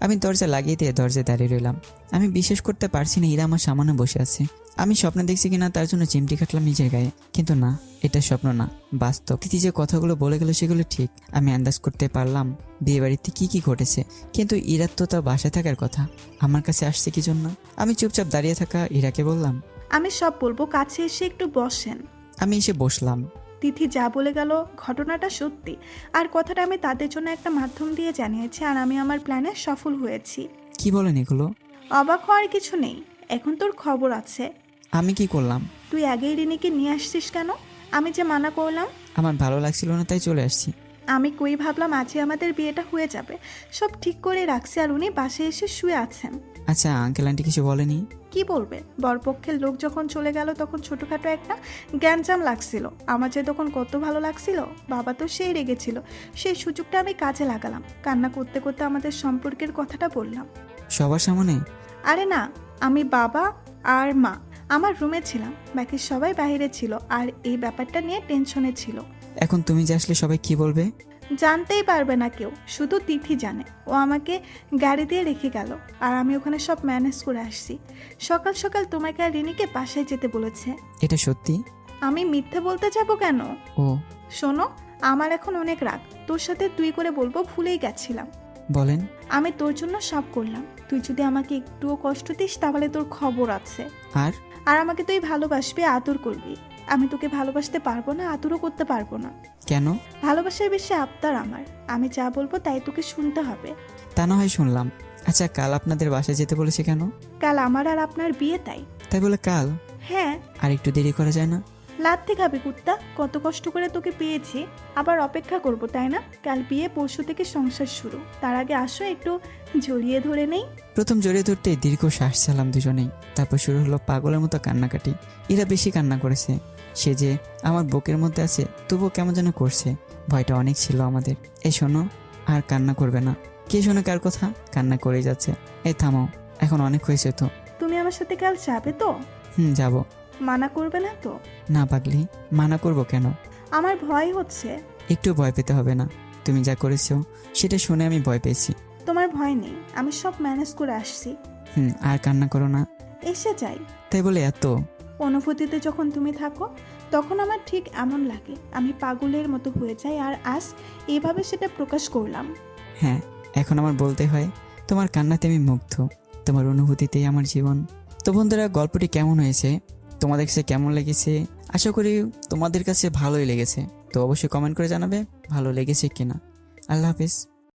Speaker 1: আমি দরজা লাগিয়ে দিয়ে দরজায় দাঁড়িয়ে রইলাম। আমি বিশ্বাস করতে পারছি না ইরা আমার সামনে বসে আছে। আমি স্বপ্ন দেখছি কিনা তার জন্য চিমটি কাটলাম নিজের গায়ে, কিন্তু না, এটা স্বপ্ন না, বাস্তব। তিথি যে কথাগুলো বলে গেল সেগুলো ঠিক। আমি আন্দাজ করতে পারলাম বিয়ে বাড়িতে কি ঘটেছে, কিন্তু ইরার তো তার বাসায় থাকার কথা। আমার কাছে আসছে কি জন্য? আমি চুপচাপ দাঁড়িয়ে থাকা ইরাকে বললাম,
Speaker 5: আমি সব বলবো, কাছে এসে একটু বসেন।
Speaker 1: আমি এসে বসলাম।
Speaker 5: তিথি যা বলে গেল ঘটনাটা সত্যি, আর কথাটা আমি তাদের জন্য একটা মাধ্যম দিয়ে জানিয়েছি, আর আমি আমার প্ল্যানে সফল হয়েছি।
Speaker 1: কি বলেন এগুলো?
Speaker 5: অবাক হওয়ার কিছু নেই, এখন তোর খবর আছে।
Speaker 1: আমি কি করলাম?
Speaker 5: তুই আগেই রিনিকে নিয়ে আসছিস কেন? আমি যে মানা করলাম।
Speaker 1: আমার ভালো লাগছিল না তাই চলে আসছি।
Speaker 5: আমি কই ভাবলাম আজই আমাদের বিয়েটা হয়ে যাবে, সব ঠিক করে রাখছি, আর উনি বাসায় এসে শুয়ে আছেন।
Speaker 1: আচ্ছা, আঙ্কেল আন্টি কিছু বলেনি?
Speaker 5: কি বলবে? বরপক্ষের লোক যখন চলে গেল তখন ছোটখাটো একটা গ্যাঞ্জাম লাগছিল। আমার যে তখন কত ভালো লাগছিল, বাবা তো সেই রেগেছিল। সেই সুযোগটা আমি কাজে লাগালাম, কান্না করতে করতে আমাদের সম্পর্কের কথাটা বললাম।
Speaker 1: সবার সামনে?
Speaker 5: আরে না, আমি, বাবা আর মা আমার রুমে ছিলাম, বাকি সবাই বাইরে ছিল, আর এই ব্যাপারটা নিয়ে টেনশনে ছিল।
Speaker 1: এখন তুমি যে আসলে সবাই কি বলবে?
Speaker 5: জানতেই পারবে না কেউ, শুধু তিথি জানে। ও আমাকে গাড়ি দিয়ে রেখে গেল, আর আমি ওখানে সব ম্যানেজ করে আসছি। সকাল সকাল তোমাকে আর রিনিকে বাসায় যেতে বলেছে।
Speaker 1: এটা সত্যি?
Speaker 5: আমি মিথ্যে বলতে যাব কেন?
Speaker 1: ও
Speaker 5: শোনো, আমার এখন অনেক রাগ, তোর সাথে তুই করে বলবো ভুলেই গেছিলাম।
Speaker 1: বলেন।
Speaker 5: আমি তোর জন্য সব করলাম, তুই যদি আমাকে একটুও কষ্ট দিস তাহলে তোর খবর আছে।
Speaker 1: আর
Speaker 5: আর আমাকে তুই ভালোবাসবি, আদর করবি। আমি তোকে ভালোবাসতে পারবো না, আদরও করতে পারবো না।
Speaker 1: কেন?
Speaker 5: ভালোবাসার বেশি আবদার আমার, আমি যা বলবো তাই তোকে শুনতে হবে।
Speaker 1: তা না হয় শুনলাম। আচ্ছা, কাল আপনাদের বাসায় যেতে বলেছে কেন?
Speaker 5: কাল আমার আর আপনার বিয়ে, তাই।
Speaker 1: তাই বলে কাল?
Speaker 5: হ্যাঁ।
Speaker 1: আর একটু দেরি করা যায় না?
Speaker 5: লাথি খাবি কুত্তা, কত কষ্ট করে তোকে পেয়েছি, আবার অপেক্ষা করব তাই না? কাল বিয়ে, পরশু থেকে সংসার শুরু, তার আগে আসো একটু জড়িয়ে ধরে নেই।
Speaker 1: প্রথম জড়িয়ে ধরতে দীর্ঘ শ্বাস ছাড়লাম দুজনেই। তারপর শুরু হলো পাগলের মতো কান্নাকাটি। এরা বেশি কান্না করেছে। সে যে আমার বুকের মধ্যে আছে তবুও কেমন যেন করছে। ভয়টা অনেক ছিল আমাদের। এই শোনো, আর কান্না করবে না। কে শোনে কার কথা? কান্না করেই যাচ্ছে। এই থামাও, এখন অনেক হয়েছে তো।
Speaker 5: তুমি আমার সাথে কাল যাবে তো?
Speaker 1: যাবো।
Speaker 5: মানা করবে না তো?
Speaker 1: না পাগলি, মানা করব কেন?
Speaker 5: আমার ভয় হচ্ছে।
Speaker 1: একটু ভয় পেতে হবে না। তুমি যা করেছো সেটা শুনে আমি ভয় পেয়েছি।
Speaker 5: তোমার ভয় নেই, আমি সব ম্যানেজ করে আসছি।
Speaker 1: আর কান্না করো না।
Speaker 5: এসে যাই।
Speaker 1: তাই বলে এত?
Speaker 5: অনুভূতিতে যখন তুমি থাকো তখন আমার ঠিক এমন লাগে, আমি পাগলের মতো হয়ে যাই, আর আজ এইভাবে সেটা প্রকাশ করলাম।
Speaker 1: হ্যাঁ, এখন আমার বলতে হয়, তোমার কান্নাতে আমি মুগ্ধ, তোমার অনুভূতিতেই আমার জীবন। তো বন্ধুরা, গল্পটি কেমন হয়েছে, তোমাদের কাছে কেমন লেগেছে? আশা করি তোমাদের কাছে ভালোই লেগেছে। তো অবশ্যই কমেন্ট করে জানাবে ভালো লেগেছে কিনা। আল্লাহ হাফেজ।